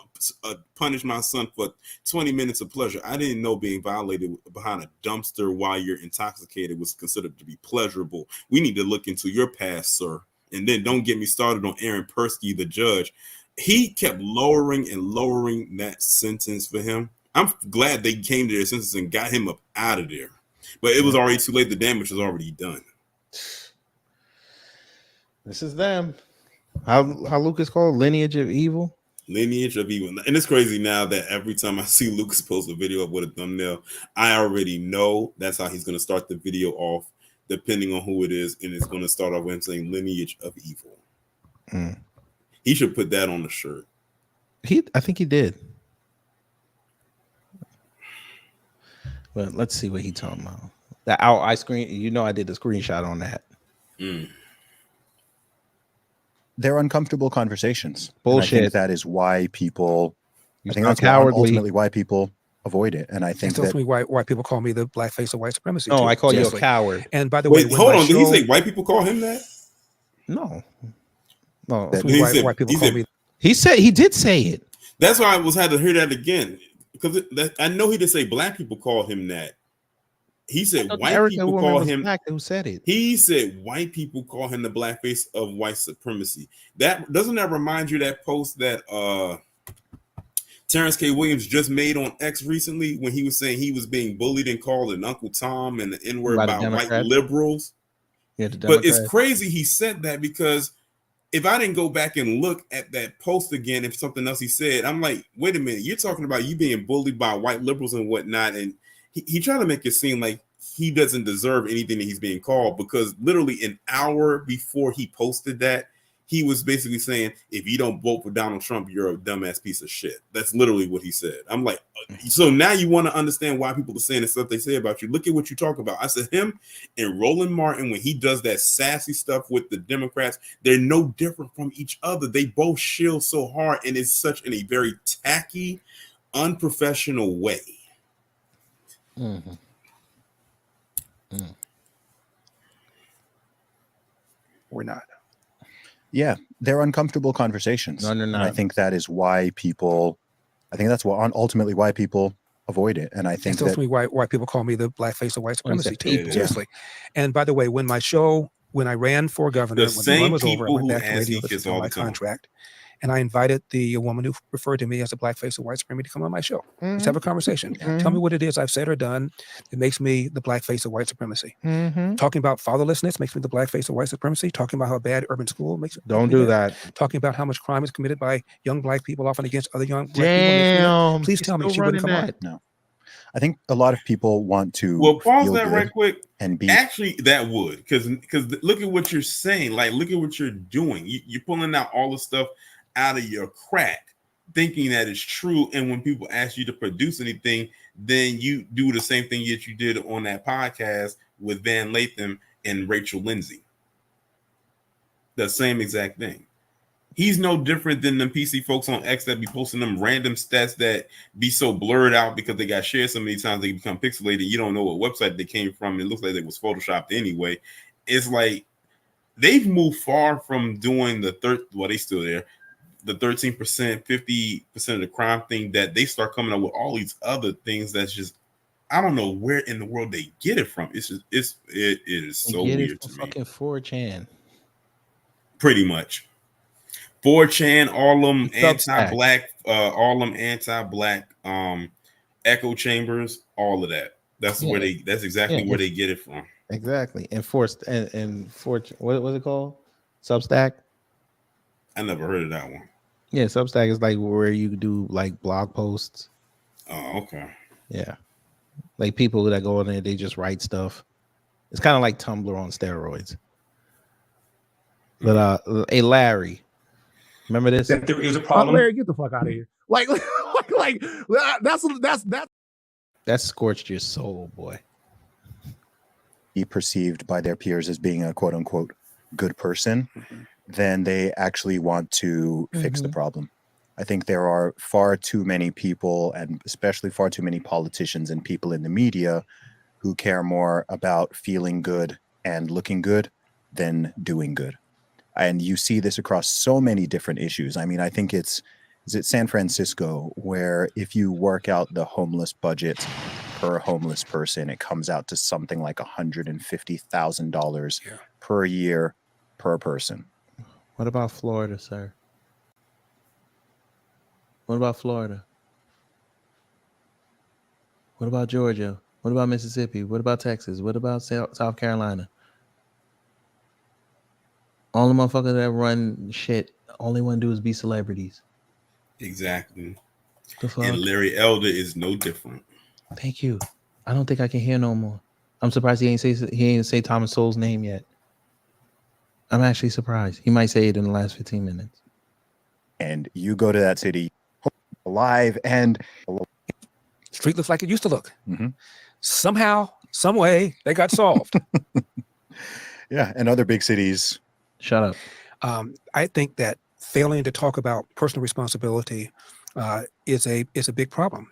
punish my son for 20 minutes of pleasure? I didn't know being violated behind a dumpster while you're intoxicated was considered to be pleasurable. We need to look into your past, sir. And then don't get me started on Aaron Persky, the judge. He kept lowering and lowering that sentence for him. I'm glad they came to their sentences and got him up out of there. But it was already too late. The damage was already done. This is them. How Lucas called lineage of evil. Lineage of evil. And it's crazy now that every time I see Lucas post a video up with a thumbnail, I already know that's how he's going to start the video off, depending on who it is. And it's going to start off with him saying lineage of evil. Mm. He should put that on the shirt. I think he did. But let's see what he talking about. That I screen, you know, I did the screenshot on that. Mm. They're uncomfortable conversations. Bullshit. And I think that is why people. You I think sound that's ultimately cowardly. why people avoid it. And I think It's ultimately why people call me the black face of white supremacy. No, too. I call you a Seriously. coward. And by the Wait, way, when hold my on. Did he show- say white people call him that? No. No. That's He why said- white people he call said- me. He did say it. That's why I had to hear that again. Because I know he did say black people call him that. He said white Erica people woman call was him. black who said it. He said white people call him the blackface of white supremacy. That doesn't that remind you that post that Terrence K. Williams just made on X recently when he was saying he was being bullied and called an Uncle Tom and the N-word By the by white Democrats? liberals. Yeah, the But it's Democrats. crazy he said that because if I didn't go back and look at that post again, if something else he said, I'm like, wait a minute, you're talking about you being bullied by white liberals and whatnot. And he tried to make it seem like he doesn't deserve anything that he's being called, because literally an hour before he posted that, he was basically saying, if you don't vote for Donald Trump, you're a dumbass piece of shit. That's literally what he said. I'm like, so now you want to understand why people are saying the stuff they say about you. Look at what you talk about. I said him and Roland Martin, when he does that sassy stuff with the Democrats, they're no different from each other. They both shield so hard, and it's such in a very tacky, unprofessional way. Mm-hmm. Mm. We're not. Yeah, they're uncomfortable conversations. No, they're And not. I think that is why people. I think that's what ultimately why people avoid it. And I think It's that ultimately why people call me the black face of white When he supremacy said too. people. Seriously. And by the way, when I ran for governor, The when the run same was over, I people went who back to ask radio each to other fulfill all my the time. contract. And I invited the woman who referred to me as the black face of white supremacy to come on my show. Let's have a conversation. Tell me what it is I've said or done that makes me the black face of white supremacy. Mm-hmm. Talking about fatherlessness makes me the black face of white supremacy. Talking about how bad urban school makes Don't me do that. that. Talking about how much crime is committed by young black people, often against other young black people. Makes me that. Damn. Please he's tell me still she wouldn't running come on. that. no. I think a lot of people want to Well, pause feel that good right quick. and be. Actually, that would, because look at what you're saying. Like, look at what you're doing. You're pulling out all the stuff out of your crack, thinking that it's true. And when people ask you to produce anything, then you do the same thing that you did on that podcast with Van Lathan and Rachel Lindsay. The same exact thing. He's no different than the PC folks on X that be posting them random stats that be so blurred out because they got shared so many times they become pixelated. You don't know what website they came from. It looks like it was photoshopped anyway. It's like they've moved far from doing they still there. The 13%, 50% of the crime thing, that they start coming up with all these other things that's just, I don't know where in the world they get it from. It's just it is so Get weird it to from me. fucking 4chan. Pretty much. 4chan, all them Substack. anti-black echo chambers, all of that. That's Yeah. where that's exactly Yeah, where they get it from. Exactly. And what was it called? Substack. I never heard of that one. Yeah, Substack is like where you do like blog posts. Oh, okay. Yeah. Like people that go in there, they just write stuff. It's kind of like Tumblr on steroids. But hey Larry, remember this? That there is a problem. Larry, get the fuck out of here. Like that's That scorched your soul, boy. Be perceived by their peers as being a quote unquote good person, then they actually want to fix the problem. I think there are far too many people, and especially far too many politicians and people in the media, who care more about feeling good and looking good than doing good. And you see this across so many different issues. I mean, I think is it San Francisco, where if you work out the homeless budget per homeless person, it comes out to something like $150,000 per year per person. What about Florida, sir? What about Florida? What about Georgia? What about Mississippi? What about Texas? What about South Carolina? All the motherfuckers that run shit, all they want to do is be celebrities. Exactly. The fuck? And Larry Elder is no different. Thank you. I don't think I can hear no more. I'm surprised he ain't say Thomas Sowell's name yet. I'm actually surprised. He might say it in the last 15 minutes. And you go to that city alive and street looks like it used to look. Mm-hmm. Somehow, some way, they got solved. Yeah, and other big cities. Shut up. I think that failing to talk about personal responsibility is a big problem.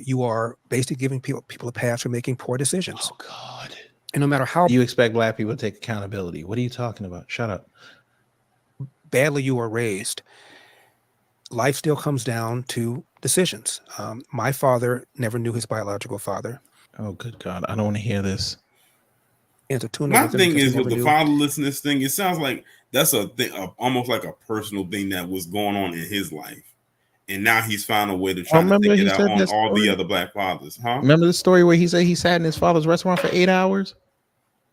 You are basically giving people a pass for making poor decisions. Oh God! And no matter how you expect black people to take accountability, what are you talking about? Shut up. Badly you are raised, life still comes down to decisions. My father never knew his biological father. Oh, good God! I don't want to hear this. And to tune My thing is with the fatherlessness thing, it sounds like that's a thing, almost like a personal thing that was going on in his life, and now he's found a way to try to take it out on all the other black fathers. Huh? Remember the story where he said he sat in his father's restaurant for 8 hours?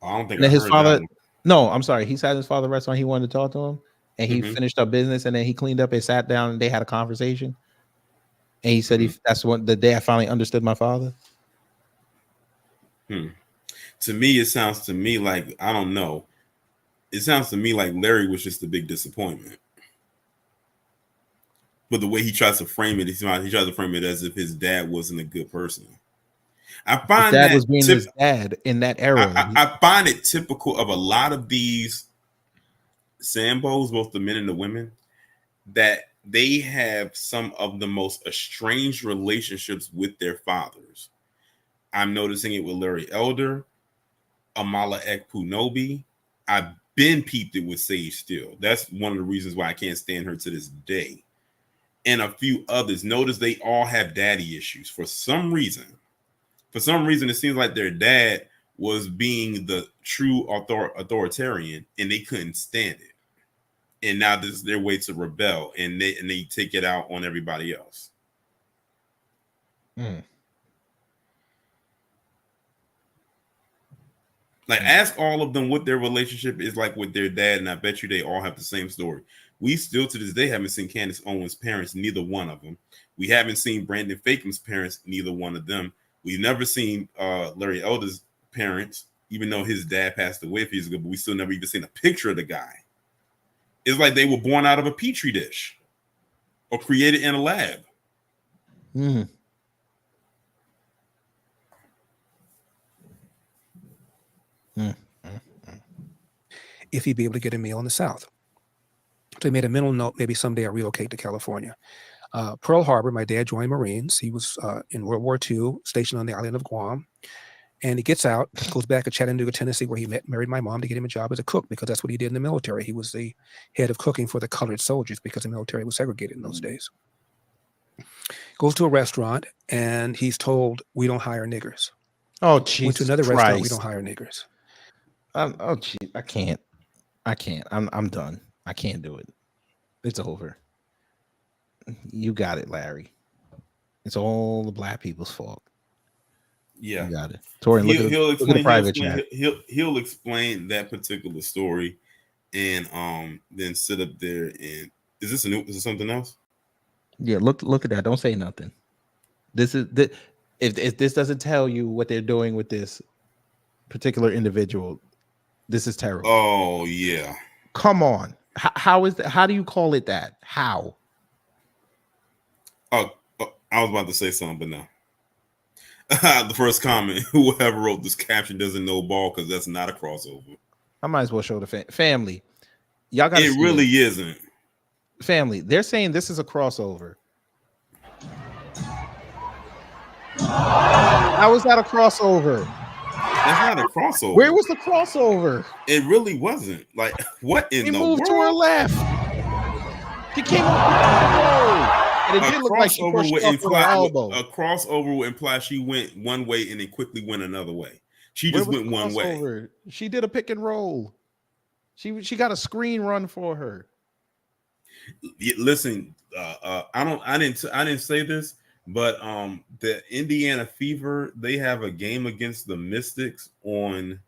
I don't think and I his heard father. that. No, I'm sorry. He sat in his father's restaurant. He wanted to talk to him, and he finished up business, and then he cleaned up and sat down, and they had a conversation. And he said, "That's what the day I finally understood my father." To me, it sounds to me like, I don't know. It sounds to me like Larry was just a big disappointment. But the way he tries to frame it, he tries to frame it as if his dad wasn't a good person. I find his dad was being his dad in that era. I find it typical of a lot of these Sambos, both the men and the women, that they have some of the most estranged relationships with their fathers. I'm noticing it with Larry Elder, Amala Ekpunobi. I've been peeped it with Sage Steele. That's one of the reasons why I can't stand her to this day. And a few others. Notice they all have daddy issues for some reason. For some reason, it seems like their dad was being the true authoritarian, and they couldn't stand it. And now this is their way to rebel, and they take it out on everybody else. Like, ask all of them what their relationship is like with their dad, and I bet you they all have the same story. We still to this day haven't seen Candace Owens' parents, neither one of them. We haven't seen Brandon Fakem's parents, neither one of them. We've never seen Larry Elder's parents, even though his dad passed away a few years ago, but we still never even seen a picture of the guy. It's like they were born out of a petri dish or created in a lab. If he'd be able to get a meal in the South. So he made a mental note, maybe someday I'll relocate to California. Pearl Harbor, my dad joined Marines. He was in World War II, stationed on the island of Guam. And he gets out, goes back to Chattanooga, Tennessee, where he married my mom to get him a job as a cook, because that's what he did in the military. He was the head of cooking for the colored soldiers because the military was segregated in those days. Goes to a restaurant, and he's told, "We don't hire niggers." Oh, Jesus Went to another Christ. restaurant, "We don't hire niggers." Oh, gee, I can't. I'm done. I can't do it. It's over. You got it, Larry. It's all the black people's fault. Yeah, you got it. Torian, look at the private chat. He'll explain that particular story, and then sit up there and is this something else? Yeah, look at that. Don't say nothing. This is if this doesn't tell you what they're doing with this particular individual, this is terrible. Oh yeah. Come on. How is that? How do you call it that? How? Oh, I was about to say something, but no. The first comment: whoever wrote this caption doesn't know ball because that's not a crossover. I might as well show the family. Y'all got it. Really isn't. Family. They're saying this is a crossover. How is that a crossover? That's not a crossover. Where was the crossover? It really wasn't. Like, what in the world? He moved to her left. He came up and it did look like she pushed off with her elbow. A crossover would imply she went one way and then quickly went another way. She just went one way. She did a pick and roll. She got a screen run for her. Listen, I didn't say this, but the Indiana Fever, they have a game against the Mystics on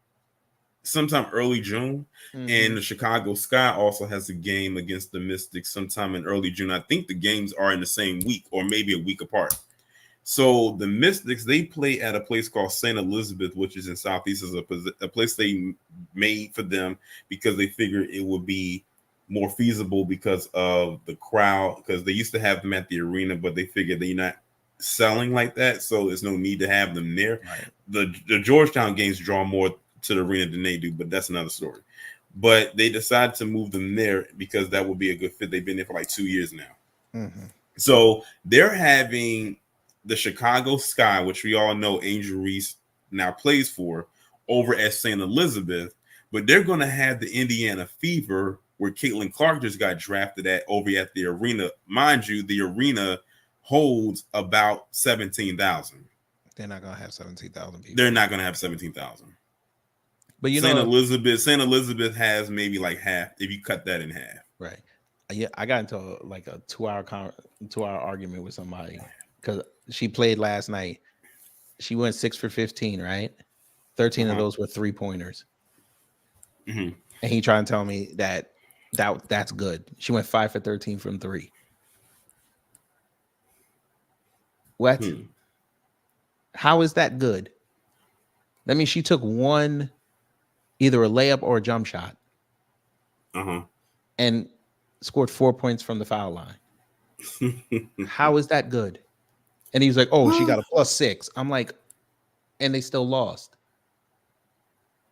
sometime early June. And the Chicago Sky also has a game against the Mystics sometime in early June. I think the games are in the same week or maybe a week apart. So the Mystics, they play at a place called St. Elizabeth, which is in Southeast. Is a place they made for them because they figured it would be more feasible because of the crowd, because they used to have them at the arena, but they figured they're not selling like that, so there's no need to have them there. Right. The Georgetown games draw more to the arena than they do, but that's another story. But they decided to move them there because that would be a good fit. They've been there for like 2 years now. So they're having the Chicago Sky, which we all know Angel Reese now plays for, over at St. Elizabeth, but they're going to have the Indiana Fever, where Caitlin Clark just got drafted at, over at the arena. Mind you, the arena holds about 17,000. They're not gonna have 17,000 people. They're not gonna have 17,000. But you St. know, St. Elizabeth has maybe like half if you cut that in half. Right. Yeah, I got into like a 2-hour argument with somebody because she played last night. She went 6 for 15, right? 13 of those were 3-pointers. And he tried to tell me that's good. She went 5 for 13 from 3. What? How is that good? That means she took one, either a layup or a jump shot, and scored 4 points from the foul line. How is that good? And he was like, "Oh, she got a +6." I'm like, and they still lost.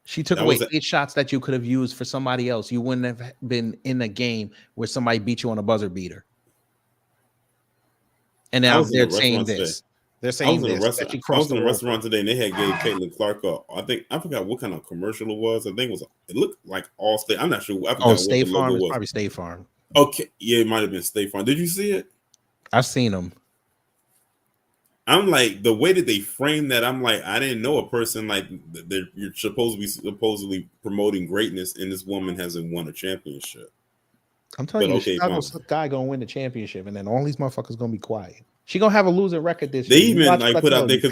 She took away 8 shots that you could have used for somebody else. You wouldn't have been in a game where somebody beat you on a buzzer beater. And now they're saying this. They're saying this. I was in a restaurant today, and they had gave Caitlin Clark I forgot what kind of commercial it was. I think it looked like Allstate. I'm not sure. I forgot State Farm. It's probably State Farm. Okay, yeah, it might have been State Farm. Did you see it? I've seen them. I'm like, the way that they frame that, I'm like, I didn't know a person like that. You're supposedly promoting greatness, and this woman hasn't won a championship. I'm telling you, Chicago's guy gonna win the championship, and then all these motherfuckers gonna be quiet. She gonna have a losing record this year. They even like put out there because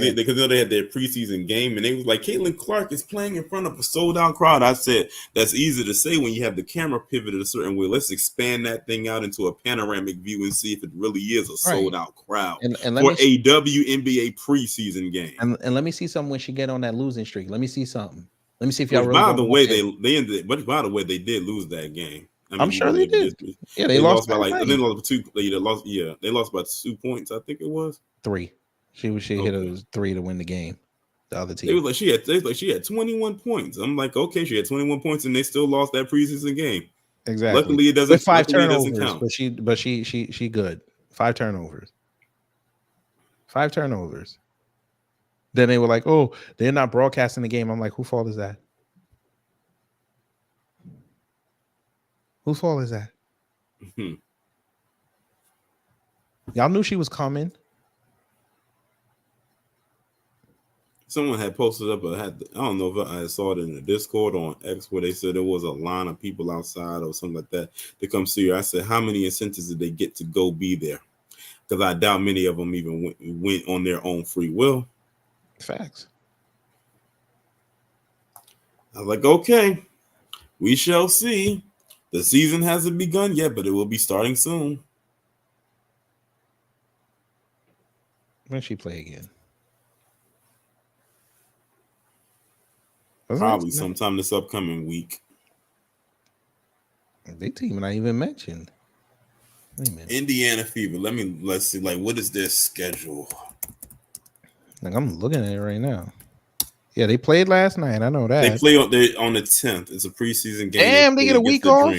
they had their preseason game, and they was like, Caitlin Clark is playing in front of a sold out crowd. I said, that's easy to say when you have the camera pivoted a certain way. Let's expand that thing out into a panoramic view and see if it really is a sold out crowd and for a WNBA preseason game. And let me see something when she get on that losing streak. Let me see something. Let me see if y'all. By the way, they ended. But by the way, they did lose that game. I mean, I'm sure they did. Yeah, they lost by like. They lost 2. They lost. Yeah, they lost by 2 points. I think it was 3. She hit a 3 to win the game. The other team. It was like she had 21 points. I'm like, okay, she had 21 points, and they still lost that preseason game. Exactly. Luckily, it doesn't. With 5 turnovers, it doesn't count. But she good. 5 turnovers. 5 turnovers. Then they were like, oh, they're not broadcasting the game. I'm like, whose fault is that? Whose fault is that? Y'all knew she was coming. Someone had posted up, I don't know if I saw it in the Discord or on X, where they said there was a line of people outside or something like that to come see her. I said, how many incentives did they get to go be there? Because I doubt many of them even went on their own free will. Facts. I was like, okay, we shall see. The season hasn't begun yet, but it will be starting soon. When she play again? Probably sometime this upcoming week. They team not even mentioned. Indiana Fever. Let's see. Like, what is their schedule? Like, I'm looking at it right now. Yeah, they played last night. I know that. They play on the 10th. It's a preseason game. Damn, they get a week off?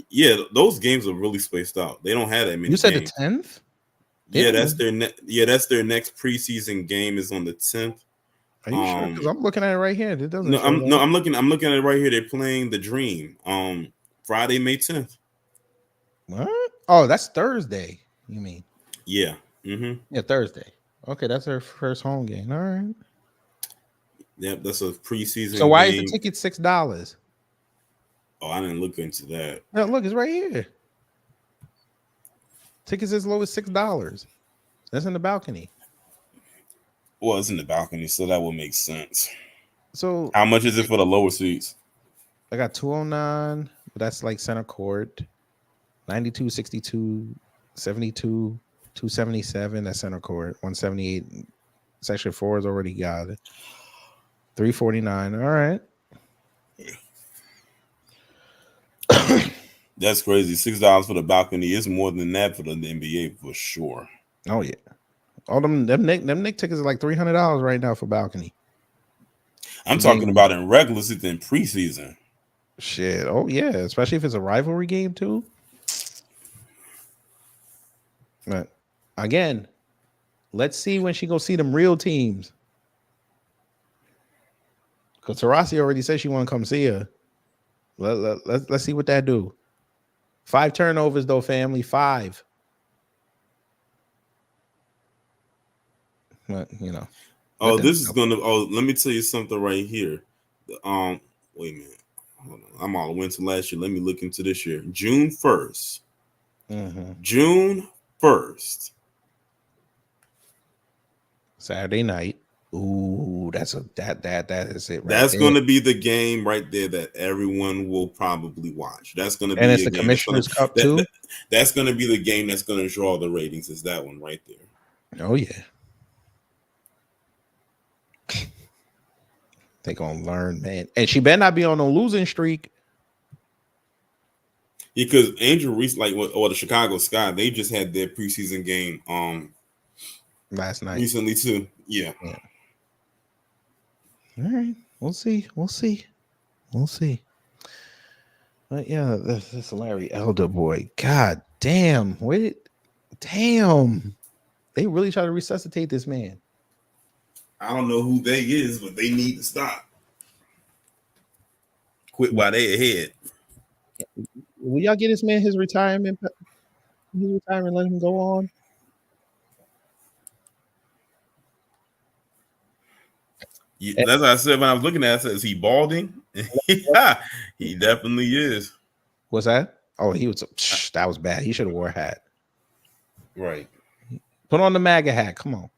Yeah, those games are really spaced out. They don't have that many. You said games. The 10th? Yeah, that's their next preseason game is on the 10th. Are you sure? Because I'm looking at it right here. It doesn't. No, I'm looking at it right here. They're playing the Dream. Friday, May 10th. What? Oh, that's Thursday. You mean? Yeah. Mm-hmm. Yeah, Thursday. Okay, that's their first home game. All right. Yep, that's a preseason. So why is the ticket $6? Oh, I didn't look into that. No, look, it's right here. Tickets as low as $6. That's in the balcony. Well, it's in the balcony, so that would make sense. So how much is it for the lower seats? I got 209, but that's like center court. 92, 62, 72, 277. That's center court. 178. Section 4 is already got it. 349. All right. That's crazy. $6 for the balcony is more than that for the NBA for sure. Oh yeah. All them Nick tickets are like $300 right now for balcony. I'm talking about in regular season and preseason. Shit. Oh yeah, especially if it's a rivalry game too. But again, let's see when she go see them real teams. Because Tarasi already said she want to come see her. Let's see what that do. 5 turnovers though, family. 5. But you know. Oh, this is gonna. Oh, let me tell you something right here. Wait a minute. Hold on. I'm all went to last year. Let me look into this year. June 1st. June 1st. Saturday night. Ooh, that is it. Right That's there. going to be the game right there that everyone will probably watch. That's going to be, and it's the Commissioner's Cup too. That's going to be the game that's going to draw the ratings. Is that one right there? Oh yeah. They gonna learn, man, and she better not be on no losing streak. Yeah, because Angel Reese, or the Chicago Sky, they just had their preseason game last night recently too. Yeah. All right, we'll see. But yeah, this Larry Elder boy. God damn, damn, they really try to resuscitate this man. I don't know who they is, but they need to stop. Quit while they ahead. Will y'all get this man his retirement? Let him go on. Yeah, that's what I said when I was looking at it. Is he balding? Yeah, he definitely is. What's that? Oh, he was. That was bad. He should have wore a hat. Right. Put on the MAGA hat. Come on.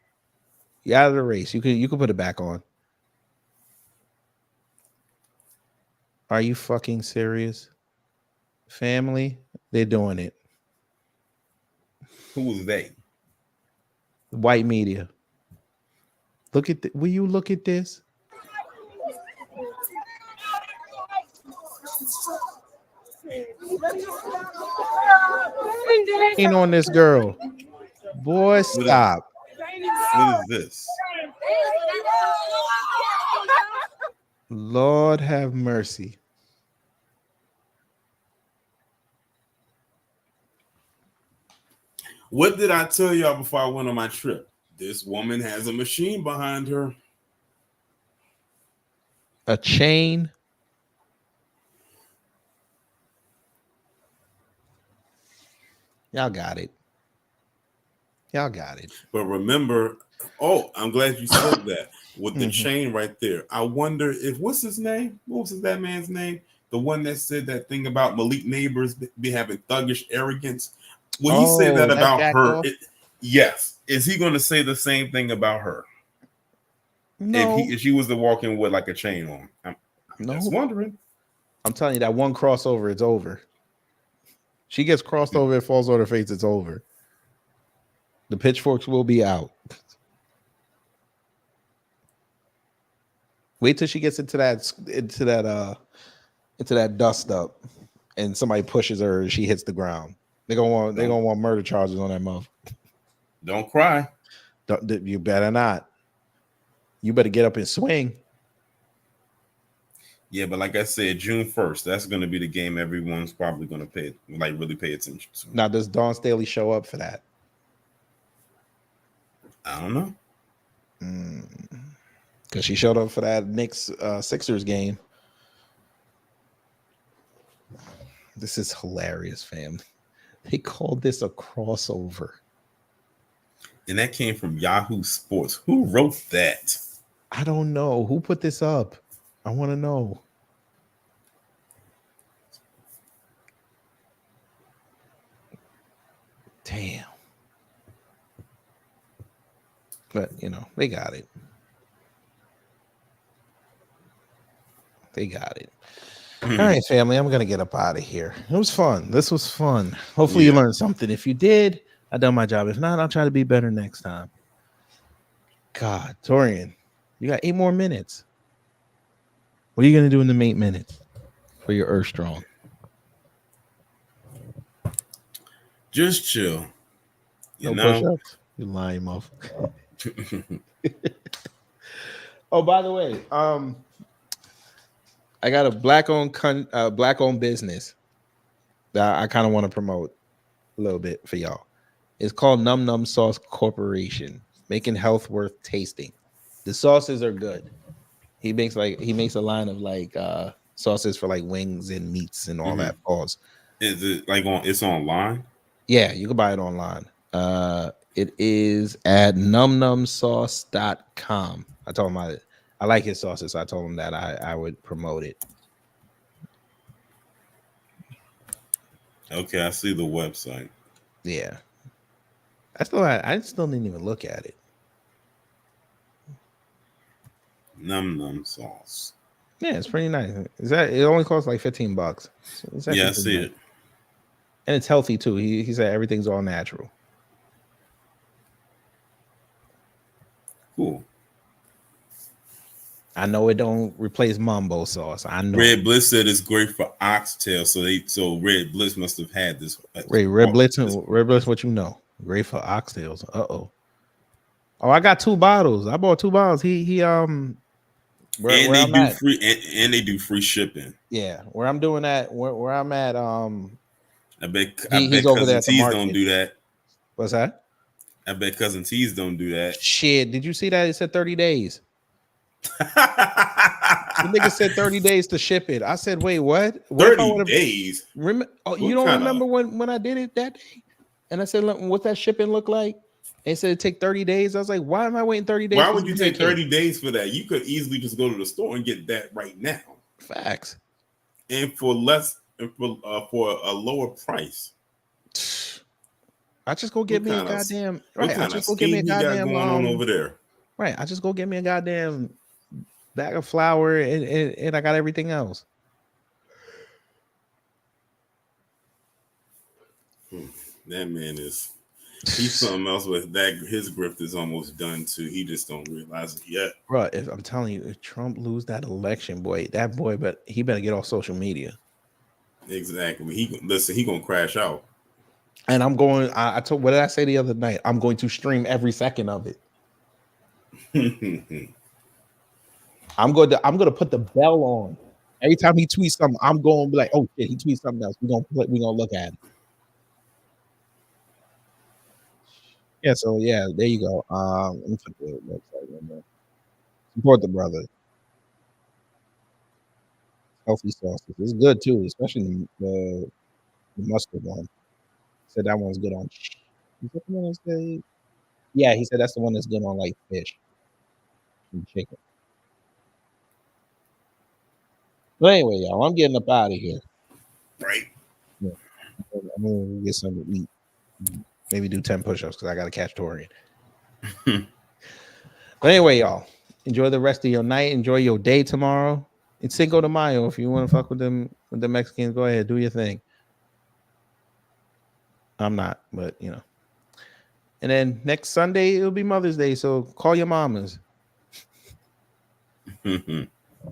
You're out of the race. You could put it back on. Are you fucking serious? Family, they're doing it. Who was they? The white media. Look at will you look at this? Ain't on this girl. Boy, stop. What is this? Lord have mercy. What did I tell y'all before I went on my trip? This woman has a machine behind her. A chain. Y'all got it. But remember, I'm glad you said that. With the chain right there. I wonder if, what's his name? What was that man's name? The one that said that thing about Malik Neighbors be having thuggish arrogance. Will he say that about her? Yes. Is he going to say the same thing about her? No. If she was to walk in with like a chain on. I'm just wondering. I'm telling you, that one crossover, it's over. She gets crossed over, it falls on her face, it's over. The pitchforks will be out. Wait till she gets into that dust up, and somebody pushes her and she hits the ground. They're gonna want murder charges on that mother. Don't cry. You better not. You better get up and swing. Yeah, but like I said, June 1st, that's going to be the game everyone's probably going to really pay attention to. Now, does Dawn Staley show up for that? I don't know. Because she showed up for that Knicks Sixers game. This is hilarious, fam. They called this a crossover. And that came from Yahoo Sports. Who wrote that? I don't know. Who put this up? I want to know. Damn. But, they got it. They got it. All right, family. I'm gonna get up out of here. It was fun. This was fun. Hopefully you learned something. If you did, I done my job. If not, I'll try to be better next time. God, Torian, you got 8 more minutes. What are you gonna do in the 8 minutes for your Earth Strong? Just chill. No push-ups. You lying motherfucker. Oh, by the way, I got a black-owned business that I kind of want to promote a little bit for y'all. It's called Num Num Sauce Corporation, making health worth tasting. The sauces are good. He makes a line of like sauces for like wings and meats and all that. Pause. Is it like it's online? Yeah, you can buy it online. It is at numnumsauce.com. I told him I like his sauces, so I told him that I would promote it. Okay, I see the website. Yeah. I still didn't even look at it. Num Num Sauce. Yeah, it's pretty nice. It only costs like $15. So yeah, I see it. And it's healthy too. He said everything's all natural. Cool. I know it don't replace Mambo sauce. I know. Red Bliss said it's great for oxtail, so Red Bliss must have had this. Red Bliss, what you know? Great for oxtails. Oh, I got 2 bottles. I bought 2 bottles. And they do free shipping. Yeah, where I'm doing that, where I'm at. I bet he's over there Cousin T's don't do that. What's that? I bet Cousin T's don't do that. Shit, did you see that? It said 30 days. The nigga said 30 days to ship it. I said, wait, what? 30 days? You don't remember when I did it that day? And I said, look, what's that shipping look like? They said it take 30 days. I was like, why am I waiting 30 days? Why would you take 30 days for that? You could easily just go to the store and get that right now. Facts. And for a lower price. I just go get me a goddamn right. I just go get me a goddamn going on over there. Right. I just go get me a goddamn bag of flour and I got everything else. That man he's something else with that. His grift is almost done too. He just don't realize it yet. Bro, I'm telling you, if Trump lose that election, but he better get off social media. Exactly. He gonna crash out. And I'm going. What did I say the other night? I'm going to stream every second of it. I'm going to put the bell on every time he tweets something. I'm going to be like, oh shit, he tweets something else. We're gonna look at it. Yeah. So yeah, there you go. Let me put the website in there. Support the brother. Healthy sauces. It's good too, especially the mustard one. Said that one's good on. Is that the one that said? Yeah, he said that's the one that's good on like fish and chicken. But anyway, y'all, I'm getting up out of here. Right. Yeah. I'm gonna get something to eat. Maybe do 10 push-ups because I gotta catch Torian. But anyway, y'all, enjoy the rest of your night. Enjoy your day tomorrow. It's Cinco de Mayo. If you want to fuck with the Mexicans, go ahead, do your thing. I'm not, but you know. And then next Sunday it'll be Mother's Day, so call your mamas.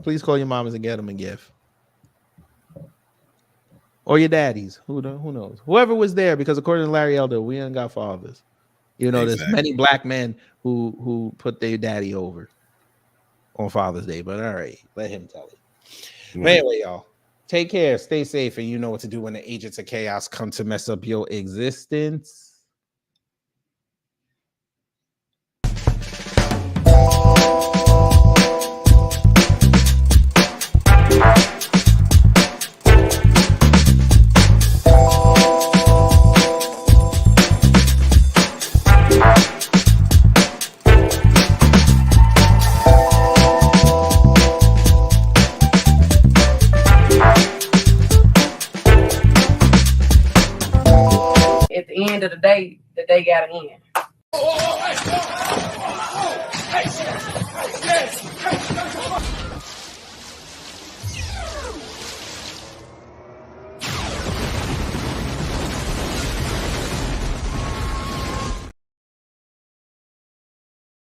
Please call your mamas and get them a gift, or your daddies. Who knows? Whoever was there, because according to Larry Elder, we ain't got fathers. You know, there's many black men who put their daddy over on Father's Day. But all right, let him tell it. But anyway, y'all. Take care, stay safe, and you know what to do when the agents of chaos come to mess up your existence. At the end of the day gotta end. Hey,